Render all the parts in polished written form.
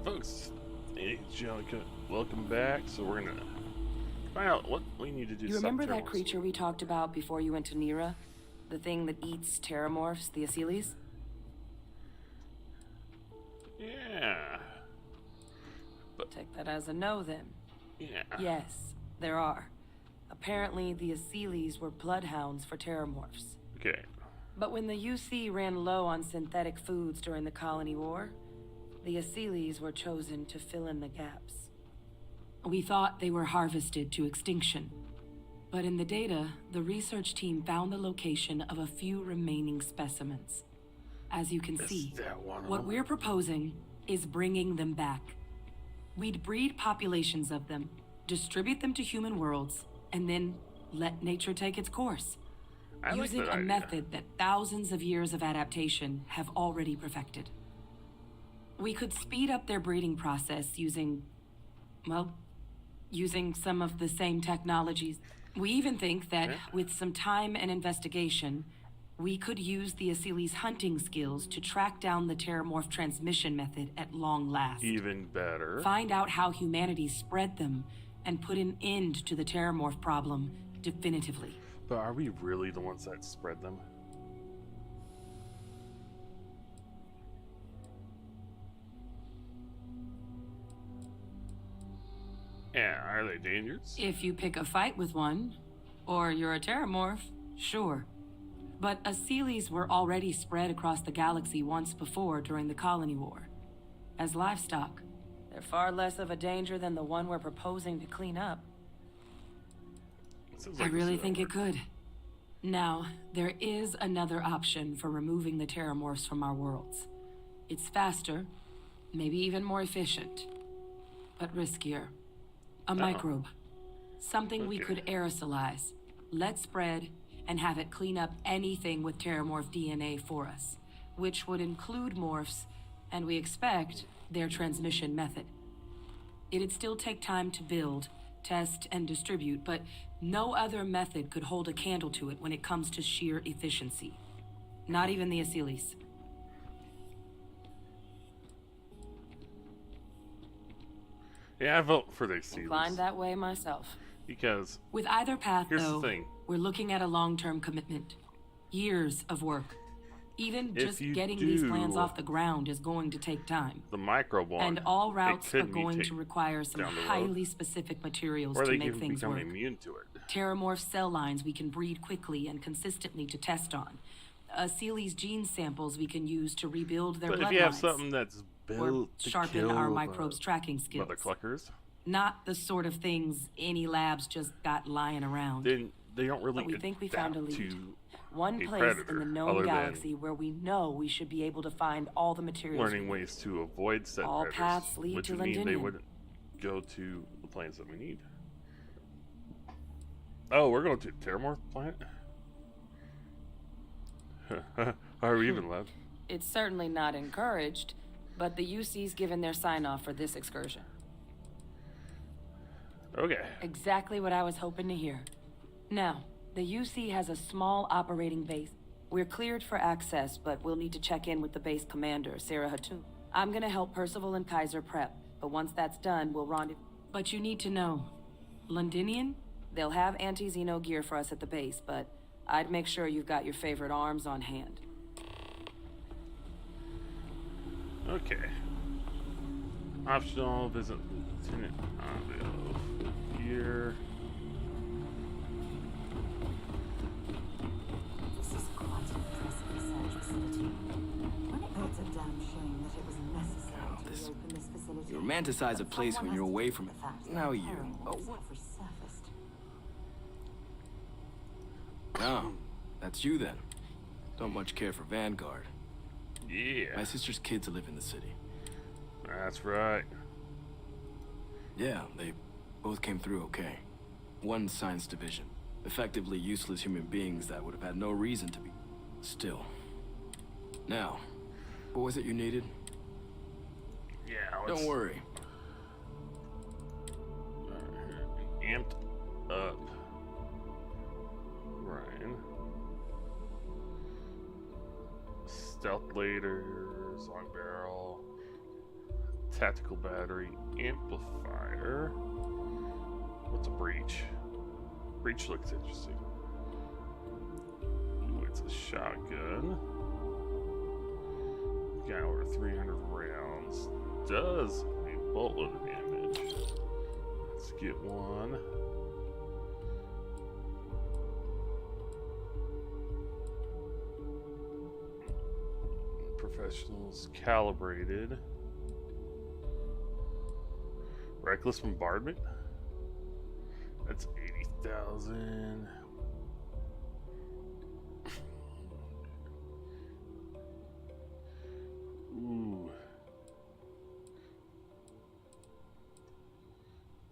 folks, hey Angelica, welcome back. So we're gonna find out what we need to do. You remember that creature we talked about before you went to Nira? The thing that eats Terrormorphs, the Asyles? Yeah. But take that as a no, then. Yeah. Yes, there are. Apparently, the Asyles were bloodhounds for Terrormorphs. Okay. But when the UC ran low on synthetic foods during the Colony War, the Asyles were chosen to fill in the gaps. We thought they were harvested to extinction. But in the data, the research team found the location of a few remaining specimens. As you can see, what we're proposing is bringing them back. We'd breed populations of them, distribute them to human worlds, and then let nature take its course. Using a method that thousands of years of adaptation have already perfected. We could speed up their breeding process using some of the same technologies. We even think that with some time and investigation, we could use the Asyles' hunting skills to track down the Terrormorph transmission method at long last. Even better. Find out how humanity spread them and put an end to the Terrormorph problem definitively. But are we really the ones that spread them? Yeah, are they dangerous? If you pick a fight with one, or you're a Terrormorph, sure. But Asyles were already spread across the galaxy once before during the Colony War. As livestock, they're far less of a danger than the one we're proposing to clean up. I really think it could. Now, there is another option for removing the Terrormorphs from our worlds. It's faster, maybe even more efficient, but riskier. A microbe. Something we could aerosolize, let spread, and have it clean up anything with Terrormorph DNA for us, which would include morphs, and we expect their transmission method. It'd still take time to build, test, and distribute, but no other method could hold a candle to it when it comes to sheer efficiency. Not even the Asyles. Yeah, I vote for the Asyles. Inclined that way myself. Because with either path, here's though, the thing. We're looking at a long-term commitment. Years of work. Even just getting these plans off the ground is going to take time. The microbe one. And all routes are going to require some highly specific materials to make things work. Immune to it. Terrormorph cell lines we can breed quickly and consistently to test on. Asyles gene samples we can use to rebuild their bloodlines. But if you have something that's built to sharpen our microbes tracking skills. Mother cluckers. Not the sort of things any labs just got lying around. Then they don't really. But we think we found a lead. One place predator, in the known galaxy where we know we should be able to find all the materials. Learning ways to avoid said all predators, paths lead which to would mean they Londinium. wouldn't go to the planets that we need. Oh, we're going to Terrormorph planet? Are we even allowed? It's certainly not encouraged, but the UC's given their sign-off for this excursion. Okay. Exactly what I was hoping to hear. Now, the UC has a small operating base. We're cleared for access, but we'll need to check in with the base commander, Sarah Hatoum. I'm gonna help Percival and Kaiser prep, but once that's done, we'll rendezvous. But you need to know, Londinian? They'll have anti-Xeno gear for us at the base, but I'd make sure you've got your favorite arms on hand. Okay. Optional visit Lieutenant here. This is quite an impressive research facility. When it it's a damn shame that it was necessary to reopen this facility. You romanticize a place when you're away from it. Now you. Oh, what? Resurfaced. Oh, that's you then. Don't much care for Vanguard. Yeah. My sister's kids live in the city. That's right. Yeah, they both came through okay. One science division. Effectively useless human beings that would have had no reason to be. Still. Now, what was it you needed? Yeah, Don't worry. Amped up. Ryan. Stealth laders, long barrel. Tactical battery amplifier. What's a breach? Breach looks interesting. Ooh, it's a shotgun. Got over 300 rounds. Does a boatload of damage. Let's get one. Professionals calibrated. Reckless bombardment. That's 80,000. Ooh.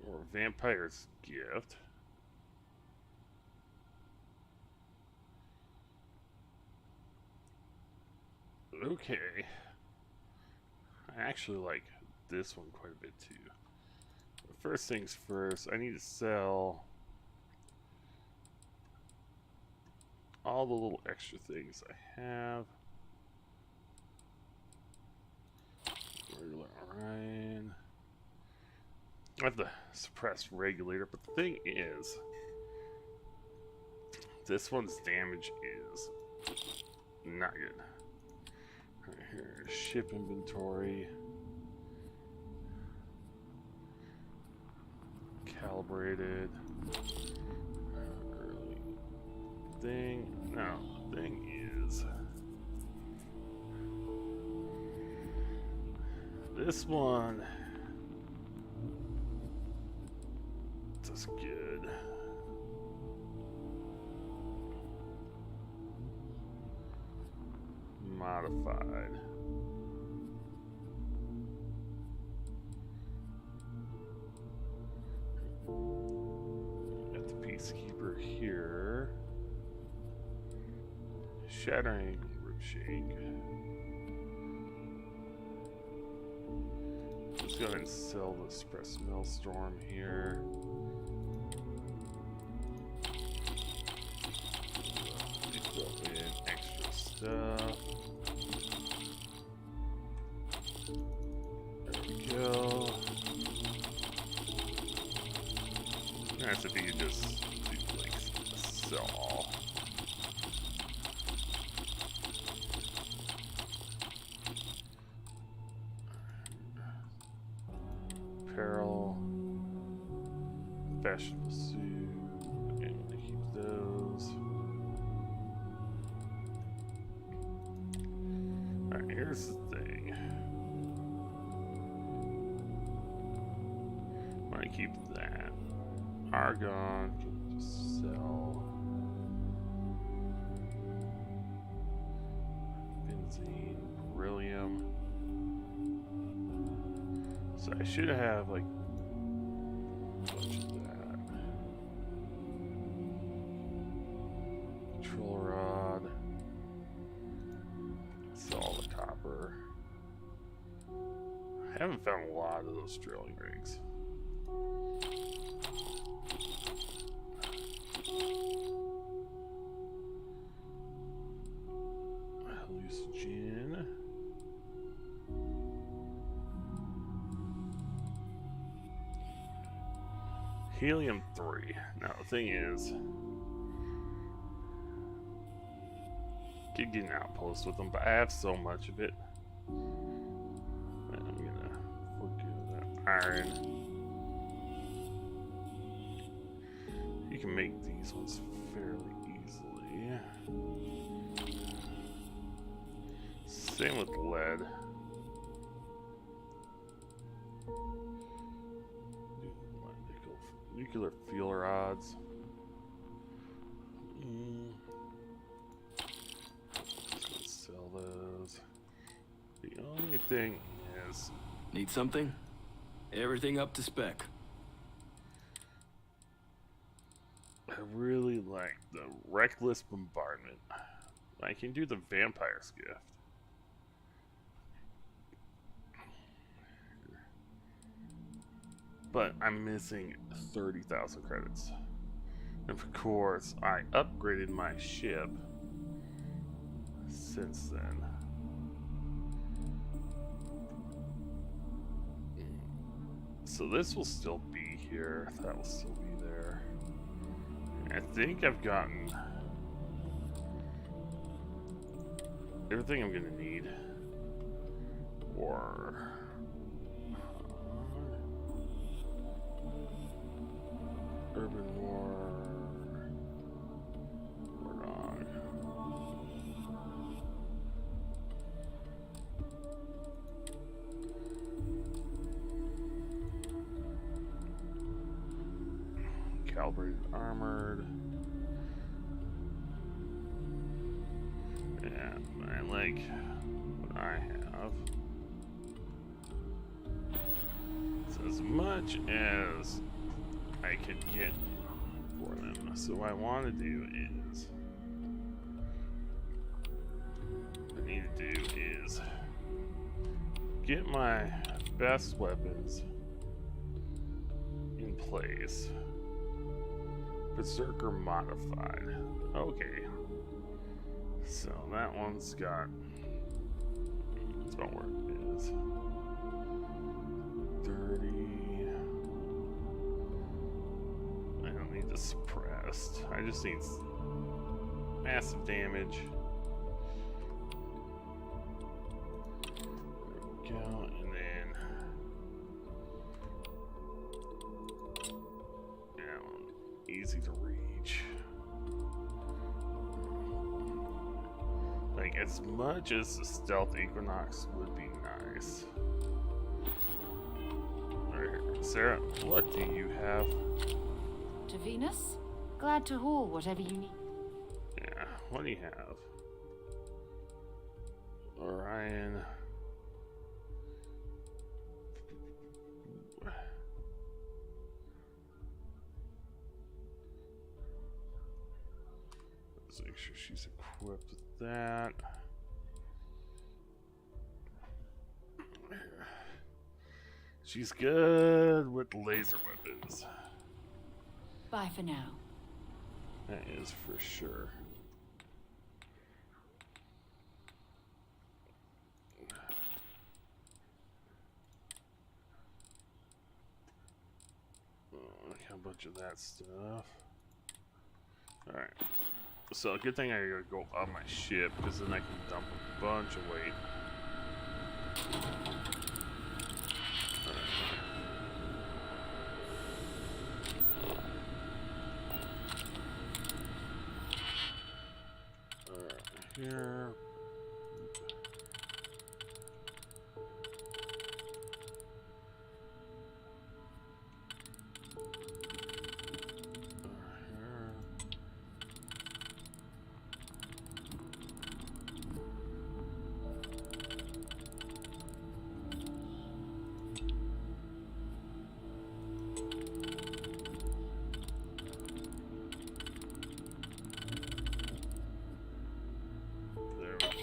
Or vampire's gift. Okay. I actually like this one quite a bit too. First things first, I need to sell all the little extra things I have. Regular Orion. I have the suppressed regulator, but the thing is, this one's damage is not good. Right here, ship inventory. Calibrated. Early thing. No, the thing is, this one does good. Modified. Got the Peacekeeper here. Shattering Ripshake. Let's go ahead and sell the Suppressed Maelstrom here. Built in extra stuff. There we go. Nice if you could just do like sell all. Apparel, fashionable suit, and I'm gonna keep those. Alright, here's the thing. I'm gonna keep that. Argon can just sell. Benzene, beryllium. So I should have like a bunch of that. Control rod. Sell all the copper. I haven't found a lot of those drilling rigs. Hallucinogen. Helium-3. Now the thing is, could get an outpost with them, but I have so much of it. I'm gonna forget that iron. You can make these ones fairly easily. Same with lead. Nuclear fuel rods. Just gonna sell those. The only thing is, Need something? Everything up to spec. I really like the reckless bombardment. I can do the vampire's gift. But I'm missing 30,000 credits. And of course, I upgraded my ship since then. So this will still be here. That will still be there. I think I've gotten everything I'm gonna need. Or urban war. Calibrated armored. Yeah, I like what I have. It's as much as I could get for them. So what I want to do is, what I need to do is get my best weapons in place. Berserker modified. Okay. So that one's got. It's about where it is. 30. I don't need the suppressed. I just need massive damage. There we go. And then. Easy to reach. Like, as much as the stealth equinox would be nice. Alright, Sarah, what do you have? To Venus? Glad to haul whatever you need. Yeah, what do you have? Orion. Let's make sure she's equipped with that. She's good with laser weapons. Bye for now. That is for sure. Look how much of that stuff. Alright. So, good thing I gotta go on my ship, because then I can dump a bunch of weight. Alright, here.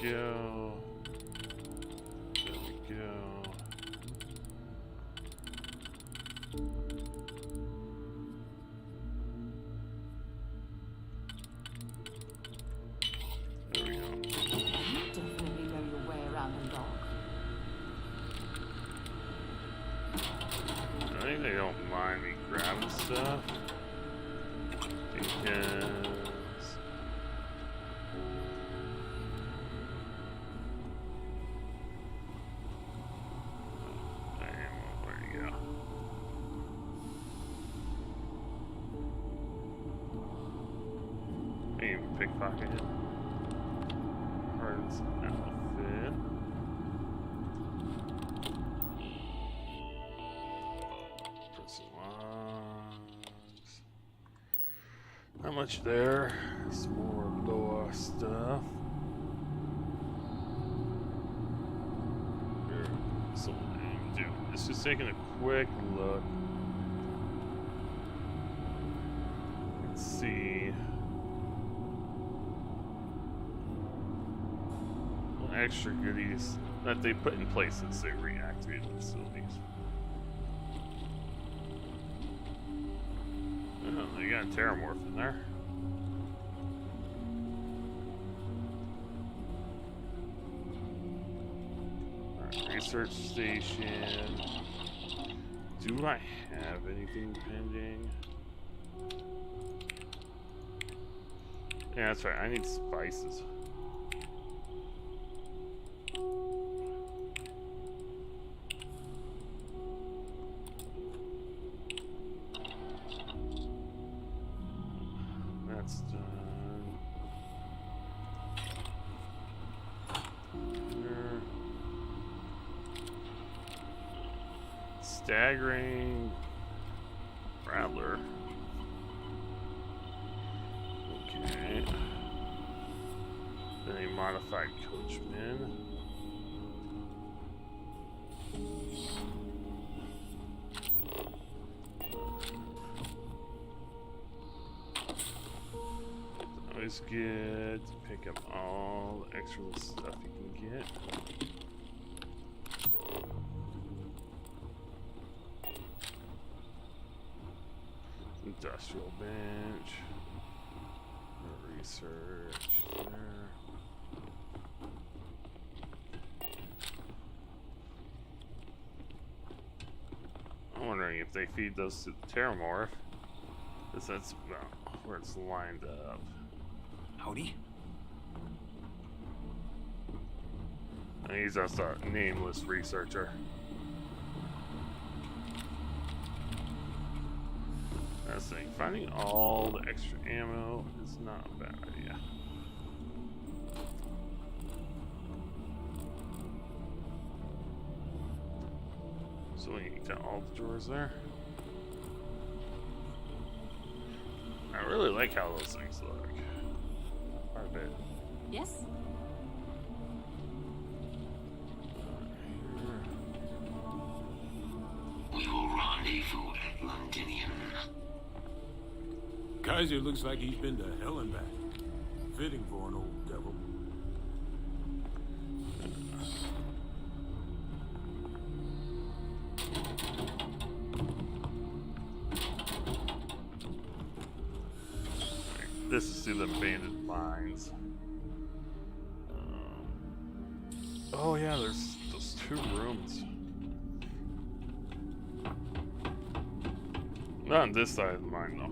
Go. There we go. There we go. You definitely know your way around the dock. I think they don't mind me grabbing stuff. Because pickpocket Harden's outfit. Prison logs. Not much there. Some more Loa stuff. Here. So what I'm doing is just taking a quick look. Let's see. Extra goodies that they put in place since they reactivated the facilities. Oh, they got a Terrormorph in there. Alright, research station. Do I have anything pending? Yeah, that's right. I need spices. That's done. Here. Staggering Rattler. Okay. Then a modified coachman. Always good to pick up all the extra stuff you can get. Industrial bench. Research there. I'm wondering if they feed those to the Terrormorph, because that's about where it's lined up. Howdy. And he's just a nameless researcher. That's the thing. Finding all the extra ammo is not a bad idea. So we can get all the drawers there. I really like how those things look. Quite a bit. Yes? We will rendezvous at Londinium. Kaiser looks like he's been to hell and back. Fitting for an old devil. This is through the abandoned mines. Oh yeah, there's those two rooms. Not on this side of the mine though.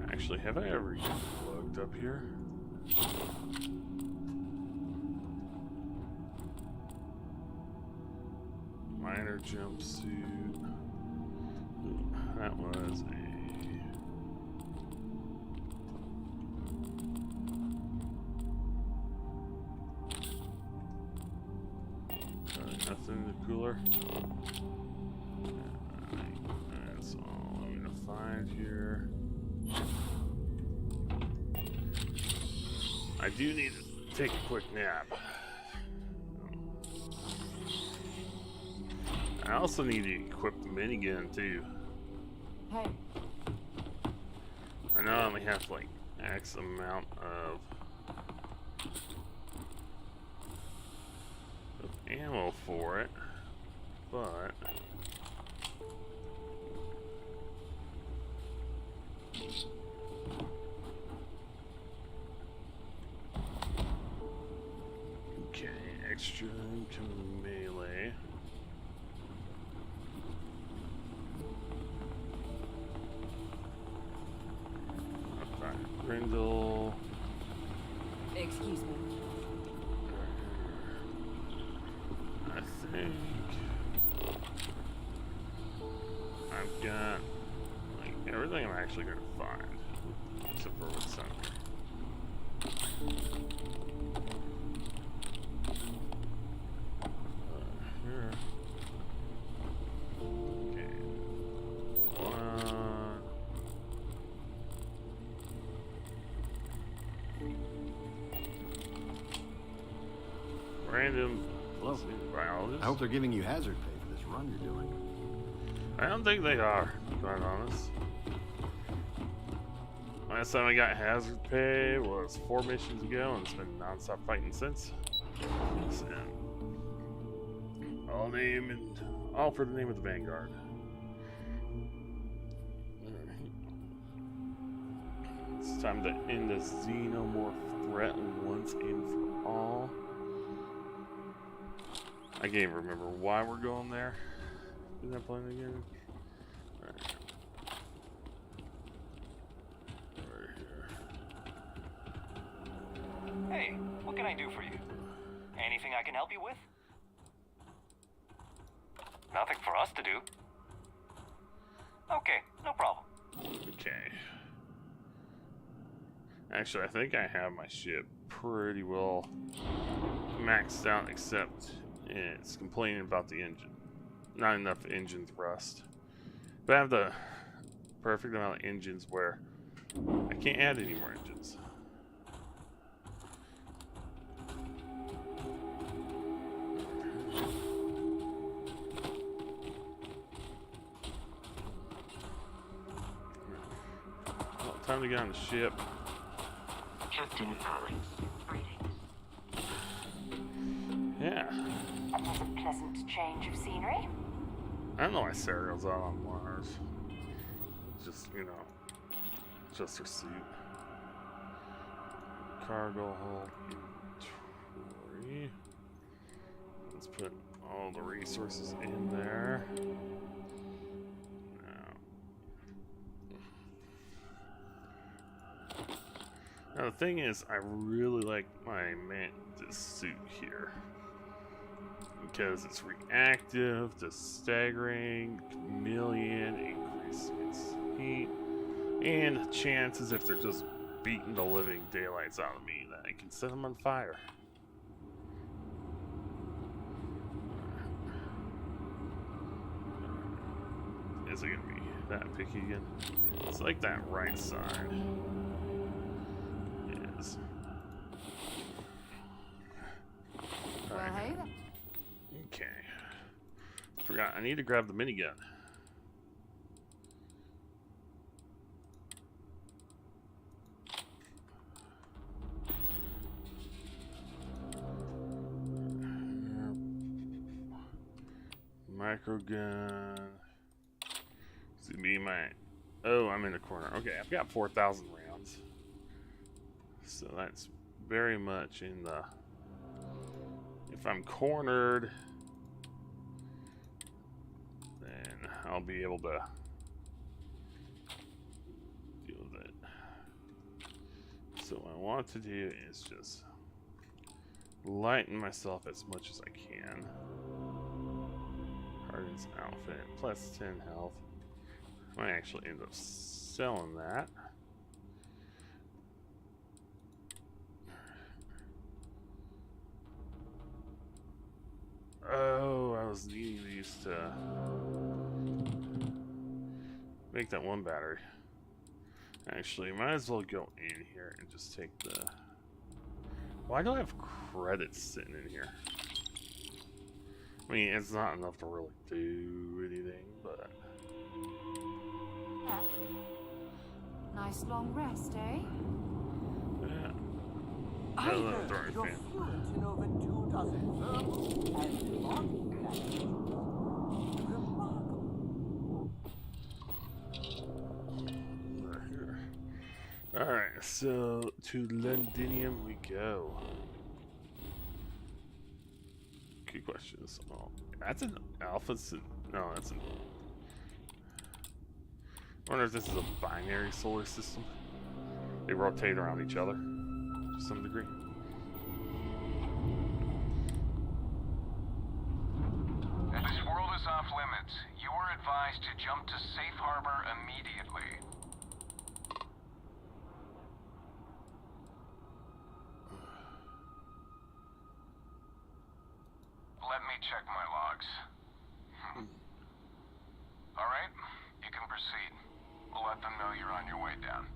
Actually, have I ever looked up here? Miner jumpsuit. Ooh, that was a... nothing in the cooler. That's all I'm gonna find here. I do need to take a quick nap. I also need to equip the minigun too. Hey, I know I only have like X amount of ammo for it, but okay, extra incoming melee. Grindle. Excuse me. I think I've got like everything I'm actually gonna find, except for what's under. Here. Okay. One. Random. Hello. Biologist. I hope they're giving you hazard pay for this run you're doing. I don't think they are, to be quite honest. Last time I got hazard pay was 4 missions ago, and it's been non-stop fighting since. So, all for the name of the Vanguard. It's time to end this Xenomorph threat once and for all. I can't even remember why we're going there. Is that playing again? Alright. Over here. Hey, what can I do for you? Anything I can help you with? Nothing for us to do. Okay, no problem. Okay. Actually, I think I have my ship pretty well maxed out, except it's complaining about the engine. Not enough engine thrust. But I have the perfect amount of engines where I can't add any more engines. Well, time to get on the ship. Captain Alex, greetings. Yeah. That's a pleasant change of scenery. I don't know why Sarah's out on Mars. Just, you know, just her suit. Cargo hold inventory. Let's put all the resources in there. Now the thing is, I really like my Mantis suit here. Because it's reactive to staggering, chameleon, increasing its heat, and chances if they're just beating the living daylights out of me that I can set them on fire. Is it gonna be that picky again? It's like that right side. Yes. Well, hey then. Okay. Forgot, I need to grab the minigun. Microgun. This would be my... Oh, I'm in the corner. Okay, I've got 4,000 rounds. So that's very much in the... If I'm cornered, then I'll be able to deal with it. So what I want to do is just lighten myself as much as I can. Hardens outfit, plus 10 health. I might actually end up selling that. Oh, I was needing these to make that one battery. Actually, might as well go in here and just take the... Why do I have credits sitting in here? I mean, it's not enough to really do anything, but... Yeah. Nice long rest, eh? Yeah. I No, heard throwing you're fan. fluent in over 2 dozen verbal and body languages. Remarkable. Right here. Alright, so to Londinium we go. Key questions. Oh, that's an alpha. No, that's an. I wonder if this is a binary solar system. They rotate around each other to some degree. This world is off limits. You are advised to jump to safe harbor immediately. Let me check my logs. All right, you can proceed. We'll let them know you're on your way down.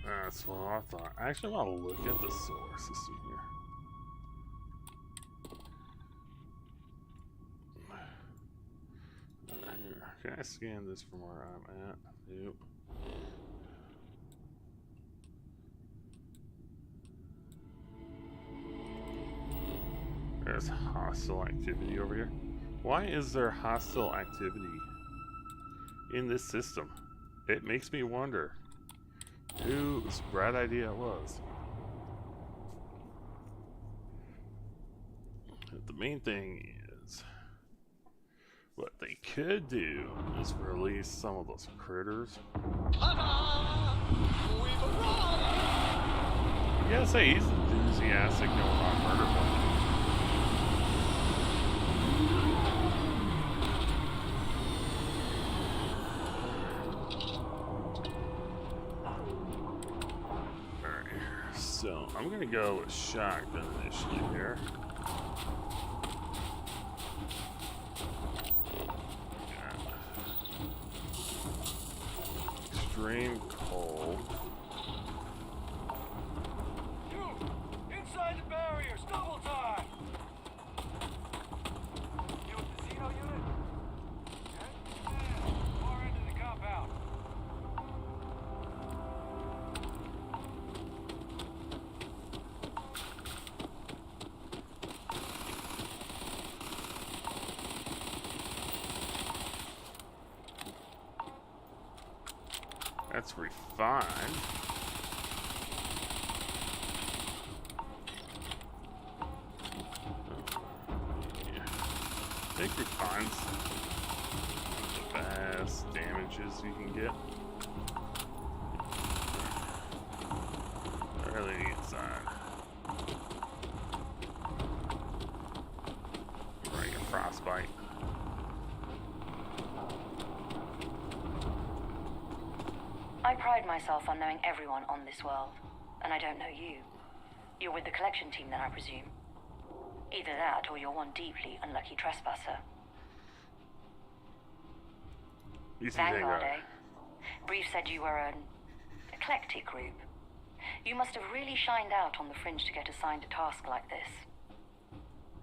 That's what I thought. I actually want to look at the solar system here. Here. Can I scan this from where I'm at? Nope. There's hostile activity over here. Why is there hostile activity in this system? It makes me wonder. Whose bright idea it was. But the main thing is, what they could do is release some of those critters. I gotta say, he's enthusiastic going on murder one. So, I'm gonna go with shotgun initially here. Extreme cold. Inside the barriers, double time! You with the Xeno unit? Okay. Far end of the compound. That's refined. I think refine's the best damages you can get. Early inside. Running a frostbite. I pride myself on knowing everyone on this world, and I don't know you. You're with the collection team then, I presume. Either that, or you're one deeply unlucky trespasser. Vanguard, eh? Brief said you were an eclectic group. You must have really shined out on the fringe to get assigned a task like this.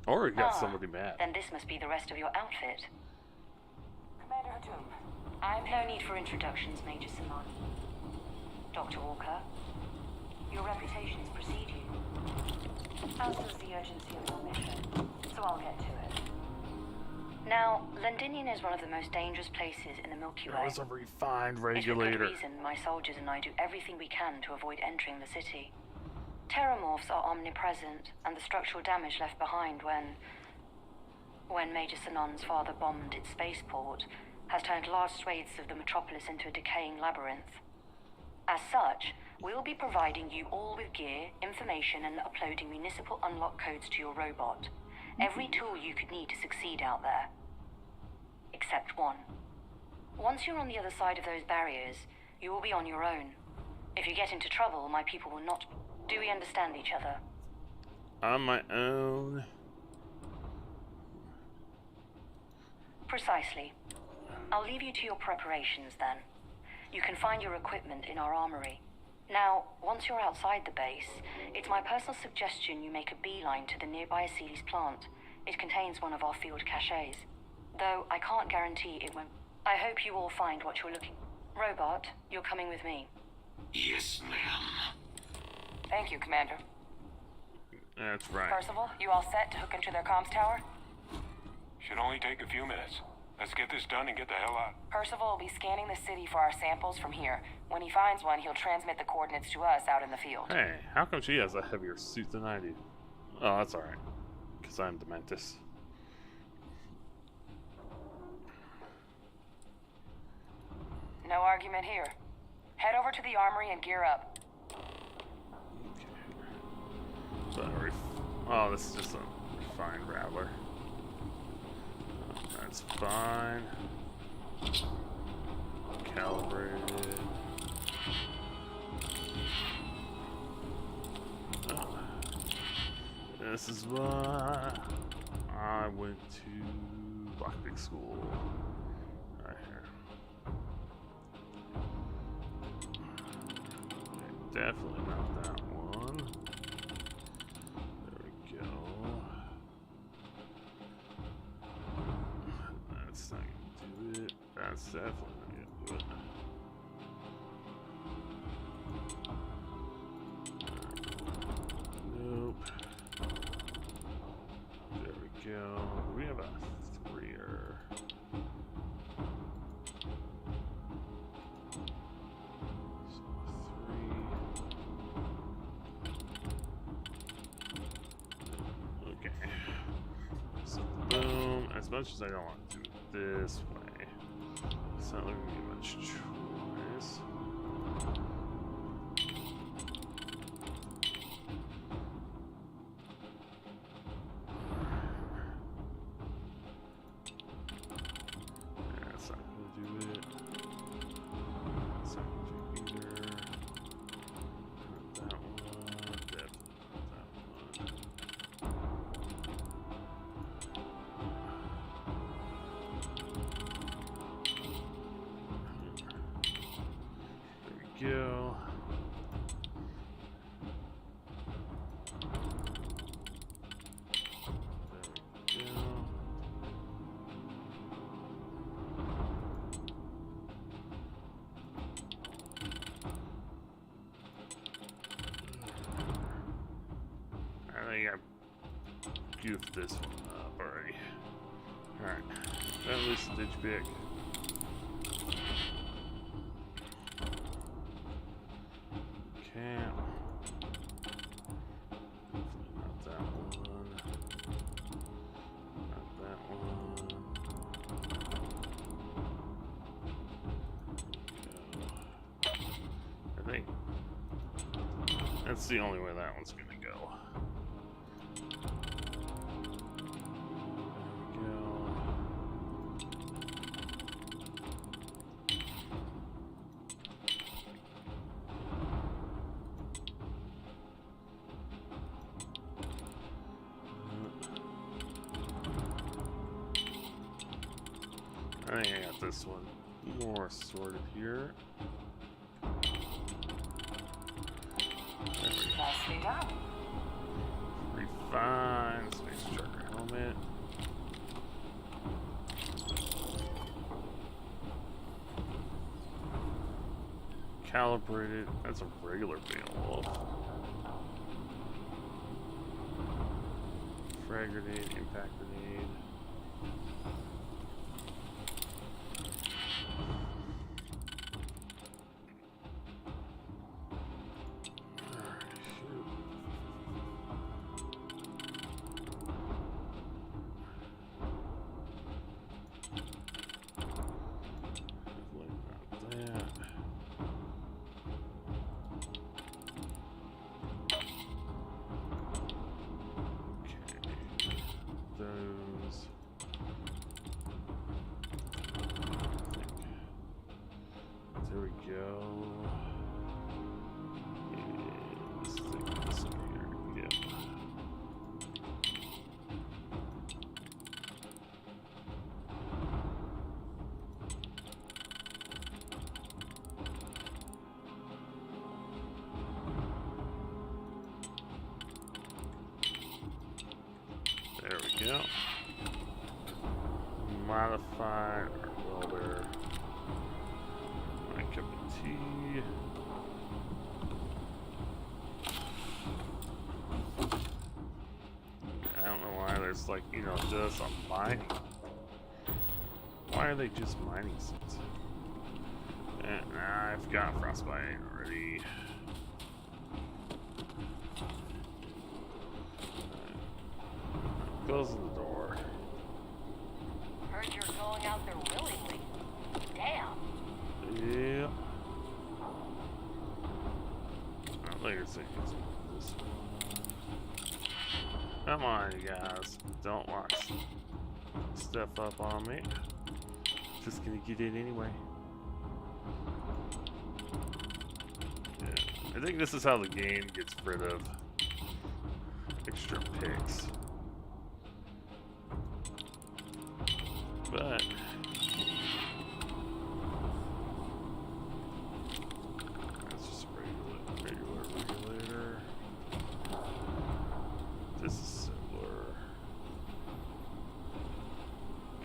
Or you got somebody mad. Then this must be the rest of your outfit. Commander Hatum, I've no need for introductions, Major Simon. Dr. Walker, your reputations precede you. As does the urgency of your mission, so I'll get to it. Now, Londinium is one of the most dangerous places in the Milky Way. There was a refined regulator. It's for good reason my soldiers and I do everything we can to avoid entering the city. Terrormorphs are omnipresent, and the structural damage left behind when Major Sinon's father bombed its spaceport has turned large swathes of the metropolis into a decaying labyrinth. As such, we'll be providing you all with gear, information, and uploading municipal unlock codes to your robot. Every tool you could need to succeed out there. Except one. Once you're on the other side of those barriers, you will be on your own. If you get into trouble, my people will not... Do we understand each other? On my own. Precisely. I'll leave you to your preparations then. You can find your equipment in our armory. Now, once you're outside the base, it's my personal suggestion you make a beeline to the nearby Aceles plant. It contains one of our field caches. Though I can't guarantee it won't. I hope you all find what you're looking... Robot, you're coming with me. Yes, ma'am. Thank you, Commander. That's right. Percival, you all set to hook into their comms tower? Should only take a few minutes. Let's get this done and get the hell out. Percival will be scanning the city for our samples from here. When he finds one, he'll transmit the coordinates to us out in the field. Hey, how come she has a heavier suit than I do? Oh, that's alright. Because I'm Dementis. No argument here. Head over to the armory and gear up. Okay. So, oh, this is just a refined rattler. That's fine. Calibrated. This is why I went to Lockpick School. Right here. Okay, definitely not that one. There we go. That's not gonna do it. That's definitely not gonna do it. Nope. There we go. We have a 3-er. So 3. as much as I don't want to do it this way, it's not looking to be much choice. That's not gonna do it. That's not gonna do either. Not that one, definitely not that one. There we go. There we go. I think I goofed this one up already. Alright. At least a ditch pick. Camp. Not that one. Not that one. Go. I think that's the only way that one's gonna go. There we go. I think I got this one more sorted here. Nicely done. Refine, space trucker helmet. Calibrated, that's a regular Beowulf. Frag grenade, impact grenade. There we go. And this thing here. Yep. There we go. Modify our welder. My cup of tea. I don't know why there's like, you know, just a mining. Why are they just mining seeds? And I've got frostbite already. Closing the door. Heard you're going out there willingly. Damn. Yeah. I think it's this one. Come on, you guys. Don't lock stuff up on me. Just gonna get it anyway. Yeah. I think this is how the game gets rid of extra picks. But that's just a regular regulator. This is similar.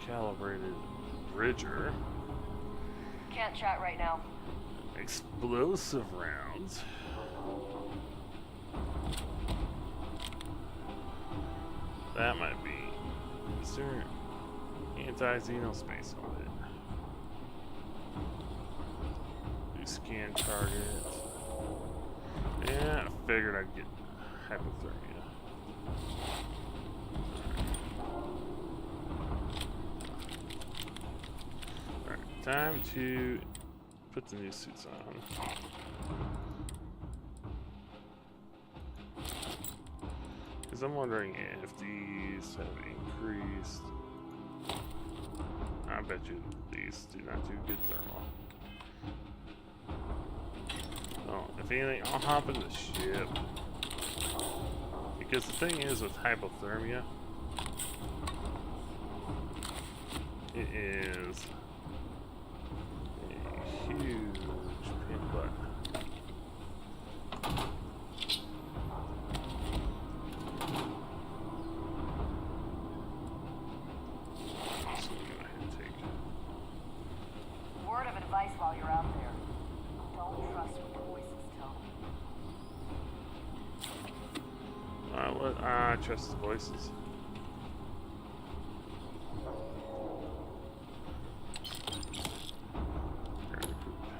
Calibrated bridger. Can't chat right now. Explosive rounds. That might be. Is there anti-xenospace on it? Do scan target. Yeah, I figured I'd get hypothermia. Time to put the new suits on. Because I'm wondering if these have increased. I bet you these do not do good thermal. Well, if anything, I'll hop in the ship. Because the thing is with hypothermia, it is a huge pain in the butt. So I'm gonna go ahead and take. Word of advice while you're out there. Don't trust what the voices tell you. I trust the voices.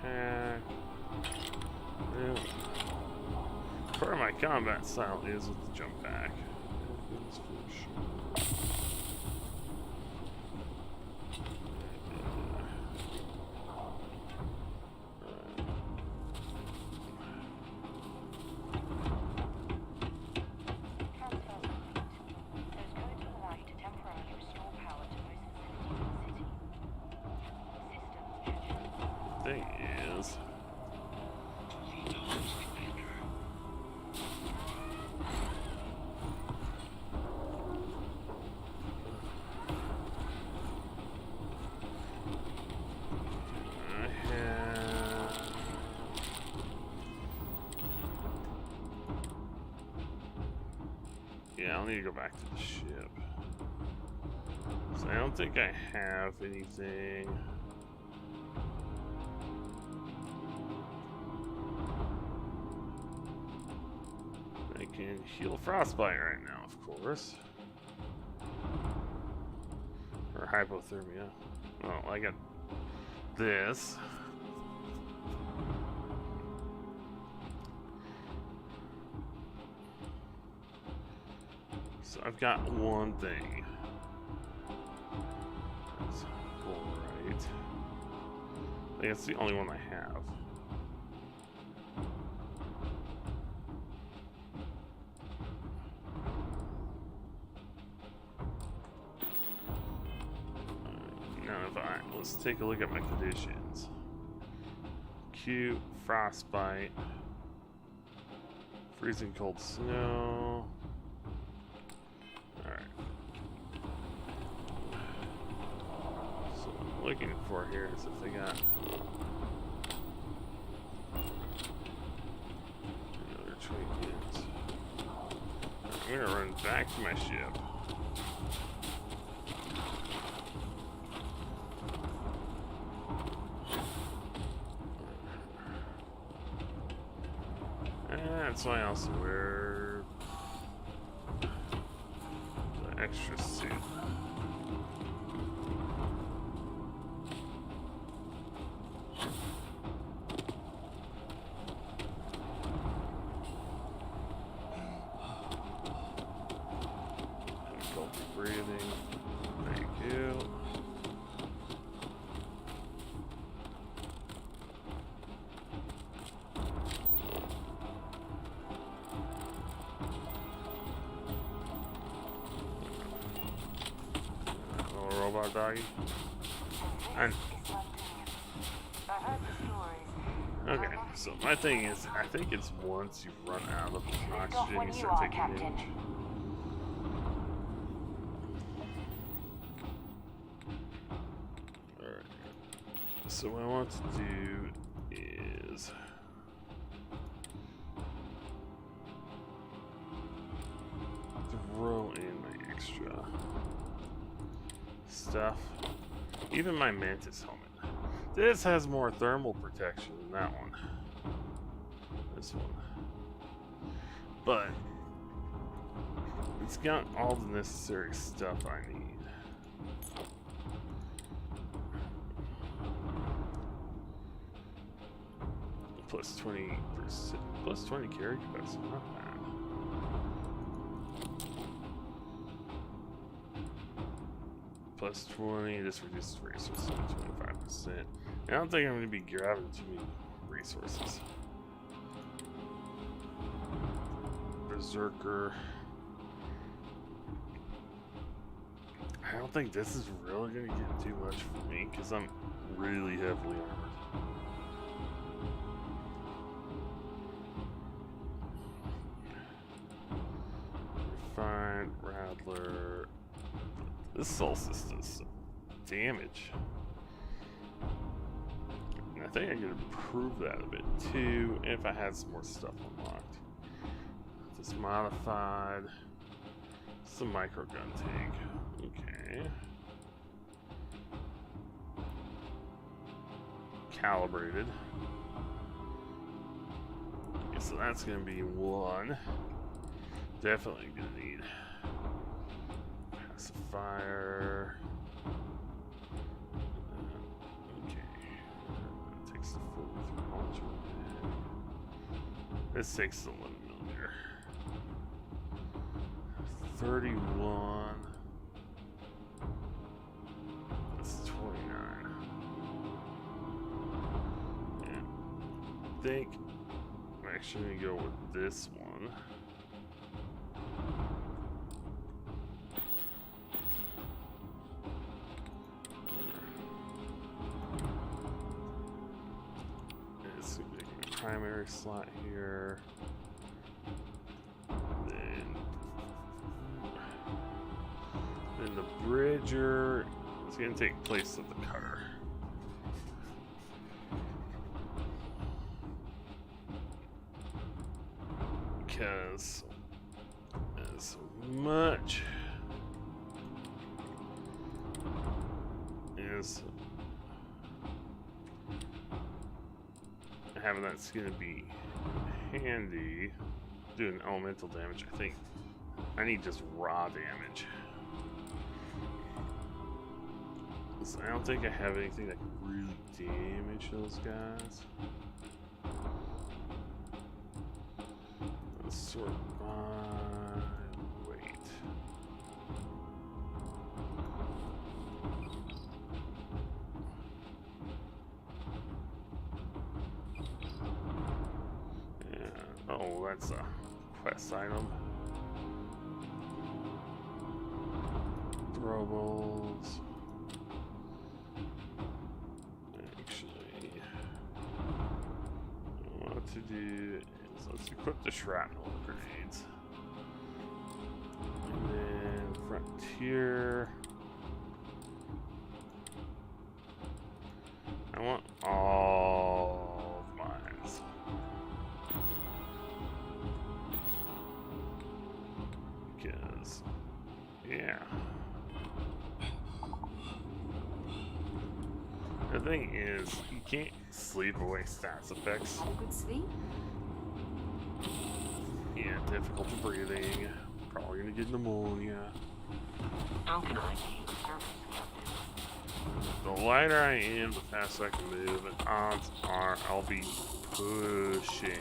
Pack. Yeah. Part of my combat style is with the jump pack. That's for sure. Thing is, yeah, I'll need to go back to the ship. So I don't think I have anything. I can heal frostbite right now, of course. Or hypothermia. Well, I got this. So I've got one thing. That's alright. I think it's the only one I have. Let's take a look at my conditions. Acute frostbite, freezing cold snow. Alright. So what I'm looking for here is if they got another trinket. I'm gonna run back to my ship. That's why I also wear the extra suit. Difficulty breathing. Thank you. Robot doggy. And okay, so my thing is, I think it's once you run out of oxygen, you start taking damage. Alright. So what I want to do is throw in my extra stuff. Even my mantis helmet. This has more thermal protection than that one. This one. But it's got all the necessary stuff I need. Plus 20%, plus 20 carry capacity, not bad. plus 20. This reduces resources by 25%. I don't think I'm going to be grabbing too many resources. Berserker. I don't think this is really going to get too much for me because I'm really heavily armored. Refined, Rattler. This Solstice does some damage. And I think I could improve that a bit too if I had some more stuff unlocked. This modified. Some micro gun tank. Okay. Calibrated. Okay, so that's gonna be one. Definitely gonna need pacifier. Okay. That takes the 43 launcher. This takes the 11mm. 31. That's 29. And I think I'm actually gonna go with this one. It's gonna be a primary slot here. Then the Bridger is going to take place of the cutter. Because as much as having that's going to be handy, doing elemental damage, I think I need just raw damage. I don't think I have anything that can really damage those guys. Let's sort by weight. Yeah. Oh, that's a quest item. Throwables. To do is let's equip the shrapnel grenades, and then frontier. I want all mines. Because yeah, the thing is you can't sleep away stats effects. Had a good sleep? Yeah, difficulty breathing. Probably gonna get pneumonia. How can I be? The lighter I am, the faster I can move, and odds are I'll be pushing.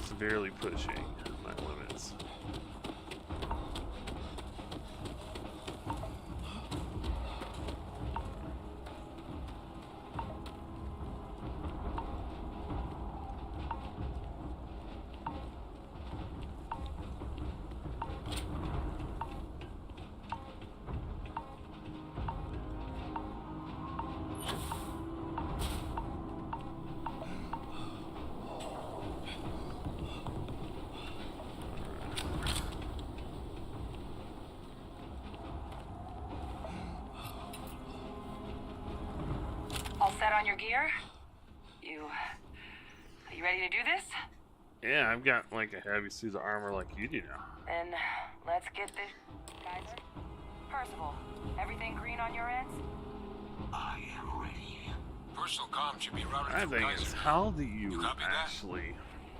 Severely pushing my limits. Set on your gear? Are you ready to do this? Yeah, I've got like a heavy suit of armor like you do now. Then let's get this. Geyser? Percival, everything green on your ends? I am ready. Personal comm should be routed I through think Geyser. is how do you copy that? actually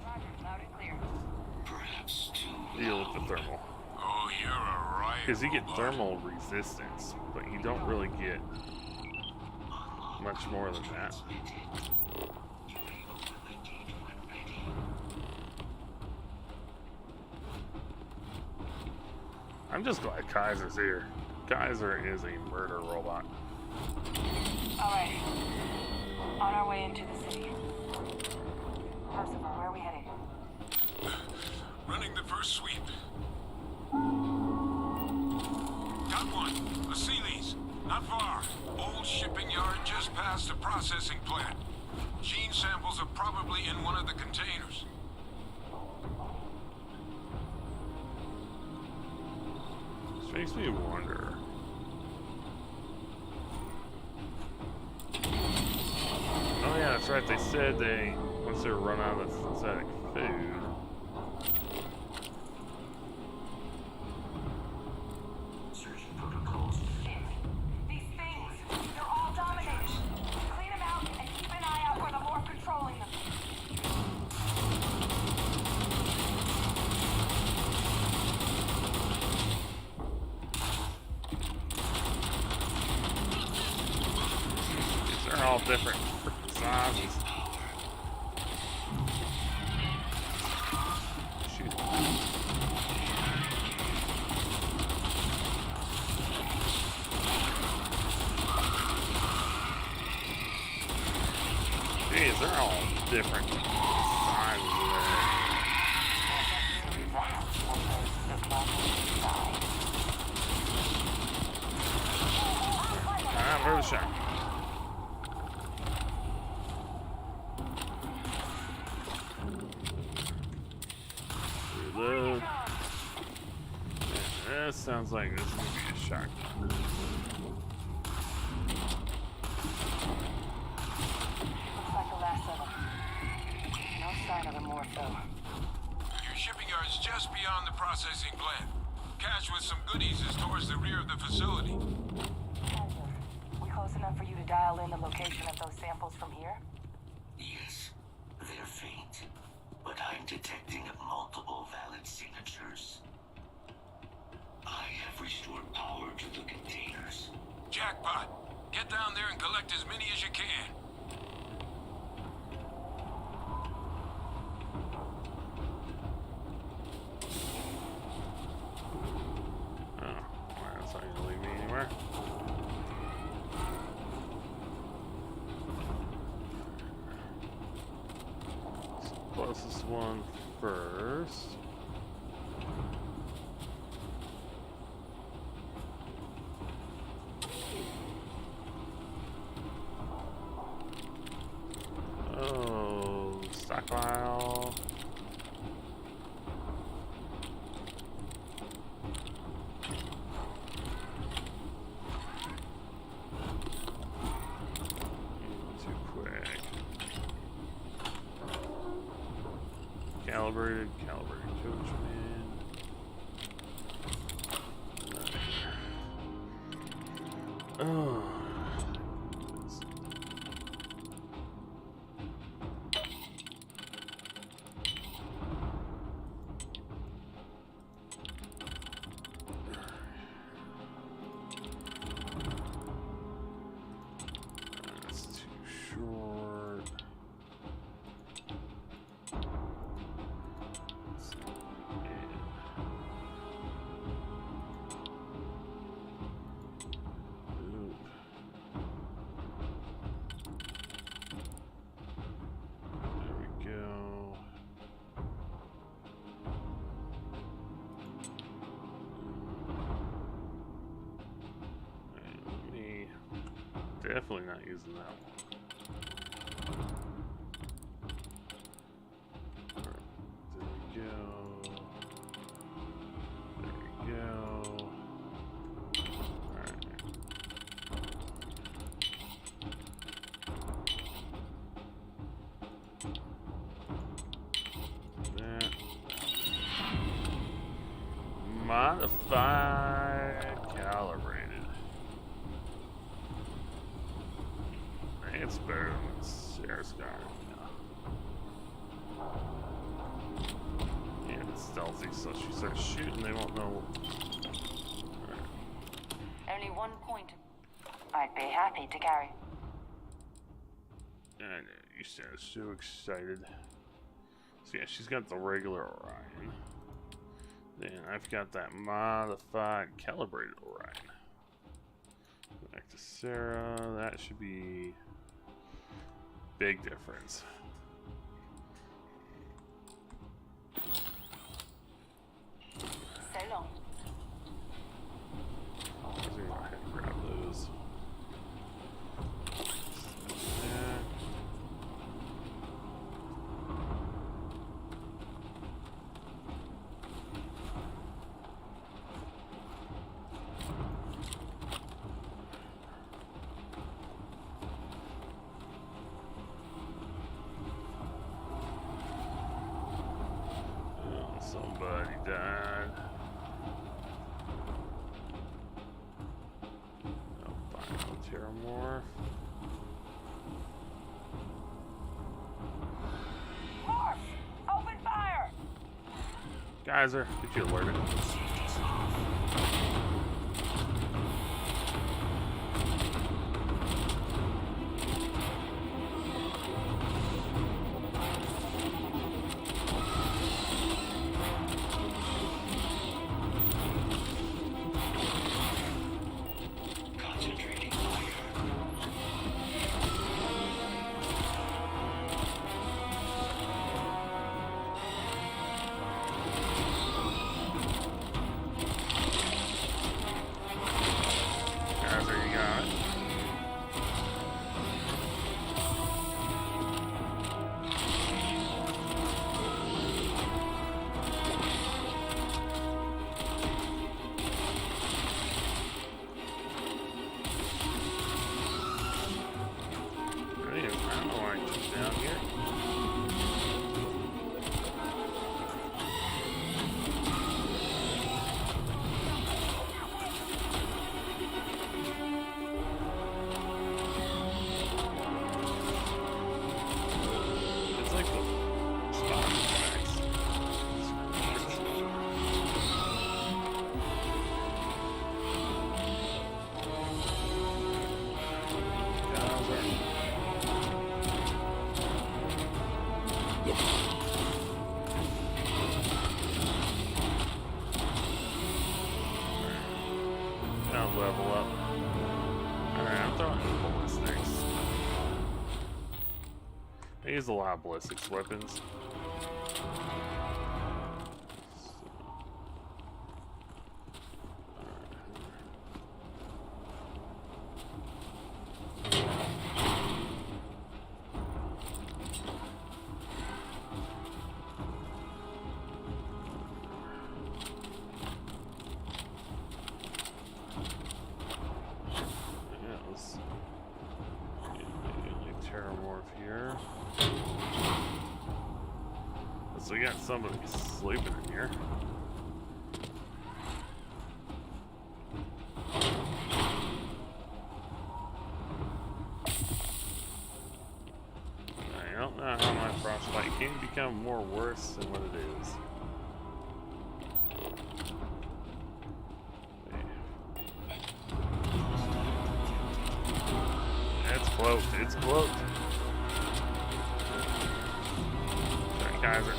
Roger, loud and clear. Perhaps too deal with the thermal? Oh, you're a riot. Because you get robot. thermal resistance, but you don't really get much more than that. I'm just glad Kaiser's here. Kaiser is a murder robot. Alright. On our way into the city. Percival, where are we heading? Running the first sweep. Got one. A Sealy's. Not far. Old shipping yard just past the processing plant. Gene samples are probably in one of the containers. This makes me wonder. Oh yeah, that's right. They said once they run out of synthetic food. Searching protocols. These things, they're all dominated. Clean them out and keep an eye out for the more controlling them. They're all different freaking sizes. Shoot. Jeez, they're all different sizes there. Ah, where's the shot? Reload. Yeah, that sounds like this is gonna be a shotgun. Looks like the last of them. No sign of the morph, though. Your shipping yard's just beyond the processing plant. Cache with some goodies is towards the rear of the facility. We close enough for you to dial in the location of those samples from here? Yes, they're faint, but I'm detecting multiple valid signatures. I have restored power to the containers. Jackpot. Get down there and collect as many as you can. Oh, well, that's not gonna lead me anywhere. Closest one first. Oh, stockpile. Too quick. Calibrated coachman. Oh. That's too short. There we go. Let me definitely not using that one. Alright, there we go. There we go. Alright. That. Modified, calibrated. It's better than Sarah's got. Yeah, it's stealthy, so she starts shooting, they won't know. Only one point. I'd be happy to carry. I know, you sound so excited. So yeah, she's got the regular Orion. Then I've got that modified calibrated Orion. Back to Sarah. That should be big difference. So long. Let's go ahead and grab those. Yeah. Oh, somebody died. Terrormorph. Morph! Open fire! Geyser, get you alerted. Geyser, you got it. Really, I don't know why it's down here. It's like the spot tracks. Now level up. Alright, I'm throwing ballistics. I use a lot of ballistics weapons. Yeah, let's get a Terrormorph here. So we got somebody sleeping in here. I don't know how my frostbite can become more worse than what it is. It's cloaked. It's cloaked. Sorry, Kaiser.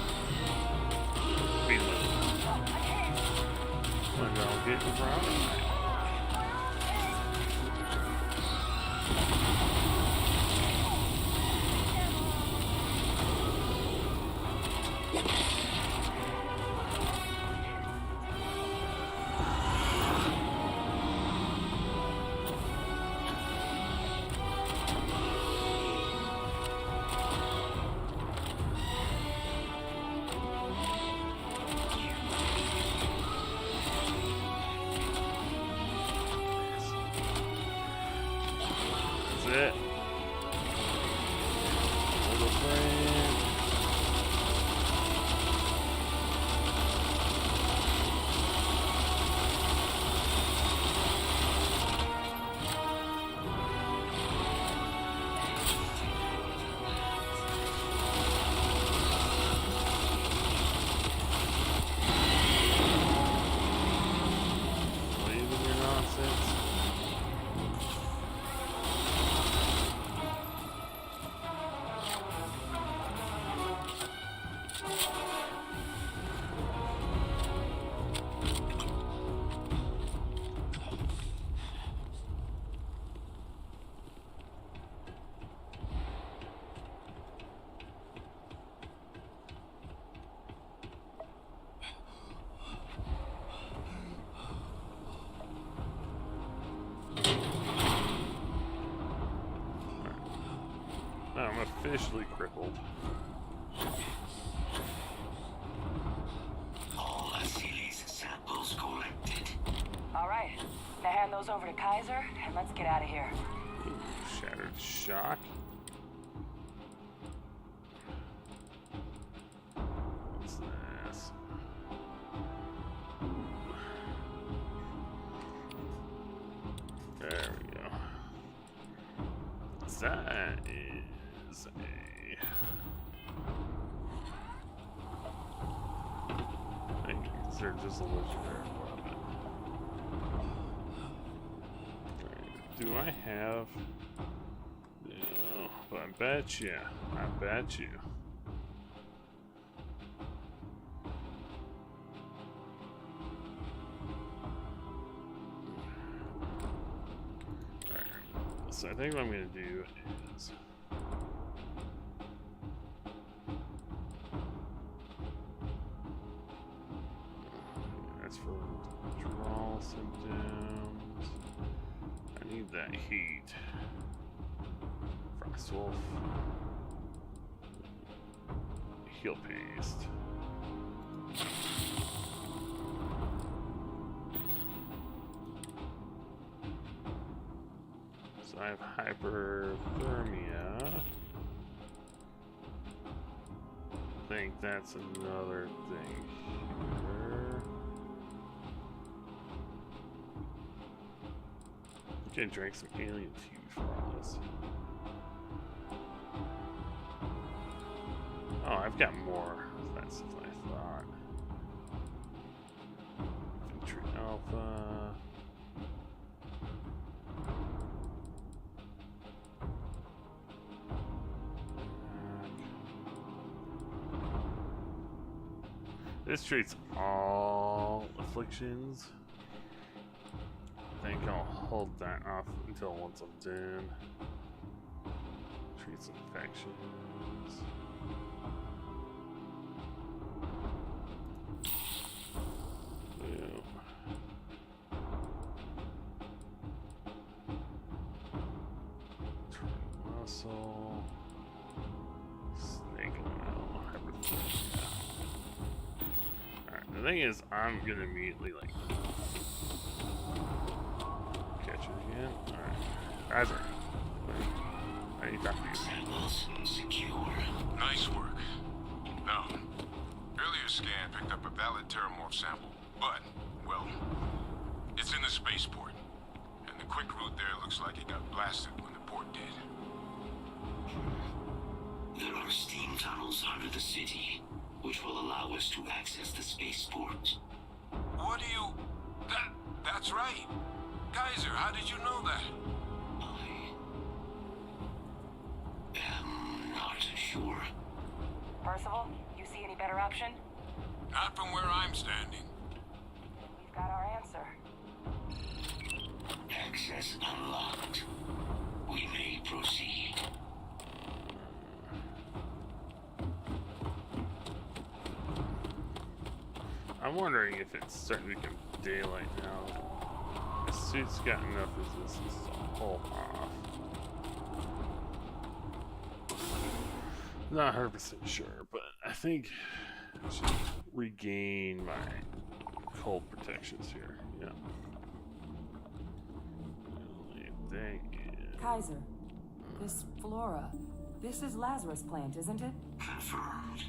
Beat him up. I'm gonna get in front. That's it. Little friend. Leaving your nonsense. officially crippled. All Asili's samples collected. All right. Now hand those over to Kaiser, and let's get out of here. Ooh, shattered shock. What's this? There we go. That is a... I think they're just a legendary weapon. Do I have... No, but I bet you. Alright, so I think what I'm gonna do is... That's for withdrawal symptoms. I need that heat. Frostwolf. Heal paste. So I have hyperthermia. I think that's another thing here. Okay, drank some alien tea for all this. Oh, I've got more. That's what I thought. Infantry Alpha. This treats all afflictions. I think I'll hold that off until once I'm done. Treats infections. Boom. Treat muscle. Snake oil. Hyperthermia. Alright, the thing is, I'm gonna immediately like catch it again. Alright. Kaiser. I need to talk to you. Samples secure. Nice work. Now, earlier scan picked up a valid Terrormorph sample, but, well, it's in the spaceport. And the quick route there looks like it got blasted when the port did. There are steam tunnels under the city, which will allow us to access the spaceport. What do you... That's right. Kaiser, how did you know that? I am not sure. Percival, you see any better option? Not from where I'm standing. We've got our answer. Access unlocked. We may proceed. I'm wondering if it's starting to become daylight now. The suit's got enough resistance to hold off. Not 100% sure, but I think I should regain my cold protections here. Yeah. The only thing is... Kaiser, this flora, this is Lazarus plant, isn't it? Confirmed.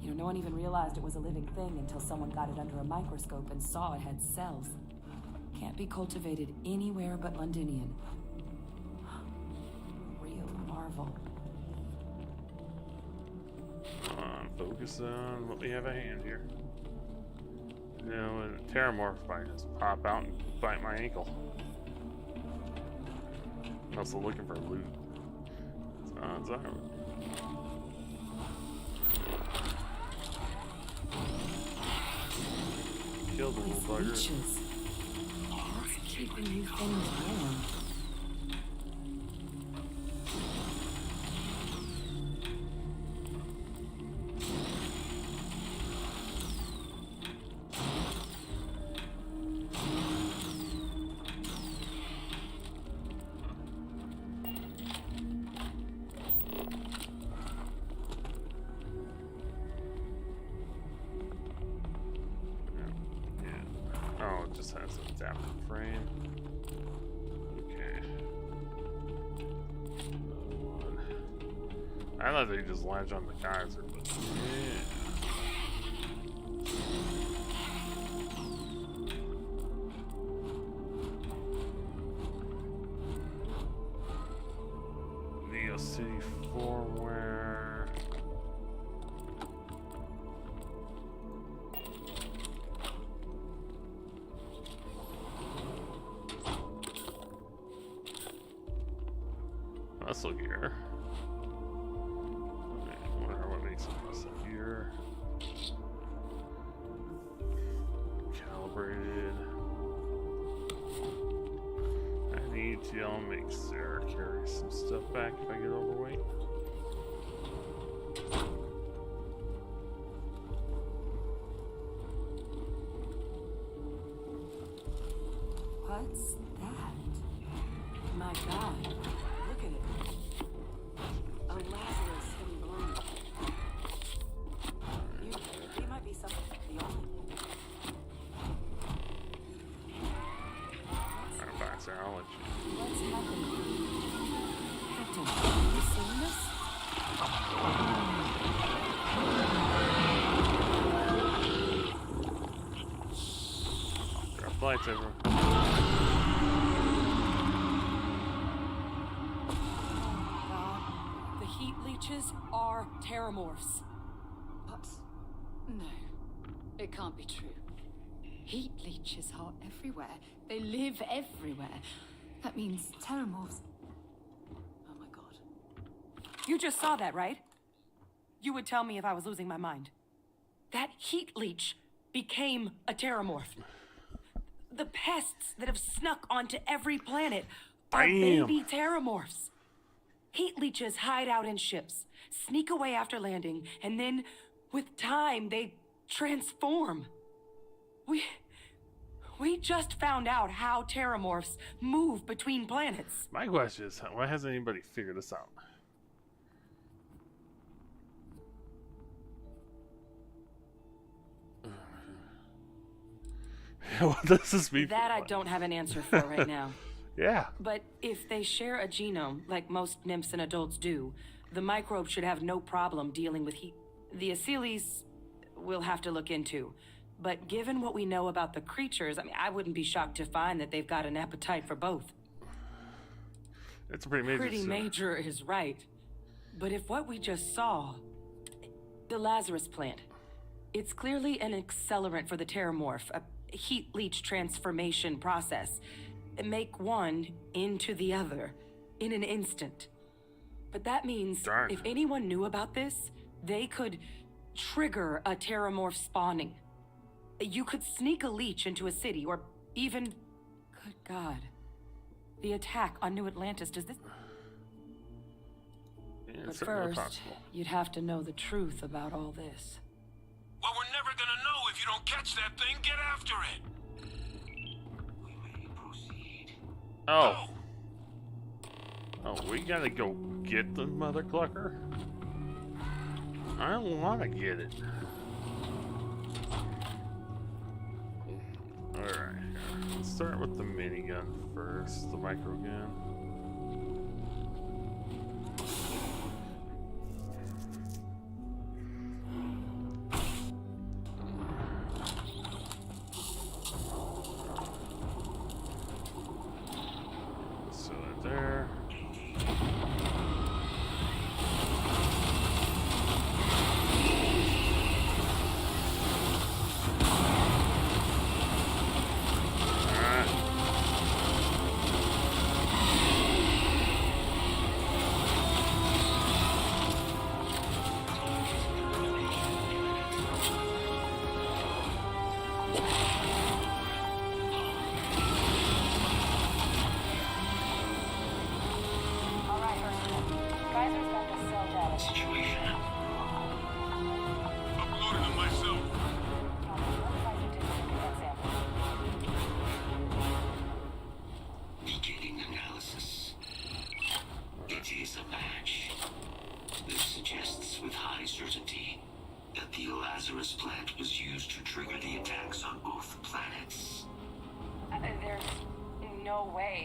You know, no one even realized it was a living thing until someone got it under a microscope and saw it had cells. Can't be cultivated anywhere but Londinian. Real marvel. Focus on what we have at hand here. You know, a Terrormorph might just pop out and bite my ankle. I'm also looking for loot. Odds are. Kill the little bugger. Leeches. What's keeping you things warm? Oh, it just has an adaptive frame. Okay. Another one. I thought they just latch on the geyser, but yeah. Neo City firmware. Muscle gear. Okay, I wonder what makes a muscle gear. Calibrated. I need to make Sarah carry some stuff back if I get overweight. What's that? My God, look at it. A Lazarus in bloom. You might be something beyond. Alright, bye, Sarah, I'll let you. What's happening? Captain, have you seen this? Drop lights over. God, the heat leeches are Terrormorphs. What? No. It can't be true. Heat leeches are everywhere. They live everywhere. That means Terrormorphs. Oh my god. You just saw that, right? You would tell me if I was losing my mind. That heat leech became a Terrormorph. The pests that have snuck onto every planet are Damn. baby Terrormorphs. Heat leeches hide out in ships, sneak away after landing, and then, with time, they transform. We just found out how Terrormorphs move between planets. My question is, why hasn't anybody figured this out? What does this mean? That I don't have an answer for right now. Yeah. But if they share a genome, like most nymphs and adults do, the microbe should have no problem dealing with heat. The Asylees we'll have to look into. But given what we know about the creatures, I mean, I wouldn't be shocked to find that they've got an appetite for both. It's pretty major. Pretty major is right. But if what we just saw... The Lazarus plant. It's clearly an accelerant for the Terrormorph, a heat leech transformation process. Make one into the other in an instant. But that means Darn. if anyone knew about this, they could trigger a Terrormorph spawning. You could sneak a leech into a city, or even... Good God. The attack on New Atlantis, does this... Yeah, But it's certainly first, possible. you'd have to know the truth about all this. Well, we're never gonna know if you don't catch that thing. Get after it. We may proceed. Oh. Oh, we gotta go get the mother clucker? I don't wanna get it. Alright, let's start with the minigun first, the microgun. So there. Alright.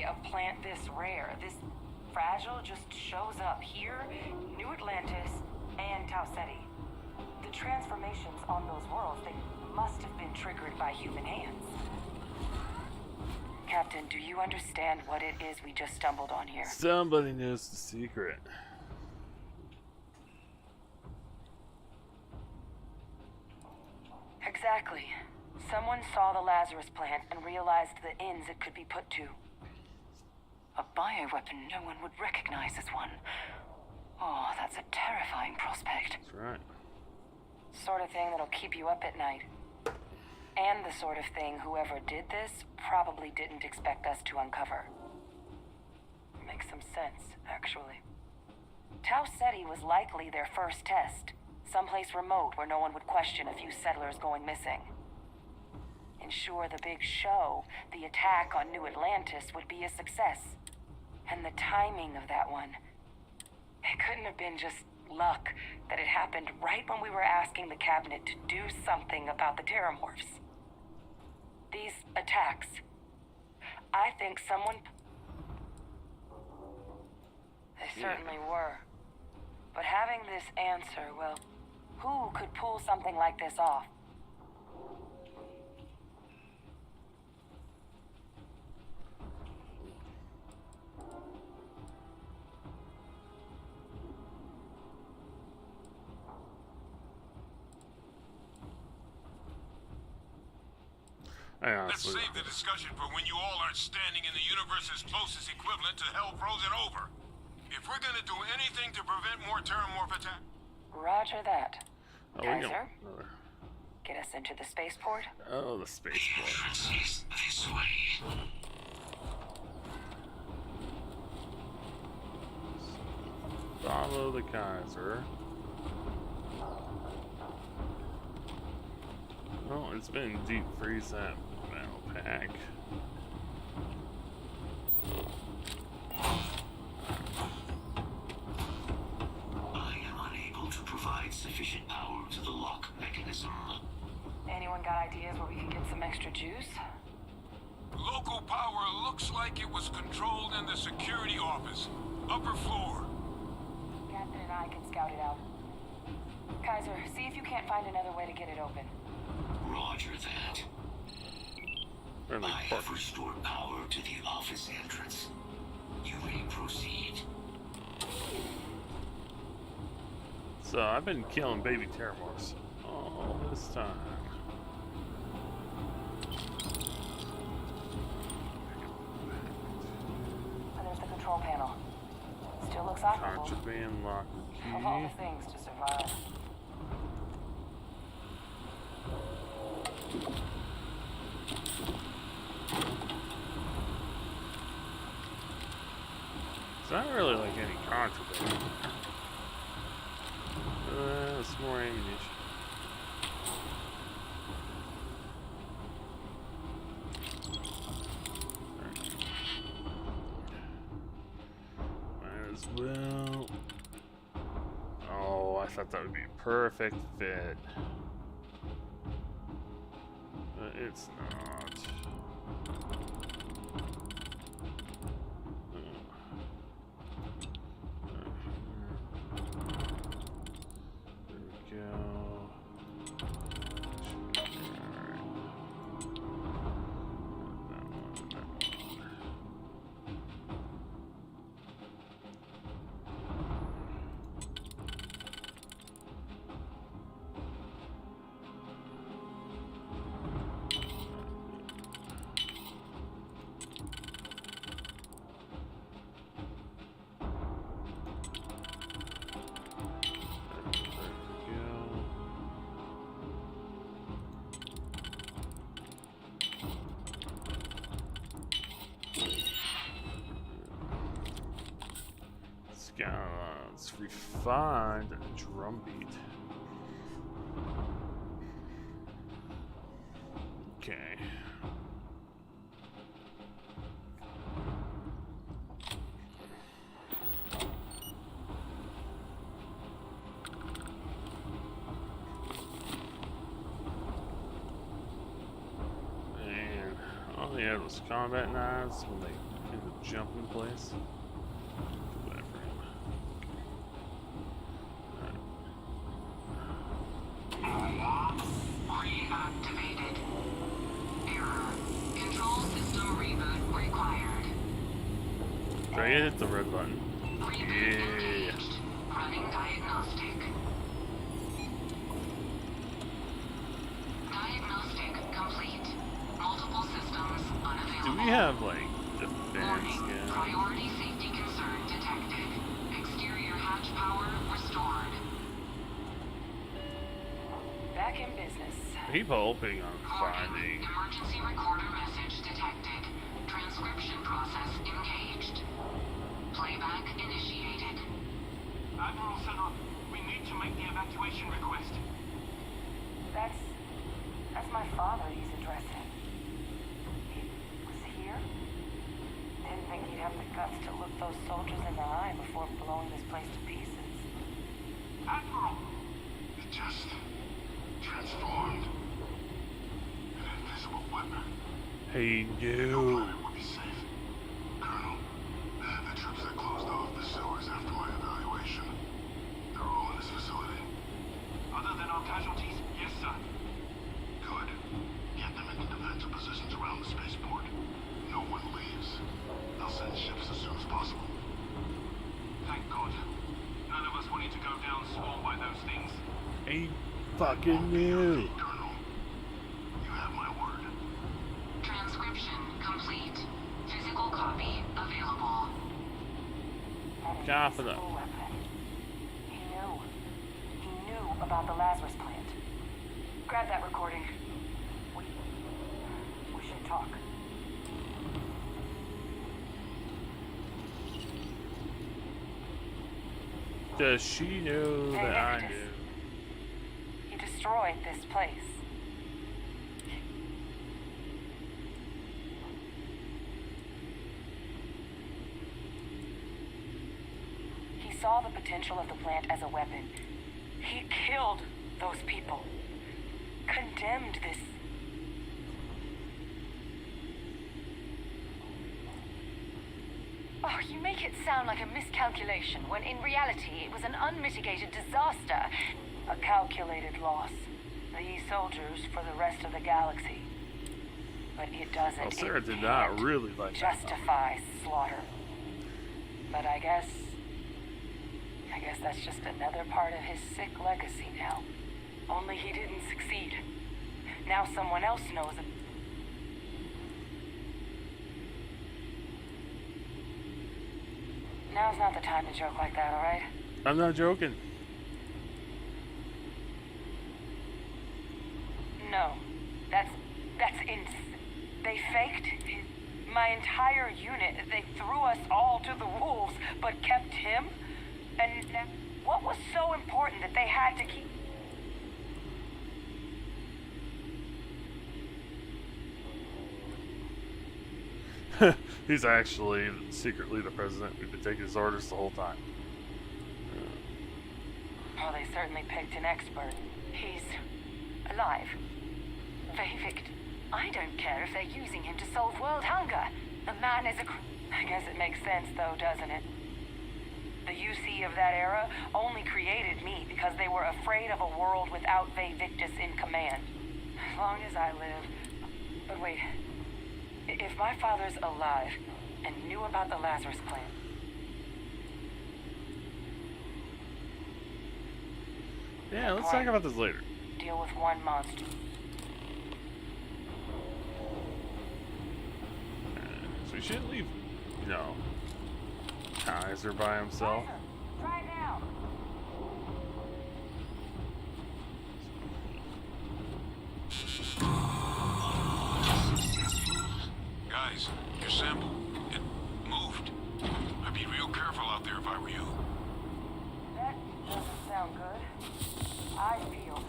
a plant this rare, this fragile, just shows up here, New Atlantis, and Tau Ceti. The transformations on those worlds, they must have been triggered by human hands. Captain, do you understand what it is we just stumbled on here? Somebody knows the secret. Exactly. Someone saw the Lazarus plant and realized the ends it could be put to. A bioweapon no one would recognize as one. Oh, that's a terrifying prospect. That's right. Sort of thing that'll keep you up at night. And the sort of thing whoever did this probably didn't expect us to uncover. Makes some sense, actually. Tau Ceti was likely their first test. Someplace remote where no one would question a few settlers going missing. Ensure the big show, the attack on New Atlantis, would be a success. And the timing of that one, it couldn't have been just luck that it happened right when we were asking the cabinet to do something about the Terrormorphs. These attacks, I think someone... They certainly were. But having this answer, well, who could pull something like this off? Let's save the discussion for when you all aren't standing in the universe's closest equivalent to hell frozen over. If we're gonna do anything to prevent more Terrormorph attack... Roger that. Oh, Kaiser, get us into the spaceport. Oh, the spaceport. Entrance is this way. Follow the Kaiser. Oh, it's been deep freeze that battle pack. I am unable to provide sufficient power to the lock mechanism. Anyone got ideas where we can get some extra juice? Local power looks like it was controlled in the security office. Upper floor. Captain and I can scout it out. Kaiser, see if you can't find another way to get it open. Roger that. I have restored power to the office entrance. You may proceed. So I've been killing baby Terrormorphs all this time. There's the control panel. Still looks operable. Contraband locker key. Of all the things to survive. It's not really like any contraband. Some more ammunition. Might as well. Oh, I thought that would be a perfect fit. But it's not. Let's refined drumbeat. Okay. And all they had was combat knives when they in the jumping place. Do that for him. Reactivated. Error. Control system reboot required. Try to hit the red button. Yeah. Running diagnostic. Diagnostic complete. Multiple systems unavailable. Do we have like defense? Yeah. Priority safety concern detected. Exterior hatch power restored. Back in business. I keep hoping on finding. Emergency recorder message detected. Transcription process engaged. Playback initiated. Admiral Senor, we need to make the evacuation request. That's my father he's addressing. He was here. Didn't think he'd have the guts to look those soldiers in the eye before blowing this place to pieces. Admiral! It just transformed. An invisible weapon. He No knew. planet would be safe. Colonel, the troops that closed off the sewers after my evaluation, they're all in this facility. Other than our casualties, yes, sir. Good. Get them into defensive positions around the spaceport. No one leaves. I'll send ships as soon as possible. Thank God. None of us wanted to go down swarmed by those things. He fucking knew. Colonel, you have my word. Transcription complete. Physical copy available. Cough it up. He knew about the Lazarus plant. Grab that recording. We should talk. Does she know Hey, that I Victus. knew? He destroyed this place. He saw the potential of the plant as a weapon. He killed those people. Condemned this. Oh, you make it sound like a miscalculation, when in reality it was an unmitigated disaster. A calculated loss. These soldiers for the rest of the galaxy. But it doesn't. Well, Sarah it did not can't really like that. justify slaughter. But I guess that's just another part of his sick legacy now. Only he didn't succeed. Now someone else knows it. Now's not the time to joke like that, all right? I'm not joking. No, that's they faked my entire unit. They threw us all to the wolves, but kept him. And what was so important that they had to keep? He's actually secretly the president. We've been taking his orders the whole time. Oh, they certainly picked an expert. He's alive. Vivict, I don't care if they're using him to solve world hunger. The man is I guess it makes sense, though, doesn't it? The UC of that era only created me because they were afraid of a world without Victus in command. As long as I live. But wait. If my father's alive and knew about the Lazarus plant. Yeah, let's talk about this later. Deal with one monster. So we shouldn't leave, Kaiser by himself. Try it now. Guys, your sample, it moved. I'd be real careful out there if I were you. That doesn't sound good. I feel.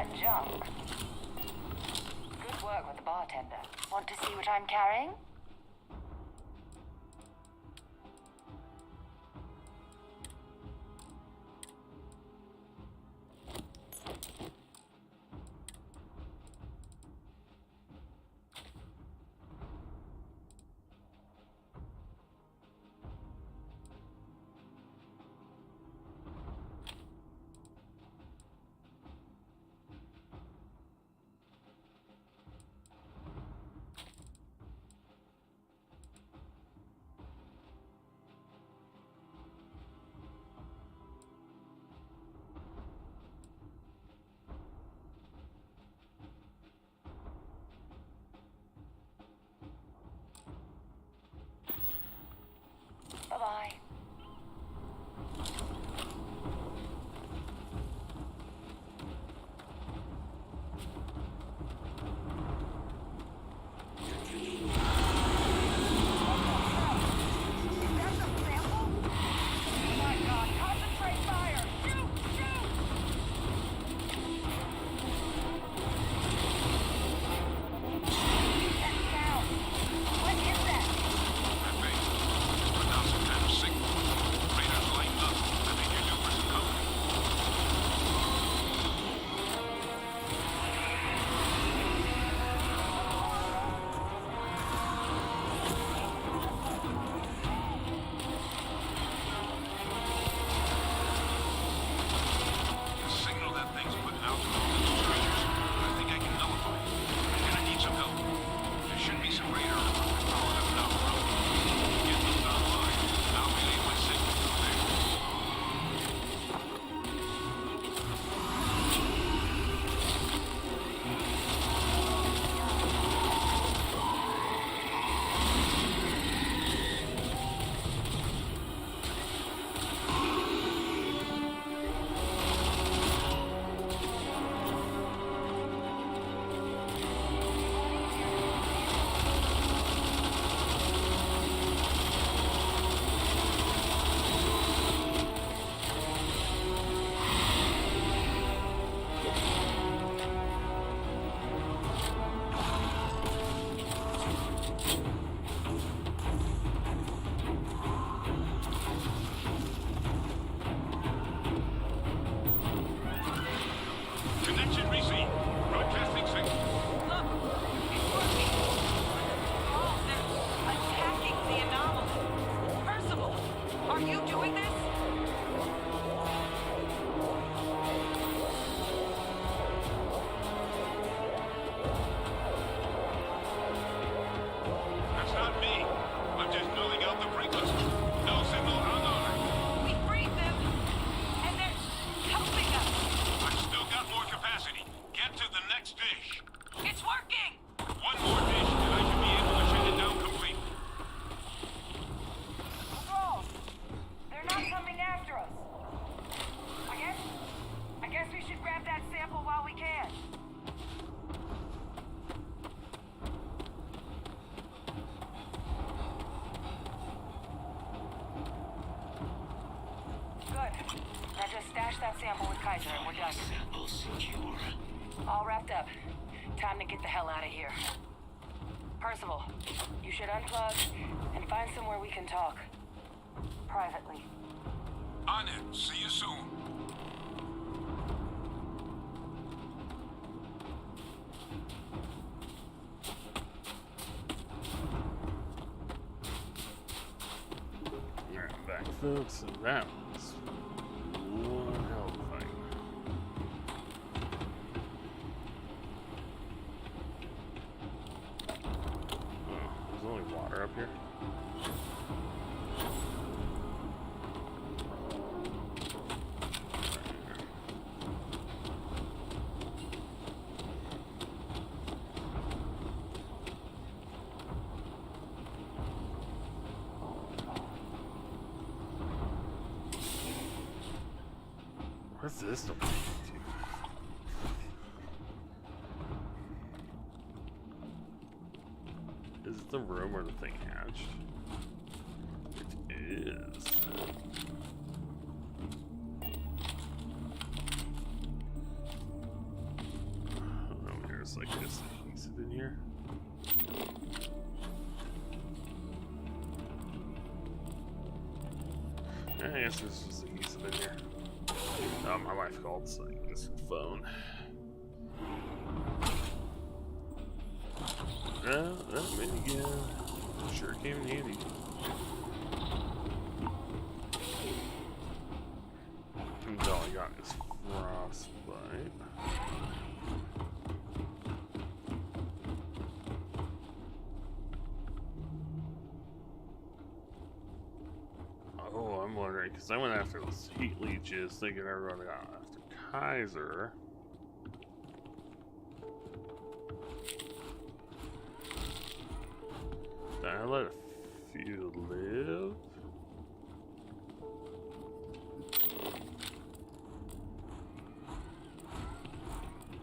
that junk. Good work with the bartender. Want to see what I'm carrying? Bye-bye. That sample with Kaiser and we're done. Sample secure. All wrapped up. Time to get the hell out of here. Percival, you should unplug and find somewhere we can talk. Privately. On it. See you soon. Alright, back folks, and that was one hell of a fight. Oh, there's only water up here. What's this supposed to do? Is it the room where the thing hatched? It is. there's like this adhesive in here. I guess there's just adhesive in here. Oh, my wife called, so I can use her phone. That minigun sure came in handy. And all I got is frostbite. Oh, I'm wondering, because I went after those heat leeches, thinking everyone got after Kaiser. Did I let a few live?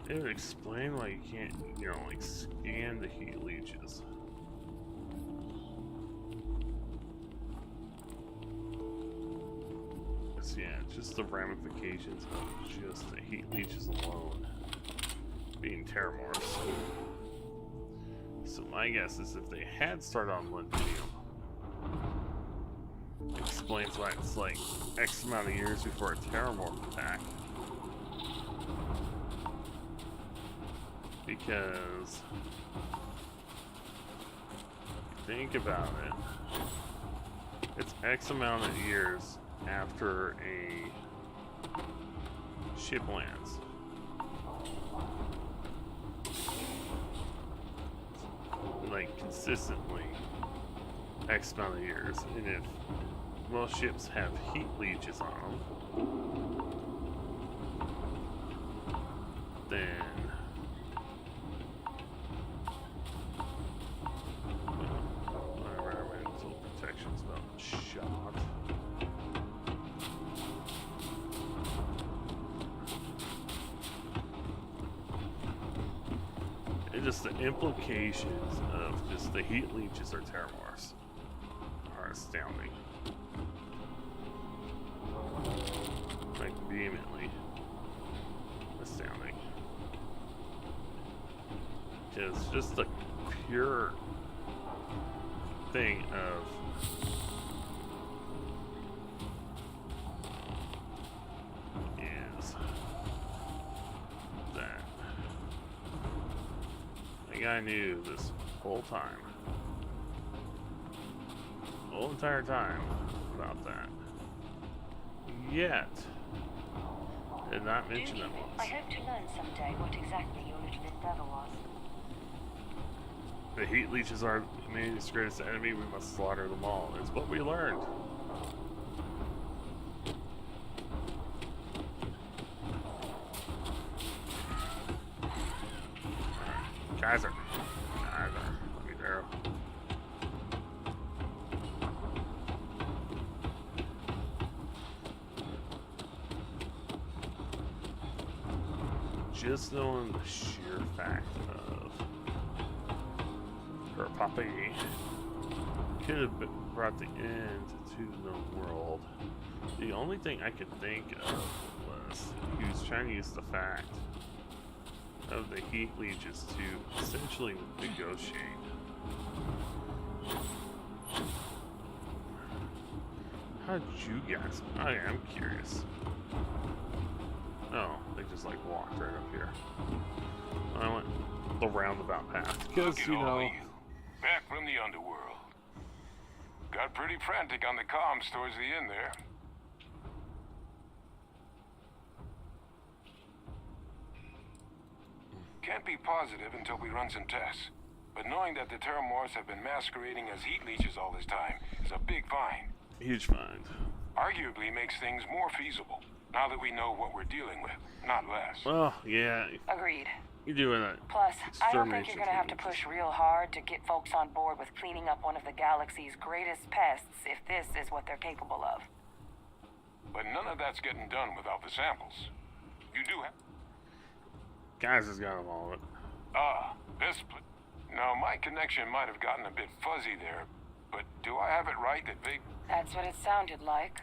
It would explain why you can't, you know, like scan the heat leeches. So yeah, just the ramifications of just the heat leeches alone being Terrormorphs. So my guess is if they had started on Lentidium, it explains why it's like X amount of years before a Terrormorph attack. Because think about it, it's X amount of years after a ship lands. Like consistently X amount of years, and if most ships have heat leeches on them, then whatever, environmental protection's about shot. And just the implications of just the heat leeches or Terrormorphs are astounding. Like vehemently astounding. Because just the pure thing of is that the guy knew this whole time, the whole entire time about that, yet did not mention it once. I hope to learn someday what exactly your little endeavor was. The heat leeches are humanity's greatest enemy. We must slaughter them all. It's what we learned. Kaiser. Let me arrow. Just knowing the sheer fact of her puppy could have brought the end to the world. The only thing I could think of was he was trying to use the fact of the heat leeches to essentially negotiate. How did you guys? I am curious. Oh, they just like walked right up here. I went the roundabout path because you know. Back from the underworld. Got pretty frantic on the comms towards the end there. Can't be positive until we run some tests. But knowing that the Terrormorphs have been masquerading as heat leeches all this time is a big find. Huge find. Arguably makes things more feasible, now that we know what we're dealing with, not less. Well, yeah. Agreed. You're doing it. Plus, I don't think you're gonna have to push real hard to get folks on board with cleaning up one of the galaxy's greatest pests if this is what they're capable of. But none of that's getting done without the samples. You do have... Guys has got them all. This... Now, my connection might have gotten a bit fuzzy there, but do I have it right that they... That's what it sounded like.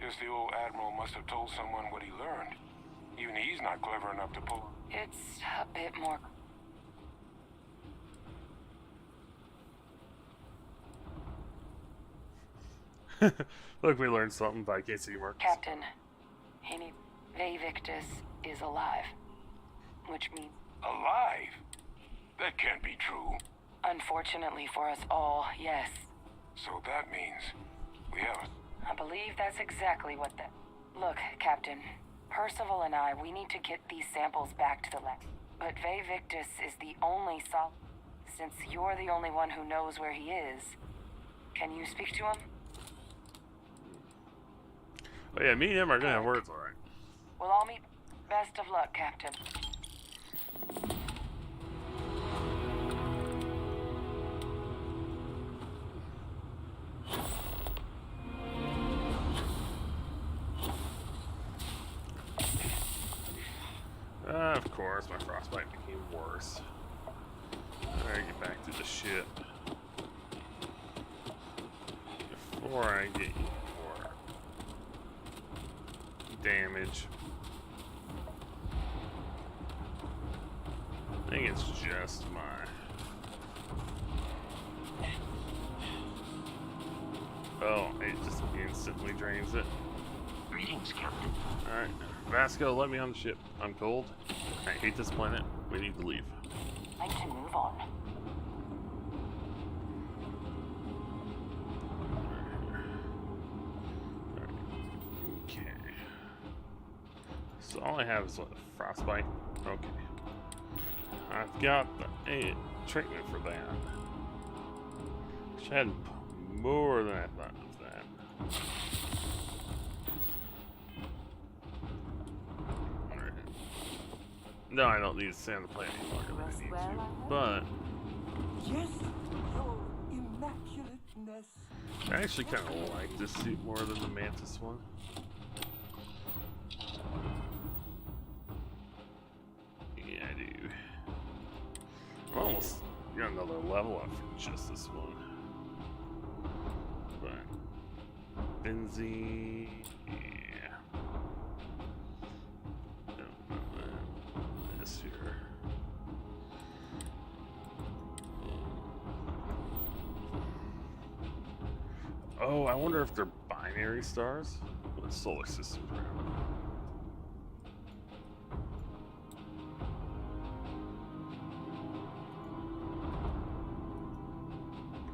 Guess the old Admiral must have told someone what he learned. Even he's not clever enough to pull... It's a bit more... Look, we learned something by Casey Marcus. Captain, Victus is alive. Which means... Alive? That can't be true. Unfortunately for us all, yes. So that means we have... I believe that's exactly what that... Look, Captain, Percival and I, we need to get these samples back to the lab. But Victus is the only Since you're the only one who knows where he is, can you speak to him? Oh yeah, me and him are gonna have words, alright. We'll all meet. Best of luck, Captain. Of course, my frostbite became worse. Alright, get back to the ship. Before I get you more damage. I think it's just my... Oh, it just instantly drains it. Greetings, Captain. Alright, Vasco, let me on the ship. I'm cold. I hate this planet. We need to leave. I need to move on. Okay. So all I have is what, frostbite? Okay. I've got the treatment for that. Which had more than I thought of that. Alright. No, I don't need to stay on the planet anymore. I need to, but Yes, your immaculateness. I actually kind of like this suit more than the Mantis one. Yeah, I do. I'm almost got another level up from just this one. But benzene, yeah. This here. Oh, I wonder if they're binary stars? What solar systems around?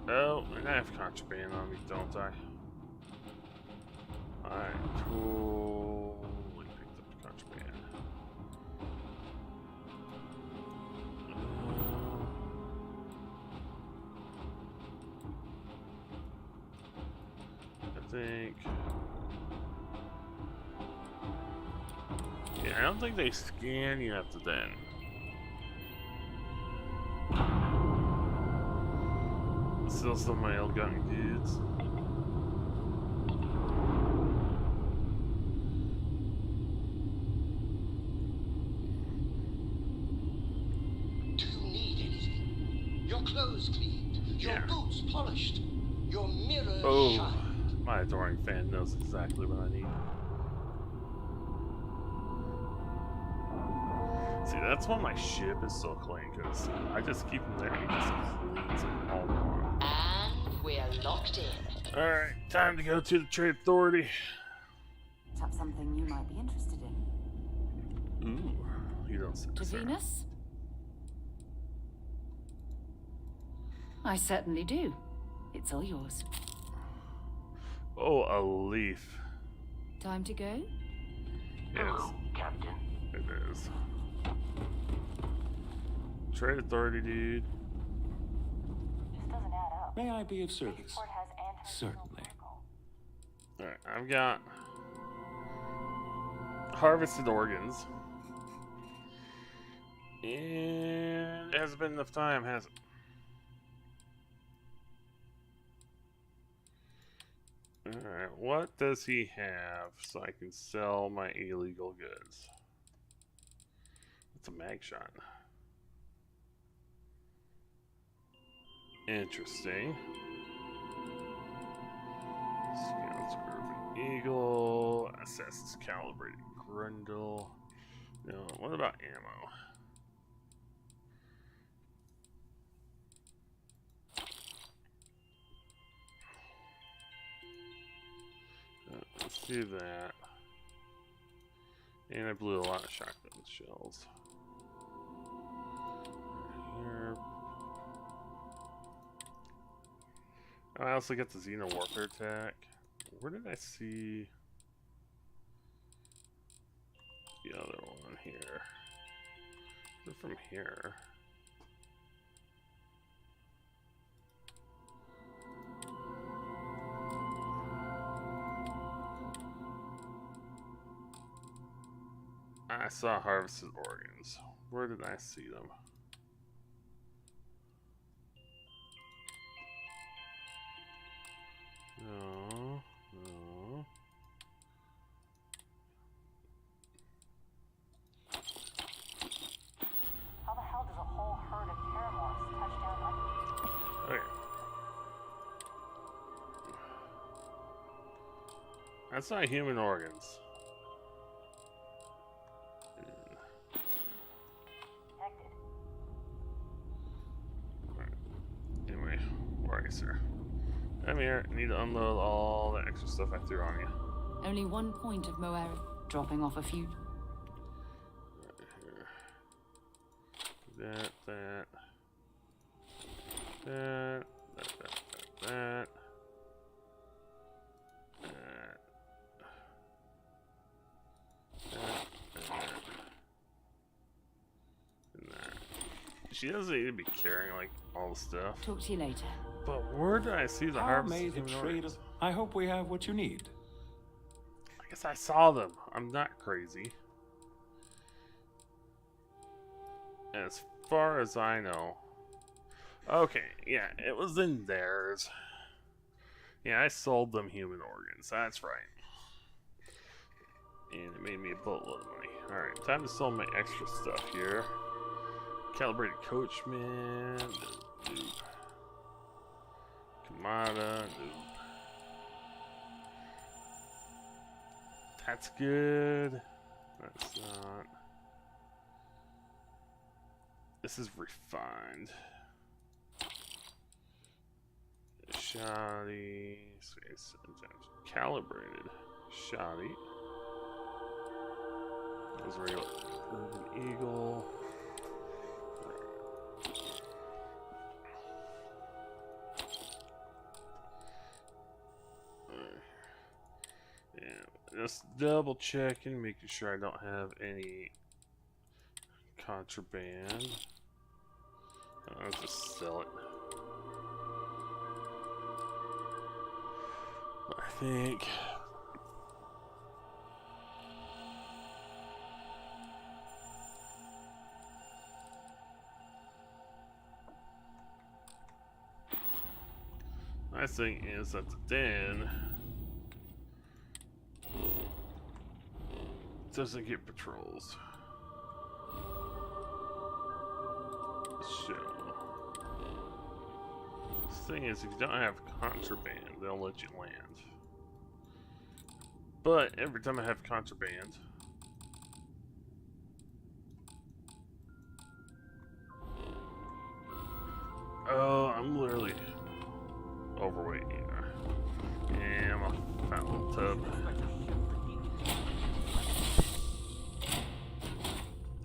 Oh, and I have contraband on me, don't I? Alright, cool. We picked up the contraband. I think... Yeah, I don't think they scan you after then. Still some of my ill-gotten goods. Do you need anything? Your clothes cleaned, your boots polished, your mirror shined. My adoring fan knows exactly what I need. See, that's why my ship is so clean, because I just keep them there and he just cleans them all along. And we're locked in. Alright, time to go to the Trade Authority. Perhaps something you might be interested in. Ooh, you don't say To so. Venus? I certainly do. It's all yours. Oh, a leaf. Time to go? Yes. Captain. It is. Trade Authority, dude. This doesn't add up. May I be of service? Spaceport has Certainly. Alright, I've got harvested organs. And it hasn't been enough time, has it? Alright, what does he have so I can sell my illegal goods? It's a mag shot. Interesting. Scouts Grooving Eagle, Assassin's Calibrated Grundle. No, what about ammo? let's do that. And I blew a lot of shotgun shells. Here. Oh, I also got the Xeno Warfare attack. Where did I see the other one here? Is it from here? I saw harvested organs. Where did I see them? No, no. How the hell does a whole herd of Terrormorphs touch down Okay. That's not human organs. Detected. Anyway, where are you, sir? I'm here. I need to unload all the extra stuff I threw on you. Only one point of Moer, dropping off a few. Right here. That, that. That. That. She doesn't need to be carrying like all the stuff. Talk to you later. But where did I see the How harvest? may the trade? I hope we have what you need. I guess I saw them. I'm not crazy. As far as I know. Okay, yeah, it was in theirs. Yeah, I sold them human organs. That's right. And it made me a boatload of money. Alright, time to sell my extra stuff here. Calibrated coachman. Nope. Kamada. Nope. That's good. That's not. This is refined. Shoddy. Space. Calibrated. Shoddy. There's a regular Urban Eagle. Yeah, just double checking, making sure I don't have any contraband. I'll just sell it. I think. My thing is that the den doesn't get patrols. So, the thing is, if you don't have contraband, they'll let you land. But every time I have contraband, oh, I'm literally overweight. Yeah, I'm a fat little tub.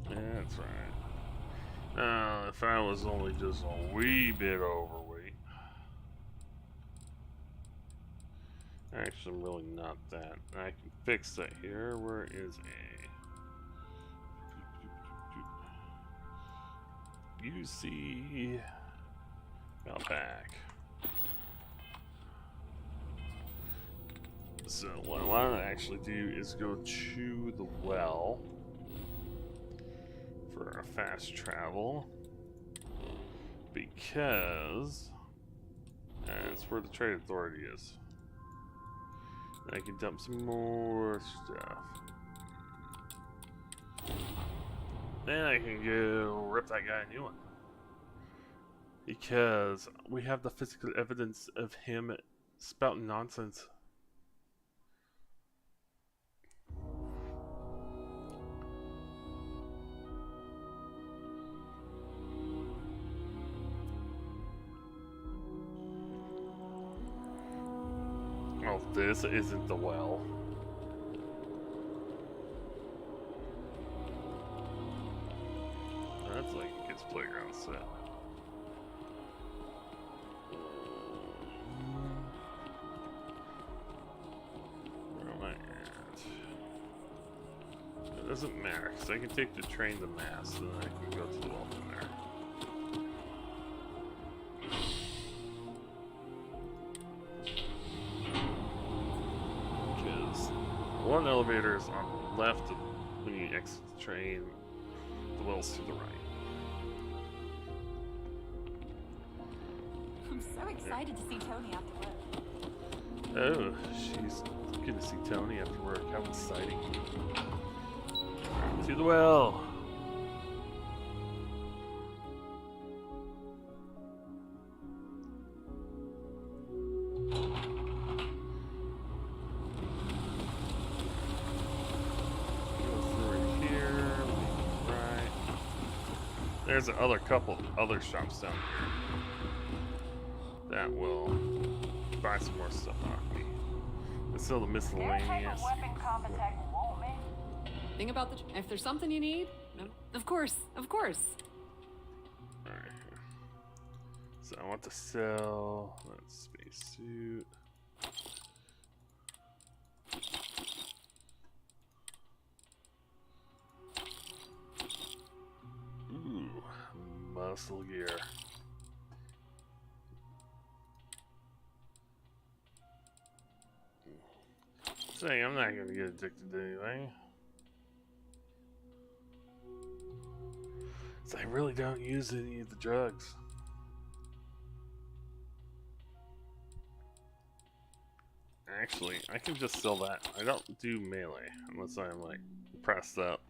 Yeah, that's right. If I was only just a wee bit overweight. Actually, I'm really not that. I can fix that here. Where is a UC back? So what I want to actually do is go to the well for a fast travel, because that's where the trade authority is. I can dump some more stuff. Then I can go rip that guy a new one. Because we have the physical evidence of him spouting nonsense. Oh, this isn't the well. That's like a kid's playground set. Where am I at? It doesn't matter, because I can take the train to Mass, and then I can go to the well from there. Because one elevator is on the left when you exit the train, the well's to the right. I'm so excited to see Tony after work. Oh, she's good to see Tony after work. How exciting. To the well. There's a couple other shops down here that will buy some more stuff off me. Let's sell the miscellaneous. Thing about if there's something you need, no, of course. Alright. So I want to sell that spacesuit. Ooh, muscle gear. Saying I'm not gonna get addicted to anything. So I really don't use any of the drugs. Actually, I can just sell that. I don't do melee unless I'm like pressed up.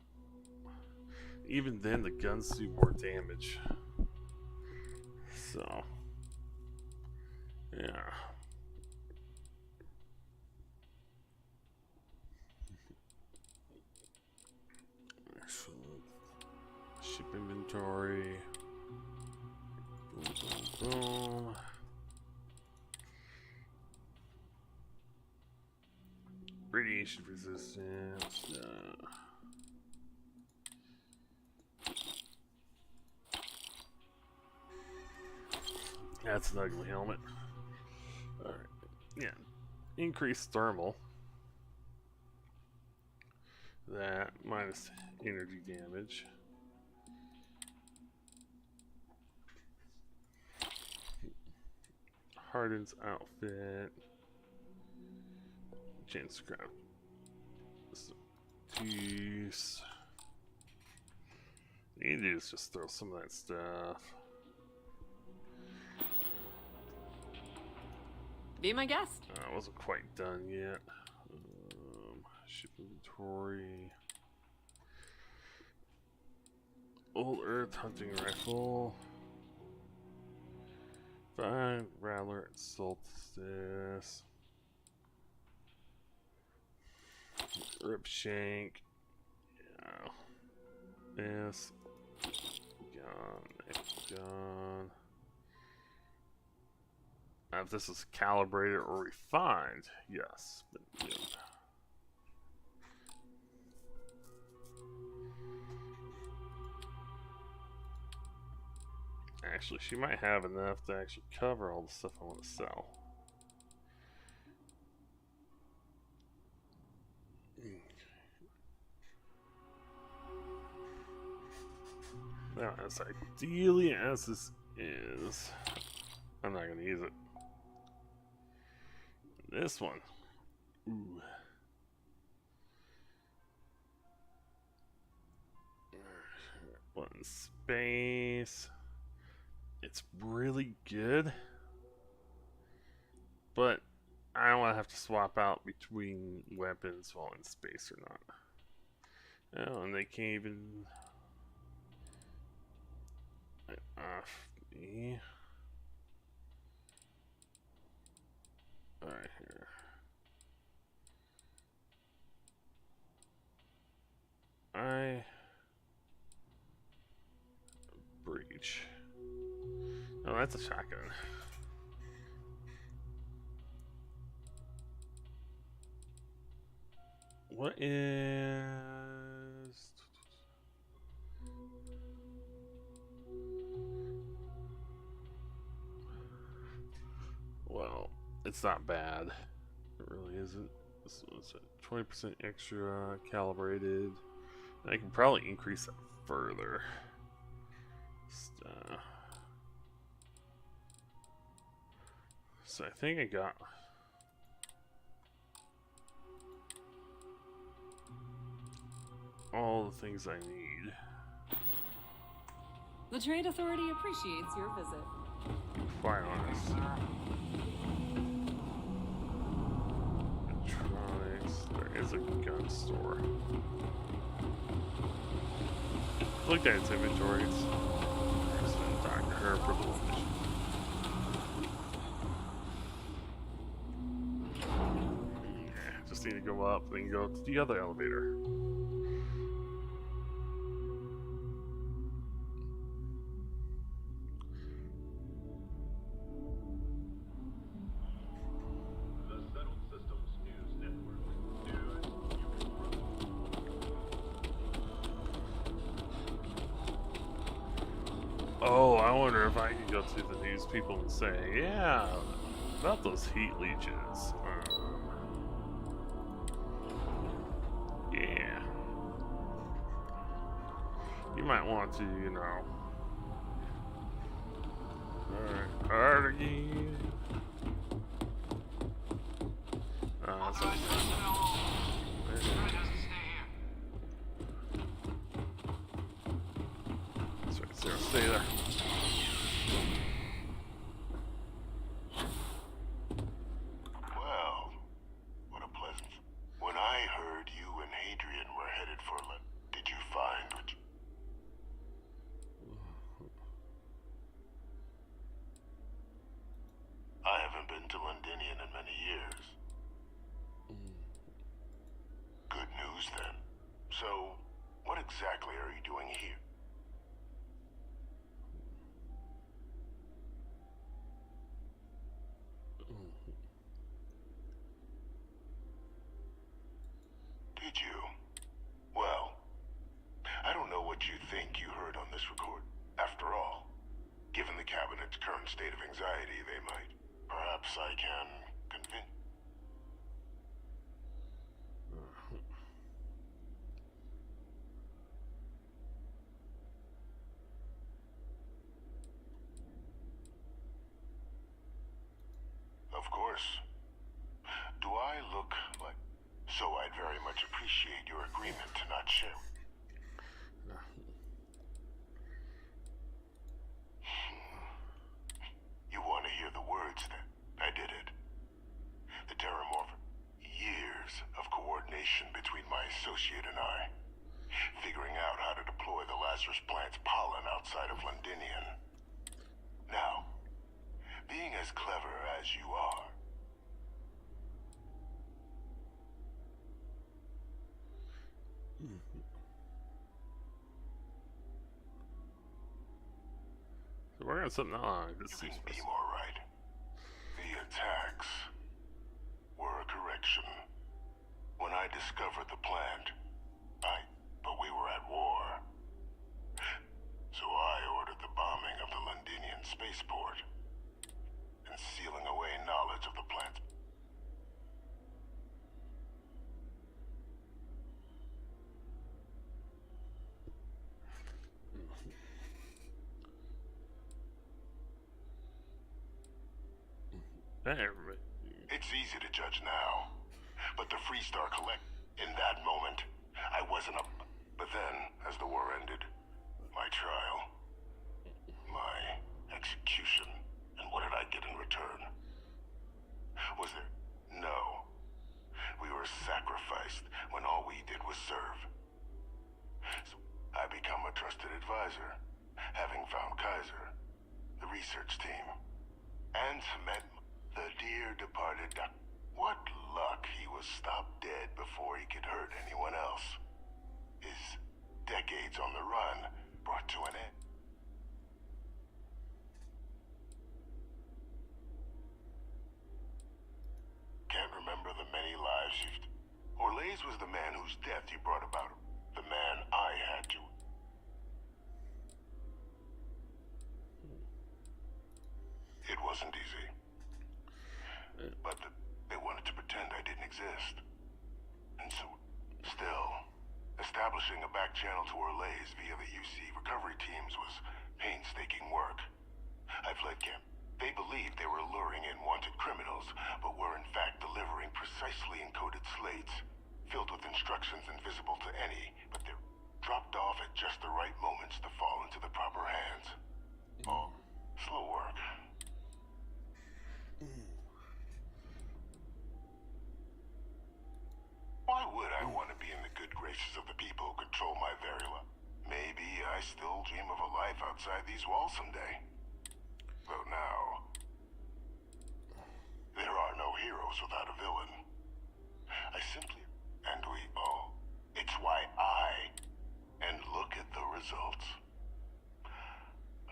Even then, the guns do more damage. So, yeah. Ship inventory. Boom, boom, boom. Radiation resistance. That's an ugly helmet. Alright. Yeah. Increased thermal. That minus energy damage. Hardens outfit. Chance to grab. Juice. What you need to do is just throw some of that stuff. Be my guest. I wasn't quite done yet. Ship inventory. Old Earth hunting rifle. Fine, Rattler and Solstice. Rip Shank. Yeah. This. Gone. If this is calibrated or refined, yes. But, yeah. Actually, she might have enough to actually cover all the stuff I want to sell. Now, as ideally as this is, I'm not going to use it. This one. Ooh. One in space. It's really good, but I don't want to have to swap out between weapons while in space or not. Oh, and they can't even off me. Alright, here. Breach. Oh, that's a shotgun. What is... it's not bad. It really isn't. This was a 20% extra calibrated. I can probably increase that further. So I think I got all the things I need. The Trade Authority appreciates your visit. Quite honest. Electronics. There is a gun store. Looked at its inventories. Just didn't talk to her for the mission. Yeah, just need to go up, then go to the other elevator. Oh, I wonder if I can go to the news people and say, yeah, about those heat leeches. Yeah. You might want to, you know. Alright, again. So Sarah, stay there. Well, what a pleasant. When I heard you and Hadrian were headed for did you find what you... I haven't been to Londinian in many years. Good news then. So, what exactly are you doing here? Did you? Well, I don't know what you think you heard on this record. After all, given the Cabinet's current state of anxiety, they might. Perhaps I can convince... Of course. Do I look like... So I'd very much appreciate your agreement to not share. You want to hear the words then? I did it. The Terrormorphs. Years of coordination between my associate and I. Figuring out how to deploy the Lazarus plant's pollen outside of Londinian. Now, being as clever as you are, So we're on something on. This you can be more right. The attacks were a correction. When I discovered the plant, but we were at war. So I ordered the bombing of the Londinian spaceport and sealing away knowledge of the plant. It's easy to judge now, but the Freestar Collect, in that moment, I wasn't up. But then, as the war ended, my trial, my execution, and what did I get in return? Was there? No. We were sacrificed when all we did was serve. So I become a trusted advisor, having found Kaiser, the research team, and met the dear departed Doc. What luck he was stopped dead before he could hurt anyone else. His decades on the run brought to an end. Can't remember the many lives you've... Orlaise was the man whose death you brought about. The man I had to... It wasn't easy. But claims was painstaking work. I've led camp. They believed they were luring in wanted criminals, but were in fact delivering precisely encoded slates, filled with instructions invisible to any, but they're dropped off at just the right moments to fall into the proper hands. Oh, slow work. Why would I want to be in the good graces of the people who control my very life? Maybe I still dream of a life outside these walls someday. Though now, there are no heroes without a villain. I simply, and we all, it's why and look at the results.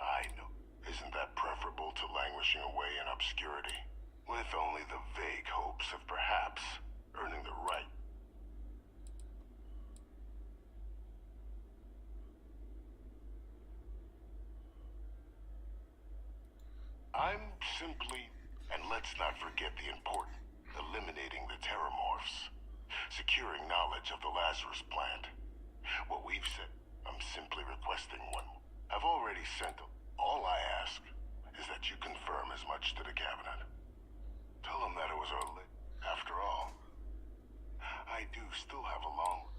I know, isn't that preferable to languishing away in obscurity, with only the vague hopes of perhaps earning the right? I'm simply, and let's not forget the important, eliminating the Terrormorphs, securing knowledge of the Lazarus plant. What we've said, I'm simply requesting one. I've already sent them. All I ask is that you confirm as much to the cabinet. Tell them that it was our after all. I do still have a long...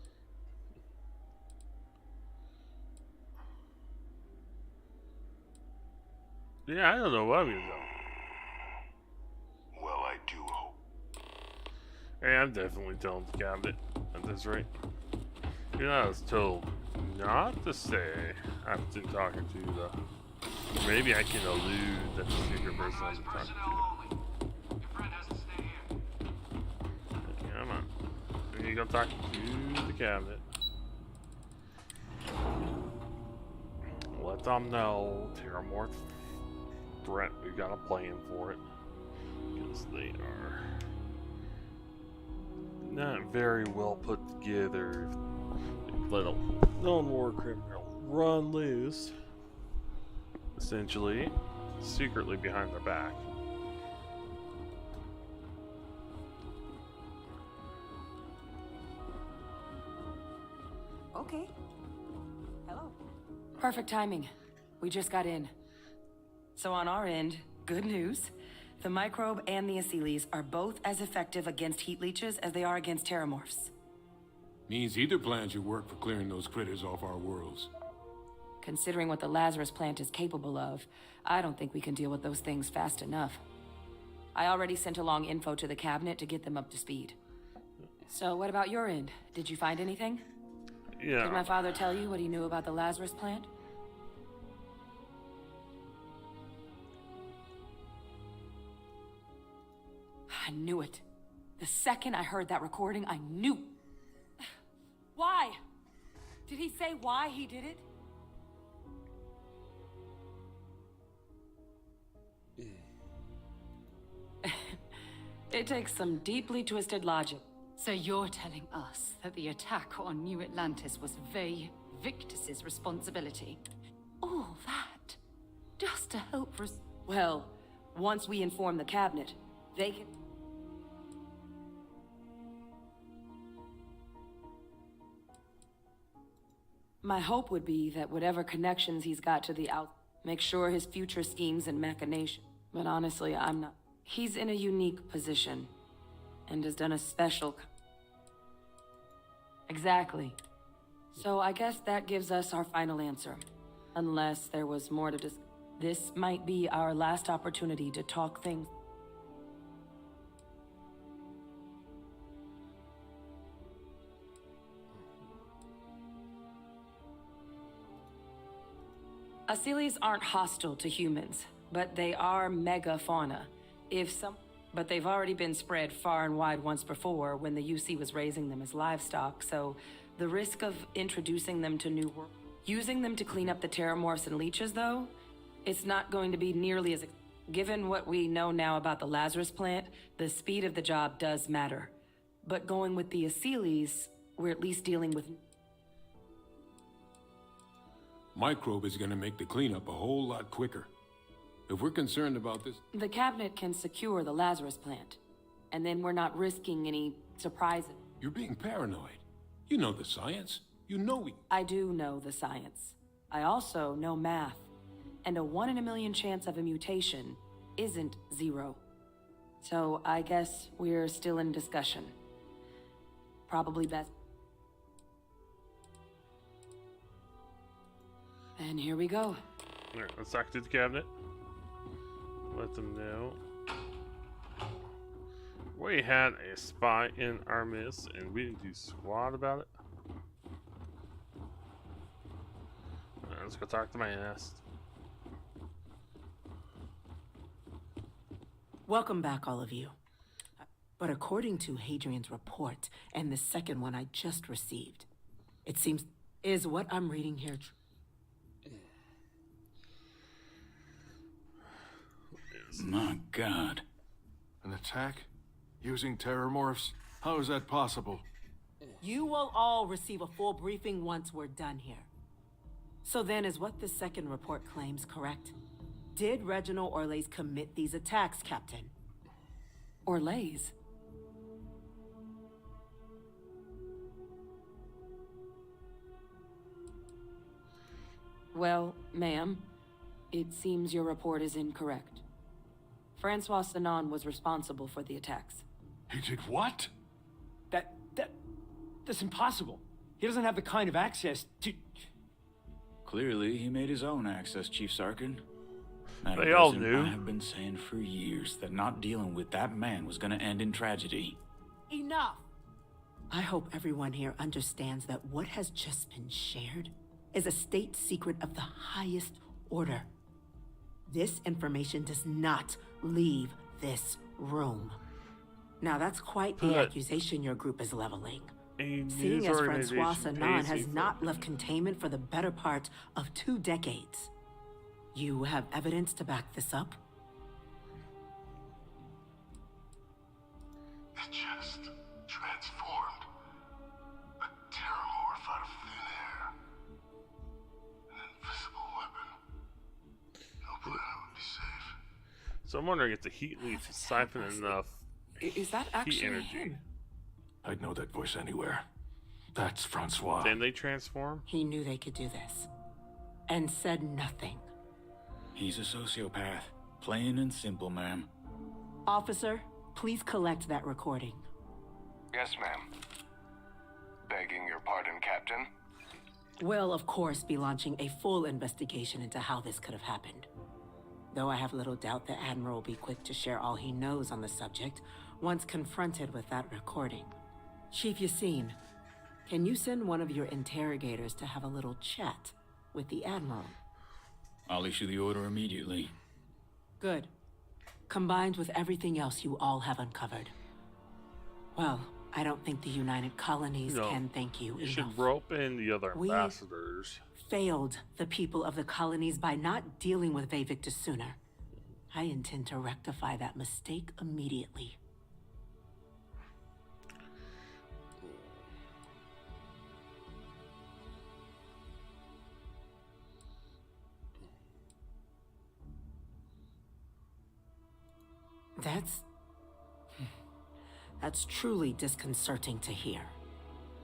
Yeah, I don't know what I'm gonna do. Well, I do hope. Hey, I'm definitely telling the cabinet at this rate. You know, I was told not to say I've been talking to the... Maybe I can elude that the secret person I'm talking to. Come on. We need to go talk to the cabinet. Let them know Terrormorph threat. We've got a plan for it. Because they are not very well put together. Let a known war criminal run loose, essentially, secretly behind their back. Okay. Hello. Perfect timing. We just got in. So on our end, good news. The microbe and the Asylees are both as effective against heat leeches as they are against Terrormorphs. Means either plan should work for clearing those critters off our worlds. Considering what the Lazarus plant is capable of, I don't think we can deal with those things fast enough. I already sent along info to the cabinet to get them up to speed. So what about your end? Did you find anything? Yeah. Did my father tell you what he knew about the Lazarus plant? I knew it. The second I heard that recording, I knew. Why? Did he say why he did it? It takes some deeply twisted logic. So you're telling us that the attack on New Atlantis was Victus's responsibility? All that, just to help Well, once we inform the cabinet, they can... My hope would be that whatever connections he's got to the make sure his future schemes and machinations. But honestly, I'm not. He's in a unique position, and has done a special... Exactly. So I guess that gives us our final answer. Unless there was more to discuss. This might be our last opportunity to talk things. Asylees aren't hostile to humans, but they are megafauna. But they've already been spread far and wide once before when the UC was raising them as livestock, so the risk of introducing them to new world... Using them to clean up the Terrormorphs and leeches, though, it's not going to be nearly as... Given what we know now about the Lazarus plant, the speed of the job does matter. But going with the Asylees, we're at least dealing with... Microbe is gonna make the cleanup a whole lot quicker. If we're concerned about this... The cabinet can secure the Lazarus plant, and then we're not risking any surprises. You're being paranoid. You know the science. You know we... I do know the science. I also know math, and a 1 in a million chance of a mutation isn't 0. So I guess we're still in discussion. Probably best. And here we go. Alright, let's talk to the cabinet. Let them know. We had a spy in our midst, and we didn't do squat about it. Alright, let's go talk to my ass. Welcome back, all of you. But according to Hadrian's report, and the second one I just received, it seems, is what I'm reading here My God. An attack? Using Terrormorphs? How is that possible? You will all receive a full briefing once we're done here. So then, is what the second report claims correct? Did Reginald Orlays commit these attacks, Captain? Orlays? Well, ma'am, it seems your report is incorrect. Francois Sanon was responsible for the attacks. He did what? That's impossible. He doesn't have the kind of access to... Clearly, he made his own access, Chief Sarkin. They all knew. I have been saying for years that not dealing with that man was gonna end in tragedy. Enough! I hope everyone here understands that what has just been shared is a state secret of the highest order. This information does not leave this room. Now that's quite the accusation your group is leveling. Seeing as Francois Sanon has not left containment for the better part of 2 decades. You have evidence to back this up? It just transformed. A Terrormorph out of thin air. An invisible weapon. No planet would be safe. So I'm wondering if the heat leaf is siphoning enough Is that actually heat energy. him? I'd know that voice anywhere. That's Francois. Then they transform? He knew they could do this. And said nothing. He's a sociopath. Plain and simple, ma'am. Officer, please collect that recording. Yes, ma'am. Begging your pardon, Captain. We'll, of course, be launching a full investigation into how this could have happened. Though I have little doubt the Admiral will be quick to share all he knows on the subject once confronted with that recording. Chief Yassine, can you send one of your interrogators to have a little chat with the Admiral? I'll issue the order immediately. Good. Combined with everything else you all have uncovered. Well, I don't think the United Colonies can thank you You enough. should rope in the other We ambassadors. failed the people of the colonies by not dealing with Vae Victis sooner. I intend to rectify that mistake immediately. That's truly disconcerting to hear.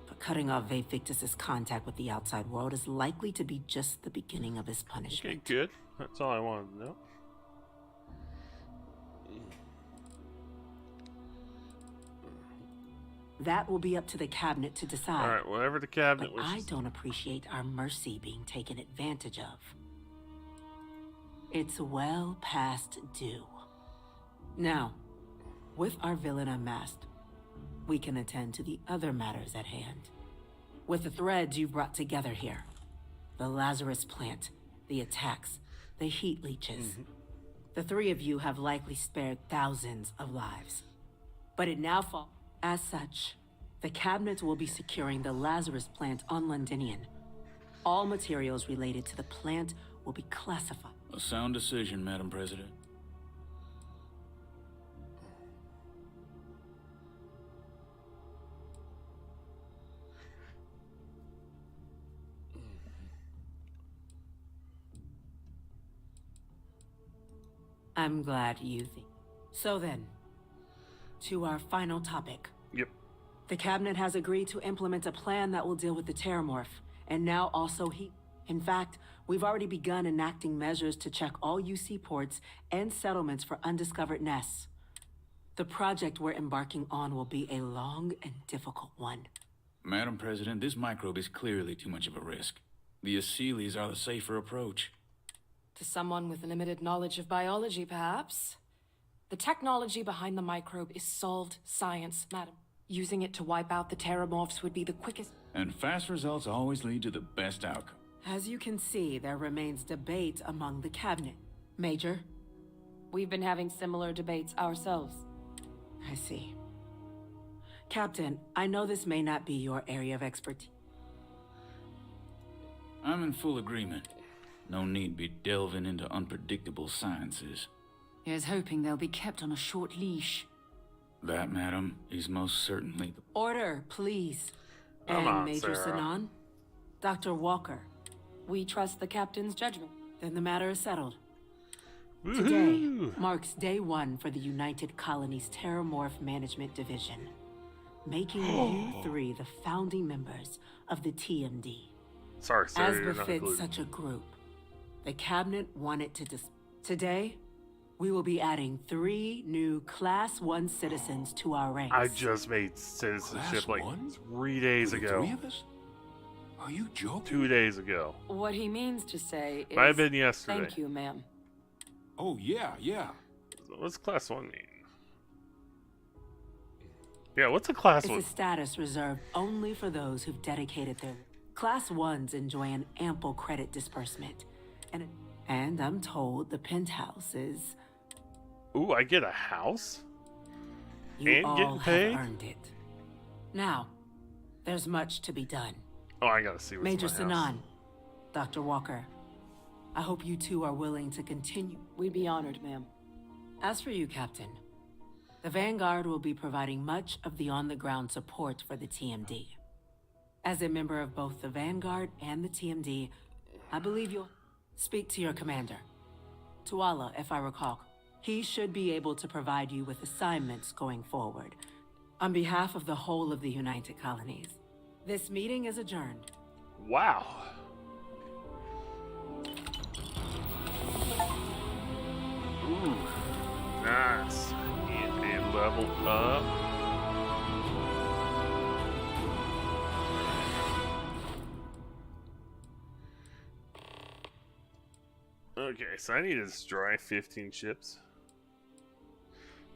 But cutting off Vae Victis' contact with the outside world is likely to be just the beginning of his punishment. Okay, good. That's all I wanted to know. That will be up to the cabinet to decide. Alright, whatever the cabinet But I wishes. don't appreciate our mercy being taken advantage of. It's well past due. Now, with our villain unmasked, we can attend to the other matters at hand. With the threads you've brought together here, the Lazarus plant, the attacks, the heat leeches, the 3 of you have likely spared thousands of lives. But it now falls. As such, the cabinet will be securing the Lazarus plant on Londinian. All materials related to the plant will be classified. A sound decision, Madam President. I'm glad you think. So then, to our final topic. Yep. The cabinet has agreed to implement a plan that will deal with the Terrormorph, and now also heat. In fact, We've already begun enacting measures to check all UC ports and settlements for undiscovered nests. The project we're embarking on will be a long and difficult one. Madam President, this microbe is clearly too much of a risk. The Asylees are the safer approach. To someone with limited knowledge of biology, perhaps. The technology behind the microbe is solved science, madam. Using it to wipe out the Terrormorphs would be the quickest... And fast results always lead to the best outcome. As you can see, there remains debate among the cabinet. Major? We've been having similar debates ourselves. I see. Captain, I know this may not be your area of expertise. I'm in full agreement. No need be delving into unpredictable sciences. Here's hoping they'll be kept on a short leash. That, madam, is most certainly the... Order, please. Come and on, Major Sarah. Sinan? Dr. Walker. We trust the captain's judgment. Then the matter is settled. Woohoo! Today marks day one for the United Colonies Terrormorph Management Division, making you three the founding members of the TMD. Sorry, Sarah, As you're not befits included. such a group, the cabinet wanted to Today, we will be adding 3 new Class 1 citizens to our ranks. I just made citizenship Class like one? 3 days For the ago. 3 of us? Are you joking? 2 days ago. What he means to say is... Might have been yesterday. Thank you, ma'am. Oh, yeah. What's class 1 mean? Yeah, what's a class It's 1? a status reserved only for those who've dedicated their... Class 1s enjoy an ample credit disbursement. And I'm told the penthouse is... Ooh, I get a house? You And all getting paid? have earned it. Now, there's much to be done. Oh, I gotta see what's Major in my house. Sinan, Dr. Walker, I hope you two are willing to continue. We'd be honored, ma'am. As for you, Captain, the Vanguard will be providing much of the on-the-ground support for the TMD. As a member of both the Vanguard and the TMD, I believe you'll speak to your commander. Tuala, if I recall. He should be able to provide you with assignments going forward. On behalf of the whole of the United Colonies, this meeting is adjourned. Wow. Ooh, nice. And a level up. Okay, so I need to destroy 15 ships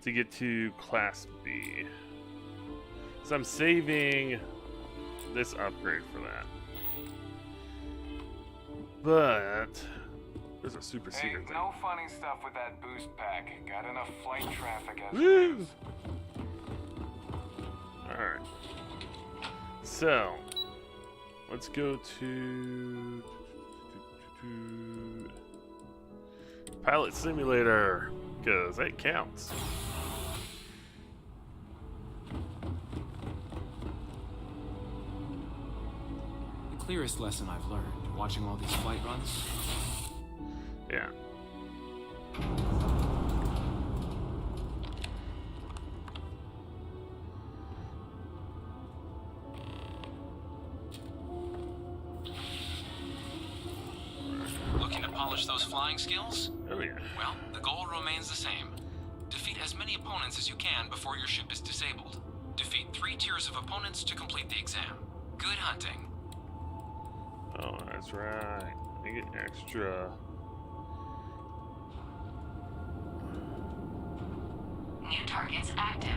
to get to Class B. So I'm saving this upgrade for that. But there's a super secret thing. No funny stuff with that boost pack. Got enough flight traffic as Woo! it is. Alright. So let's go to Pilot Simulator, because that counts. The clearest lesson I've learned, watching all these flight runs. Yeah. Looking to polish those flying skills? Oh yeah. Well, the goal remains the same. Defeat as many opponents as you can before your ship is disabled. Defeat 3 tiers of opponents to complete the exam. Good hunting. Oh, that's right. I get extra. New targets active.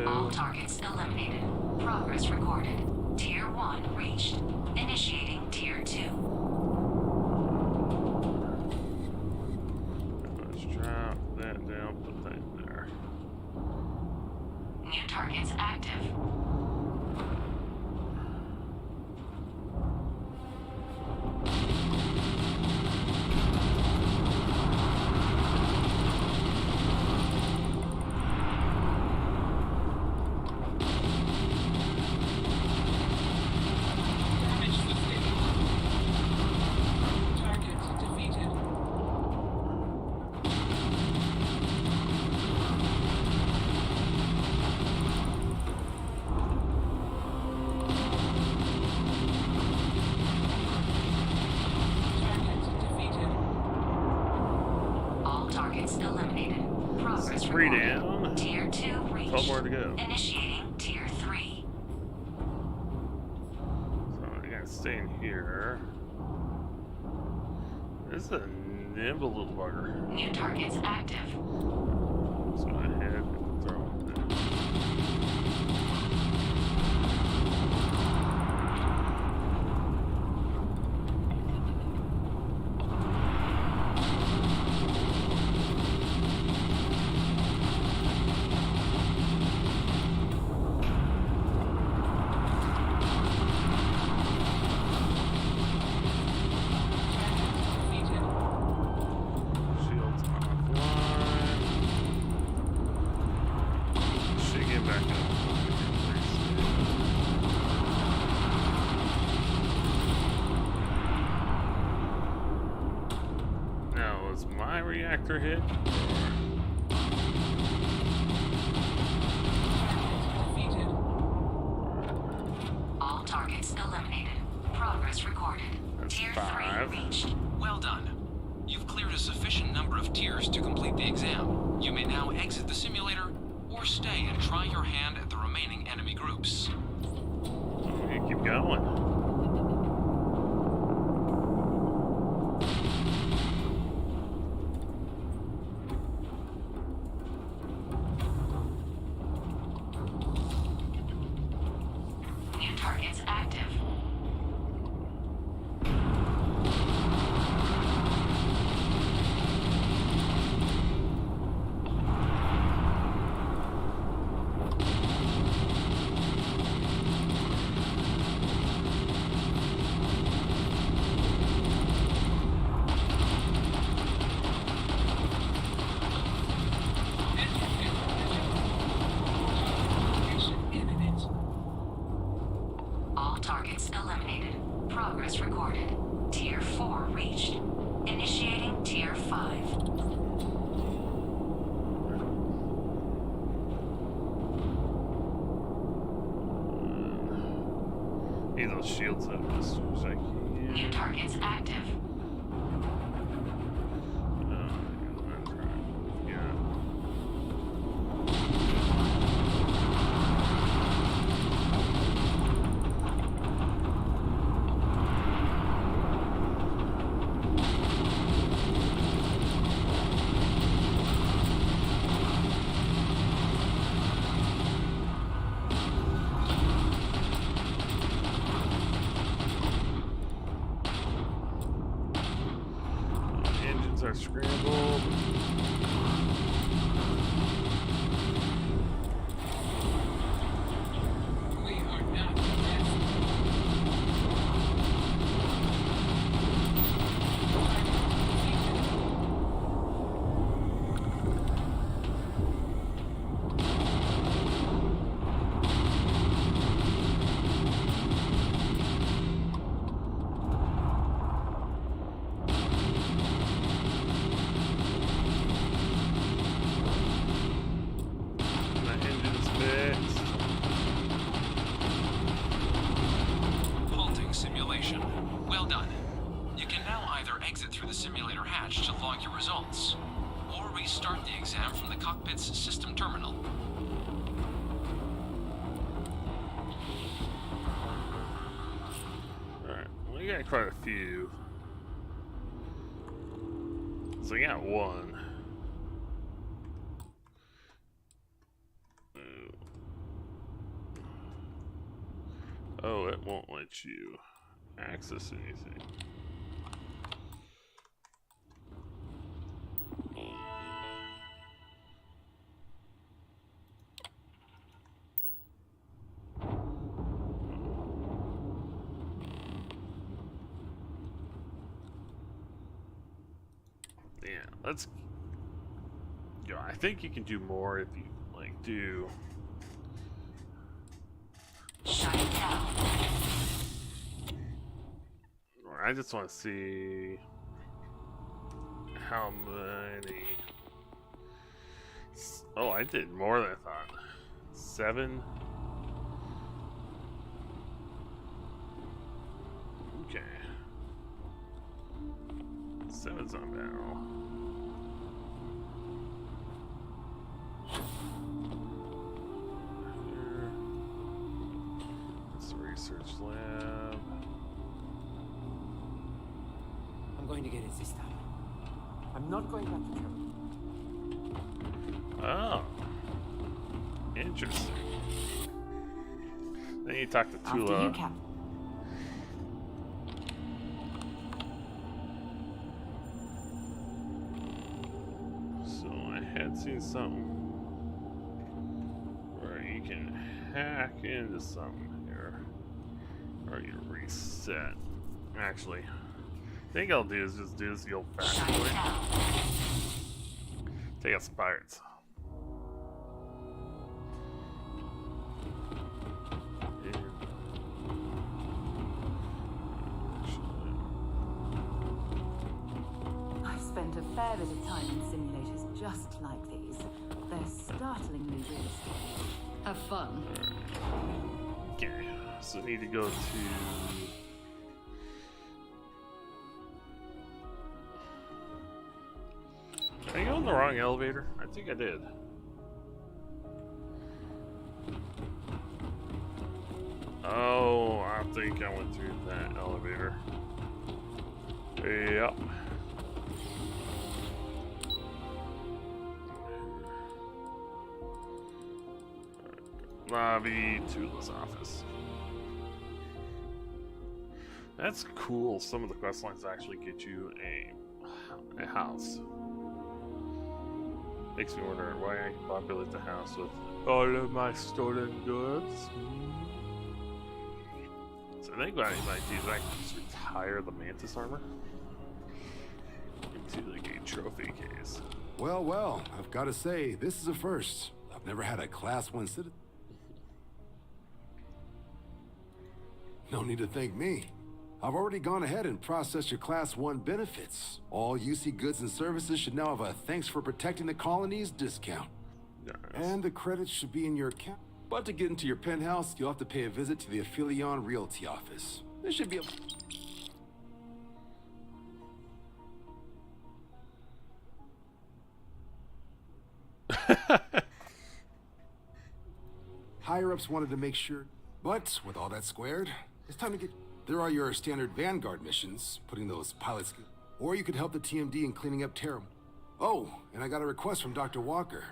All targets eliminated. Progress recorded. Tier 1 reached. Initiating Tier 2. Let's drop that down, put that there. New targets active. 3 down. Tier 2 reached. 12 more to go. Initiating Tier 3. So I gotta stay in here. This is a nimble little bugger. New targets active. Let's go ahead and throw it there. Shields offline. Should get back up. Now, was my reactor hit? All targets eliminated. Progress recorded. That's Tier 5. 3 reached. Well done. You've cleared a sufficient number of tiers to complete the exam. You may now exit the simulator, or stay and try your hand at the remaining enemy groups. Okay, keep going. New targets active. All targets eliminated. Progress recorded. Tier 4 reached. Initiating Tier 5. Need those shields up as soon as I can. New targets active. Engines are scrambled. We are not My engine's fixed. Halting simulation. Well done. You can now either exit through the simulator hatch to log your results, or restart the exam from the cockpit's system terminal. Alright, we got quite a few. So I got one. Oh, it won't let you access anything. Yeah, let's. Yeah, I think you can do more if you like do. Shut it down. I just want to see how many. Oh, I did more than I thought. 7. Okay. 7's on barrel. research lab. I'm going to get it this time. I'm not going back to Terra. Oh. Interesting. Then you talk to Tula. After you, Cap. So I had seen something where you can hack into something here. Or you reset. Actually, I think I'll do is just do this the old fashioned way. Take out some pirates. I've spent a fair bit of time in simulators just like these. They're startlingly realistic. Have fun. Okay, so I need to go to... Did I go in the wrong elevator? I think I did. Oh, I think I went through that elevator. Yep. Lobby, Tula's office. That's cool. Some of the quest lines actually get you a house. Makes me wonder why I populate the house with all of my stolen goods. So I think what I might do is I can just retire the mantis armor into like a trophy case. Well, well, I've got to say, this is a first. I've never had a Class 1 citizen. No need to thank me. I've already gone ahead and processed your Class 1 benefits. All UC goods and services should now have a thanks for protecting the colonies discount. Nice. And the credits should be in your account. But to get into your penthouse, you'll have to pay a visit to the Aphelion Realty office. There should be a... Higher-ups wanted to make sure, but with all that squared, it's time to get... There are your standard Vanguard missions, putting those pilots... Or you could help the TMD in cleaning up Terra. Oh, and I got a request from Dr. Walker.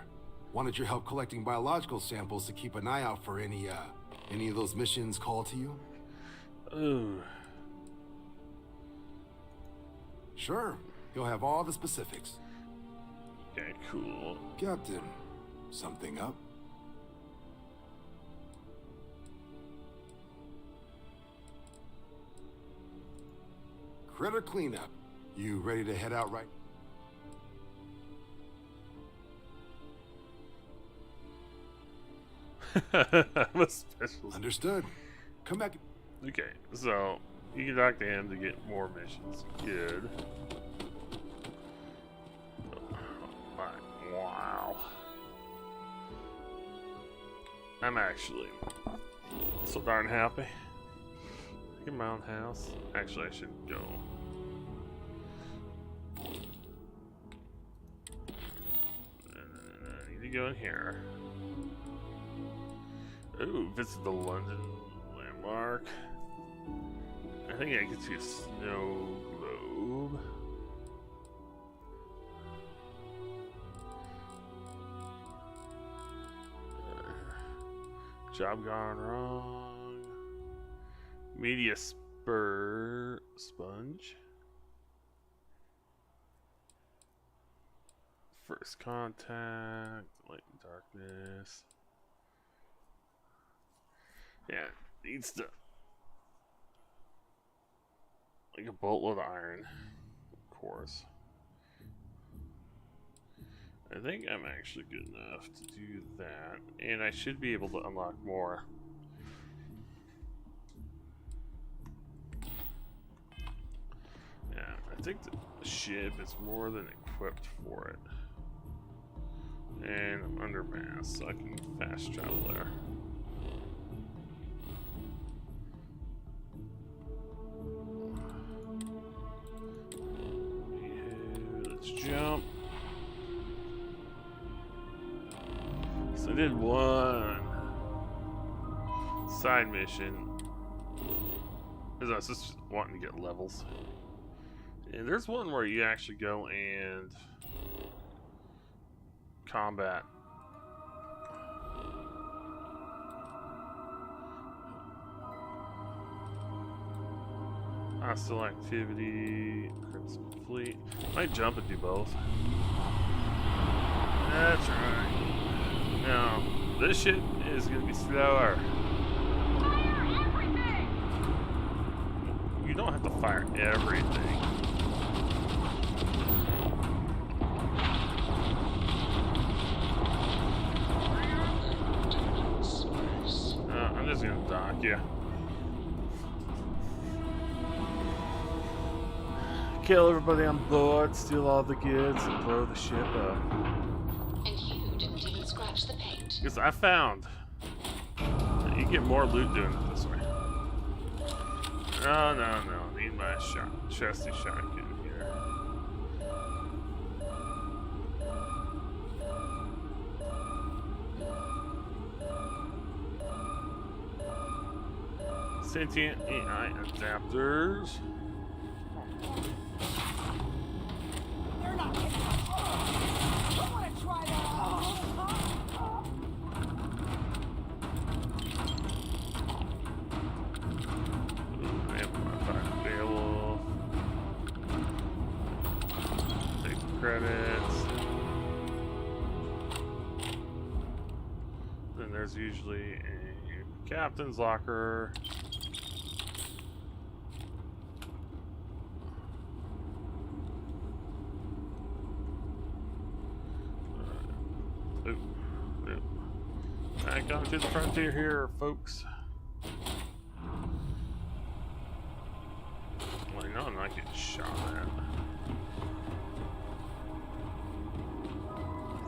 Wanted your help collecting biological samples to keep an eye out for any of those missions called to you? Ooh. Sure, he'll have all the specifics. Okay, cool. Captain, something up? Critter cleanup. You ready to head out right? I'm a special. Understood. Come back. Okay, so you can talk to him to get more missions. Good. Wow. I'm actually so darn happy. Get my own house. Actually, I should go. I need to go in here. Ooh, visit the London landmark. I think I can see a snow globe. Job gone wrong. Media sponge. First contact. Light and darkness. Yeah, needs to like a boatload of iron, of course. I think I'm actually good enough to do that, and I should be able to unlock more. Yeah, I think the ship is more than equipped for it. And I'm under mass, so I can fast travel there. Let's jump. So I did one side mission Is I was just wanting to get levels. And there's one where you actually go and combat. Hostile activity, Crimson Fleet. Might jump and do both. That's right. Now, this shit is gonna be slower. You don't have to fire everything. I'm just gonna dock you. Kill everybody on board, steal all the goods, and blow the ship up. And you didn't even scratch the paint. Because I found that you get more loot doing it this way. No. Need my chesty shotgun here. Sentient AI adapters. They're not getting up. I want to try that. Beowulf. Take credits. Then there's usually a captain's locker. Back on to the frontier here, folks. Well, I know I'm not getting shot at.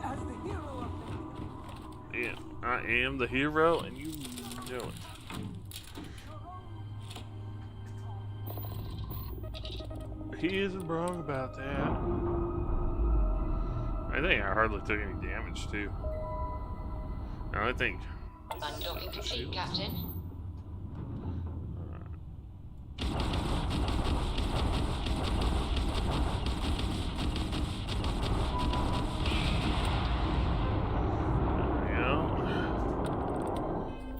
As the hero of Yeah, I am the hero, and you know it. He isn't wrong about that. I think I hardly took any damage, too. Now, I think... Undocking complete, Captain.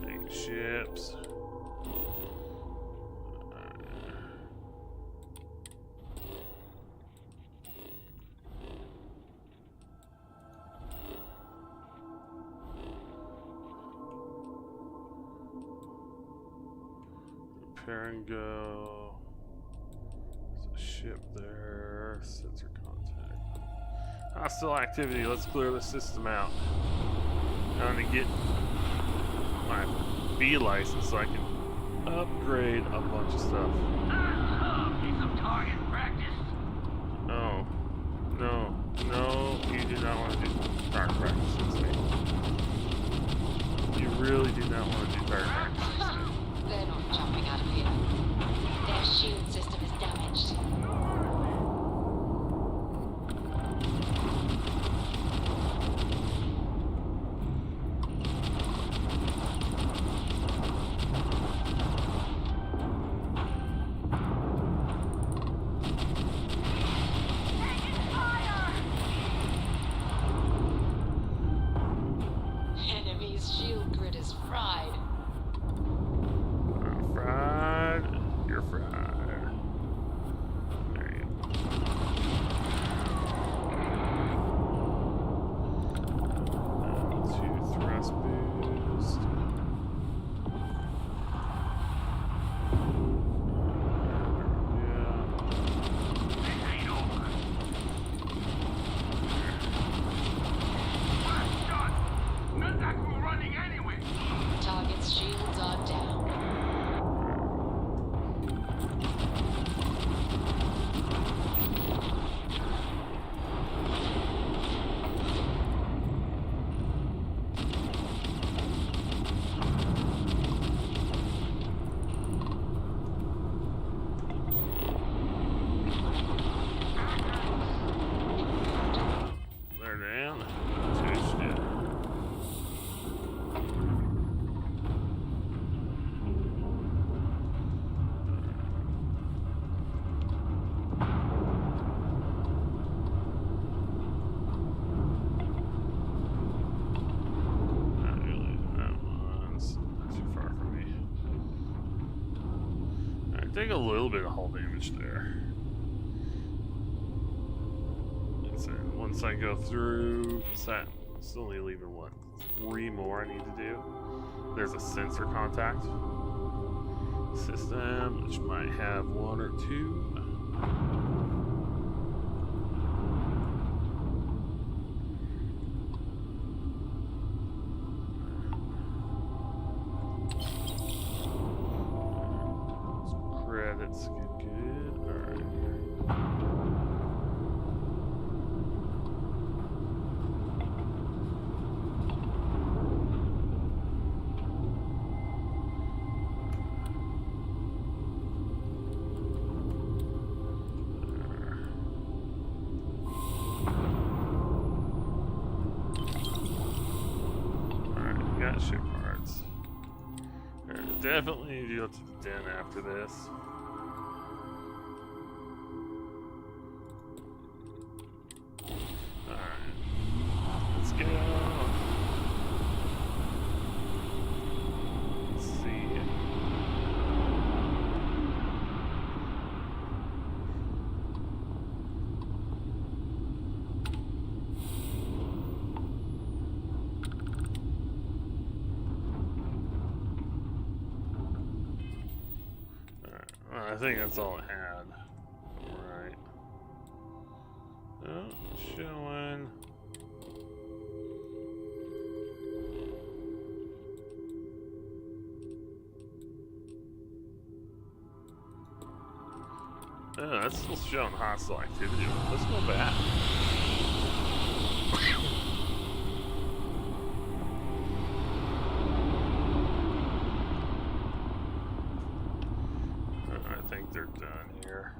Big ships. Repair and go. There's a ship there. Sensor contact. Hostile activity. Let's clear the system out. Trying to get my B license so I can upgrade a bunch of stuff. Need some target practice. No. No, you do not want to do target practice with me. You really do not want to do target practice. They're not jumping out of here. Their shield system is damaged. Enemy's shield grid is fried. take a little bit of hull damage there. So once I go through, I still need to leave what? 3 more I need to do. There's a sensor contact system, which might have 1 or 2. Credits get good. Alright. Got ship parts. Definitely need to go to the den after this. Alright. Let's go. Let's see. I think that's all it had. Right. Oh, showing. Oh, that's still showing hostile activity. Let's go back. I think they're done here.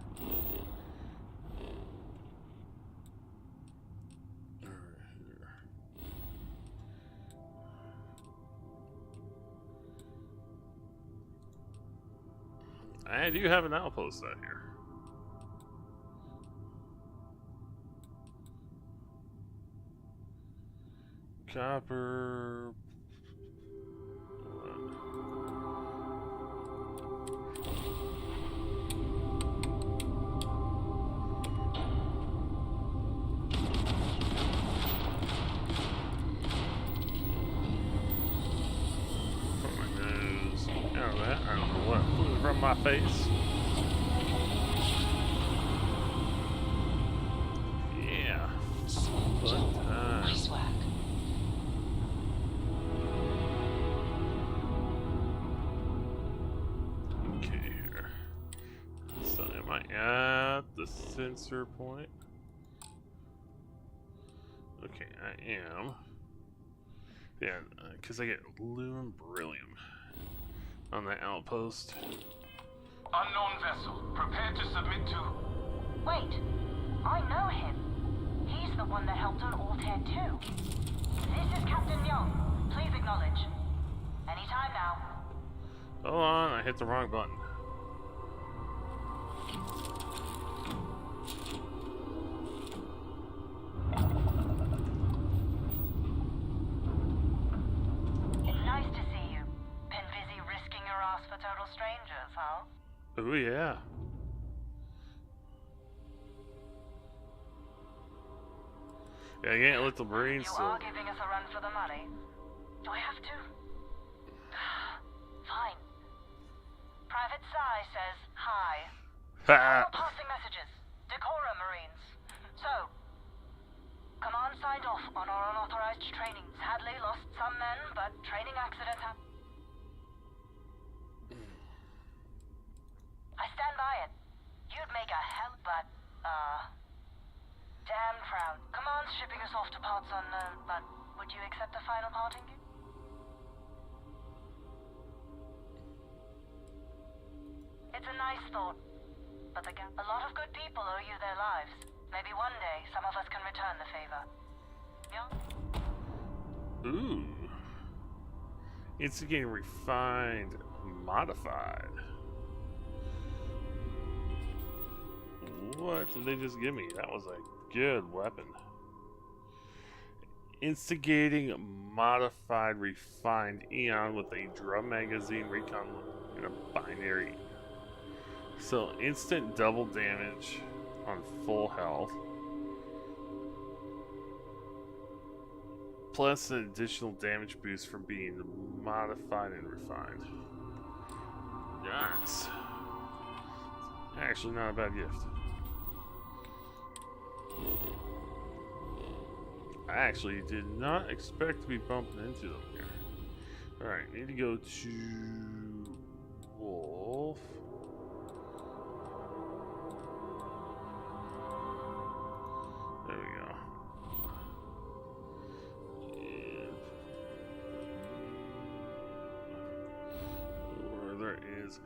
I do have an outpost out here. Copper. I don't know what flew from my face. Yeah. Fun time. Nice work. Okay, here. So am I at the sensor point? Okay, I am. Yeah, because I get Lumen Beryllium on that outpost. Unknown vessel. Prepare to submit to... Wait, I know him. He's the one that helped on Altair 2. This is Captain Young. Please acknowledge. Anytime now. Hold on, I hit the wrong button. It's nice to see you. Been busy risking your ass for total strangers, huh? Oh yeah. Yeah, I can't let the Marines You are giving us a run for the money. Do I have to? Fine. Private Psy says hi. Ha! Passing messages. Decorum, Marines. So, Command signed off on our unauthorized trainings. Hadley lost some men, but training accident happened. I stand by it. You'd make a hell, but, damn proud. Command's shipping us off to parts unknown, but would you accept a final parting gift? It's a nice thought, but a lot of good people owe you their lives. Maybe one day, some of us can return the favor. Yeah? Ooh. It's getting refined, modified. What did they just give me? That was a good weapon. Instigating modified refined Eon with a drum magazine recon and a binary So instant double damage on full health. Plus an additional damage boost from being modified and refined. Nice. Actually not a bad gift. I actually did not expect to be bumping into them here. Alright, need to go to Wolf. There we go. And where there is a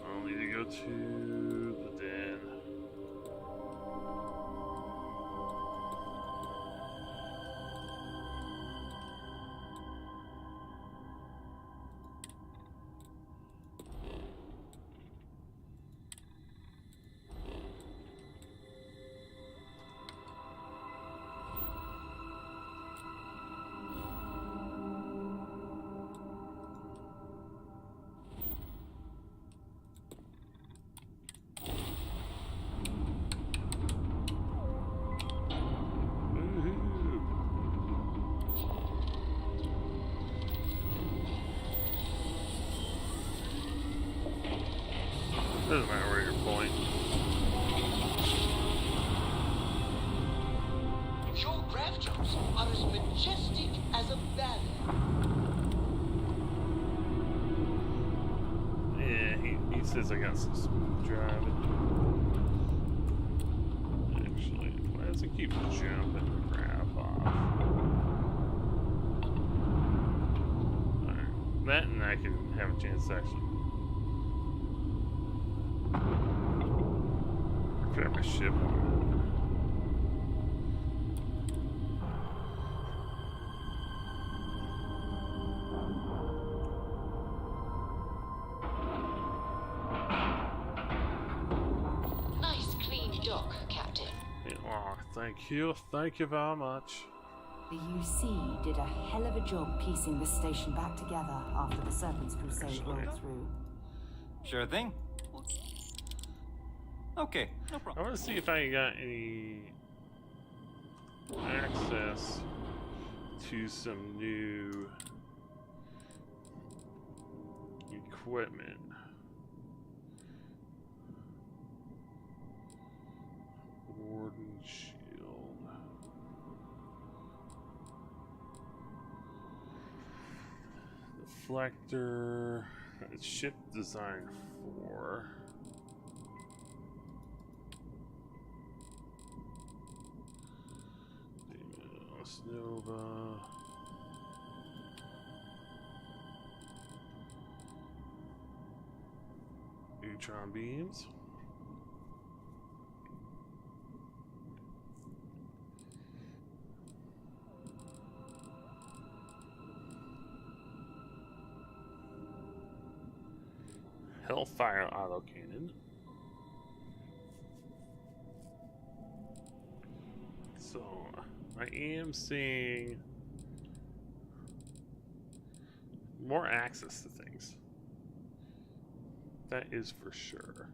I'll need to go to the den. Doesn't matter where you're point. Your grav jumps are as majestic as a ballet. Yeah, he says I got some smooth driving. Actually, why does it keep jumping the crap off? Alright, that and I can have a chance to actually repair my ship on it. Nice clean dock, Captain. Yeah, oh, thank you very much. The UC did a hell of a job piecing this station back together after the Serpent's Crusade rolled through. Sure thing. Okay, no problem. I want to see if I got any access to some new equipment. Warden shield. Deflector. Ship design 4. Nova. Neutron beams. Hellfire autocannon. So I am seeing more access to things. That is for sure.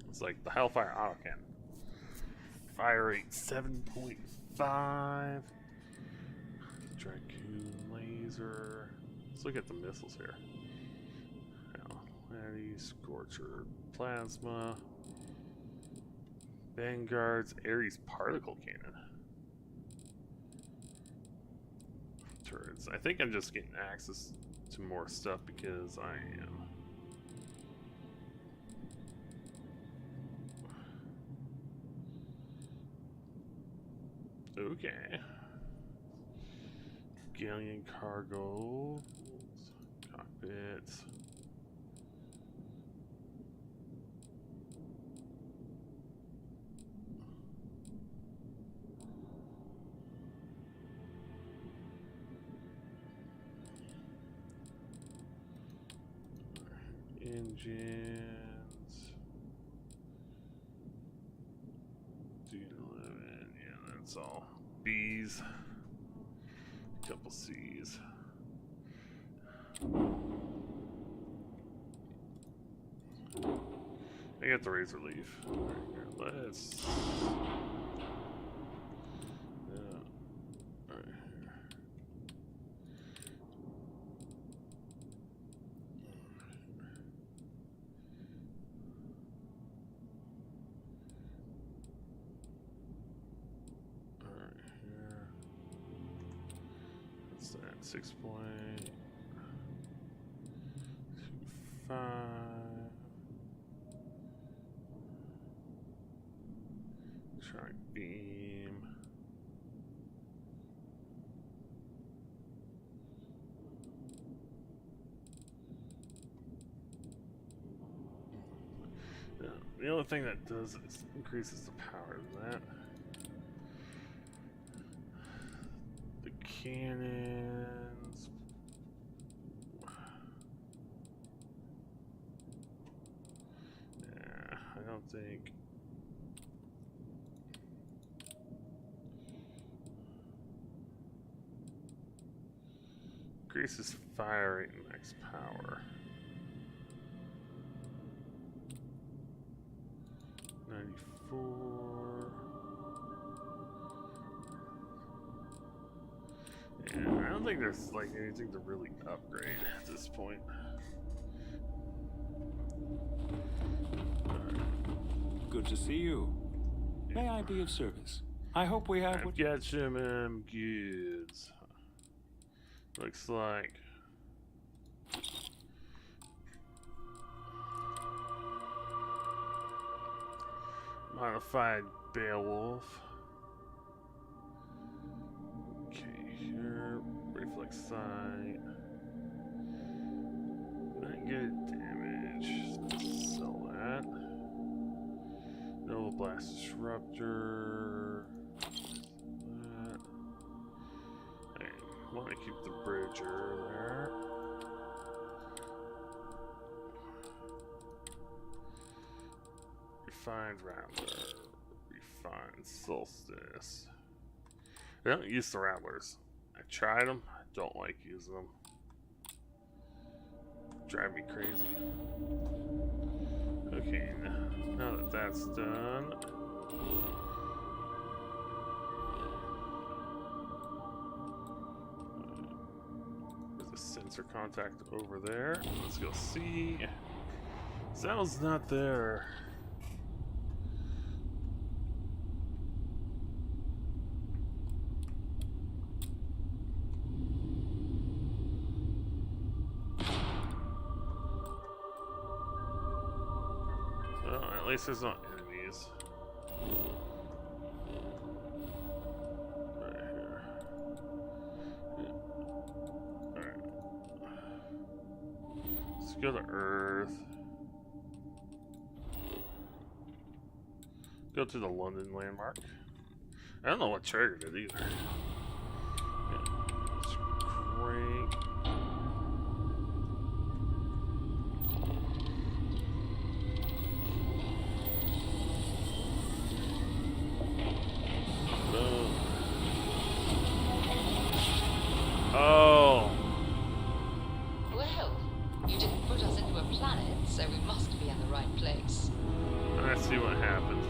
It's like the Hellfire autocannon. Fire rate 7.5. Dragoon laser. Let's look at the missiles here. Scorcher plasma. Vanguard's Ares particle cannon. Turrets. I think I'm just getting access to more stuff because I am. Okay. Galleon cargo. Cockpits. Engines. 15, 11, yeah, that's all. B's. A couple C's. I got the razor leaf. Right, let's. Right here. Alright, here. What's that? 6.25. Electronic beam. Yeah, the only thing that does is increases the power of that. The cannons. Yeah, I don't think. Increases fire rate and max power. 94. Yeah, I don't think there's like anything to really upgrade at this point. Good to see you. May I be of service? I hope we have I've got some goods. Looks like modified Beowulf. Okay, here reflex sight. Not good damage. Let's sell that. Nova Blast Disruptor. That. I want to keep the Bridger there. Refined Rattler. Refined Solstice. I don't use the Rattlers. I tried them. I don't like using them. Drive me crazy. Okay, now that that's done. There's a sensor contact over there. Let's go see. Zell's not there. Well, at least there's not enemies. Right here. Yeah. Alright. Let's go to Earth. Go to the London landmark. I don't know what triggered it either. Yeah. Let's crank. Oh. Well, you didn't put us into a planet, so we must be in the right place. I see what happened.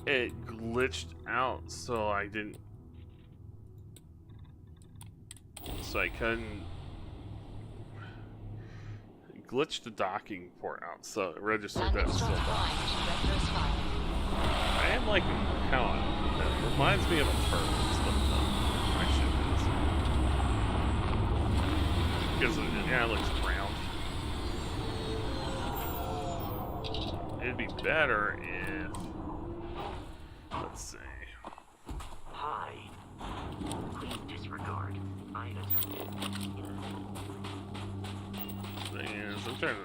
It glitched out, so I didn't. So I couldn't. It glitched the docking port out, so it registered that still docked. I am liking how it reminds me of a turtle. Because yeah, it looks round. It'd be better if, let's see. Hi. Please disregard. I attempted. Thing is, I'm trying to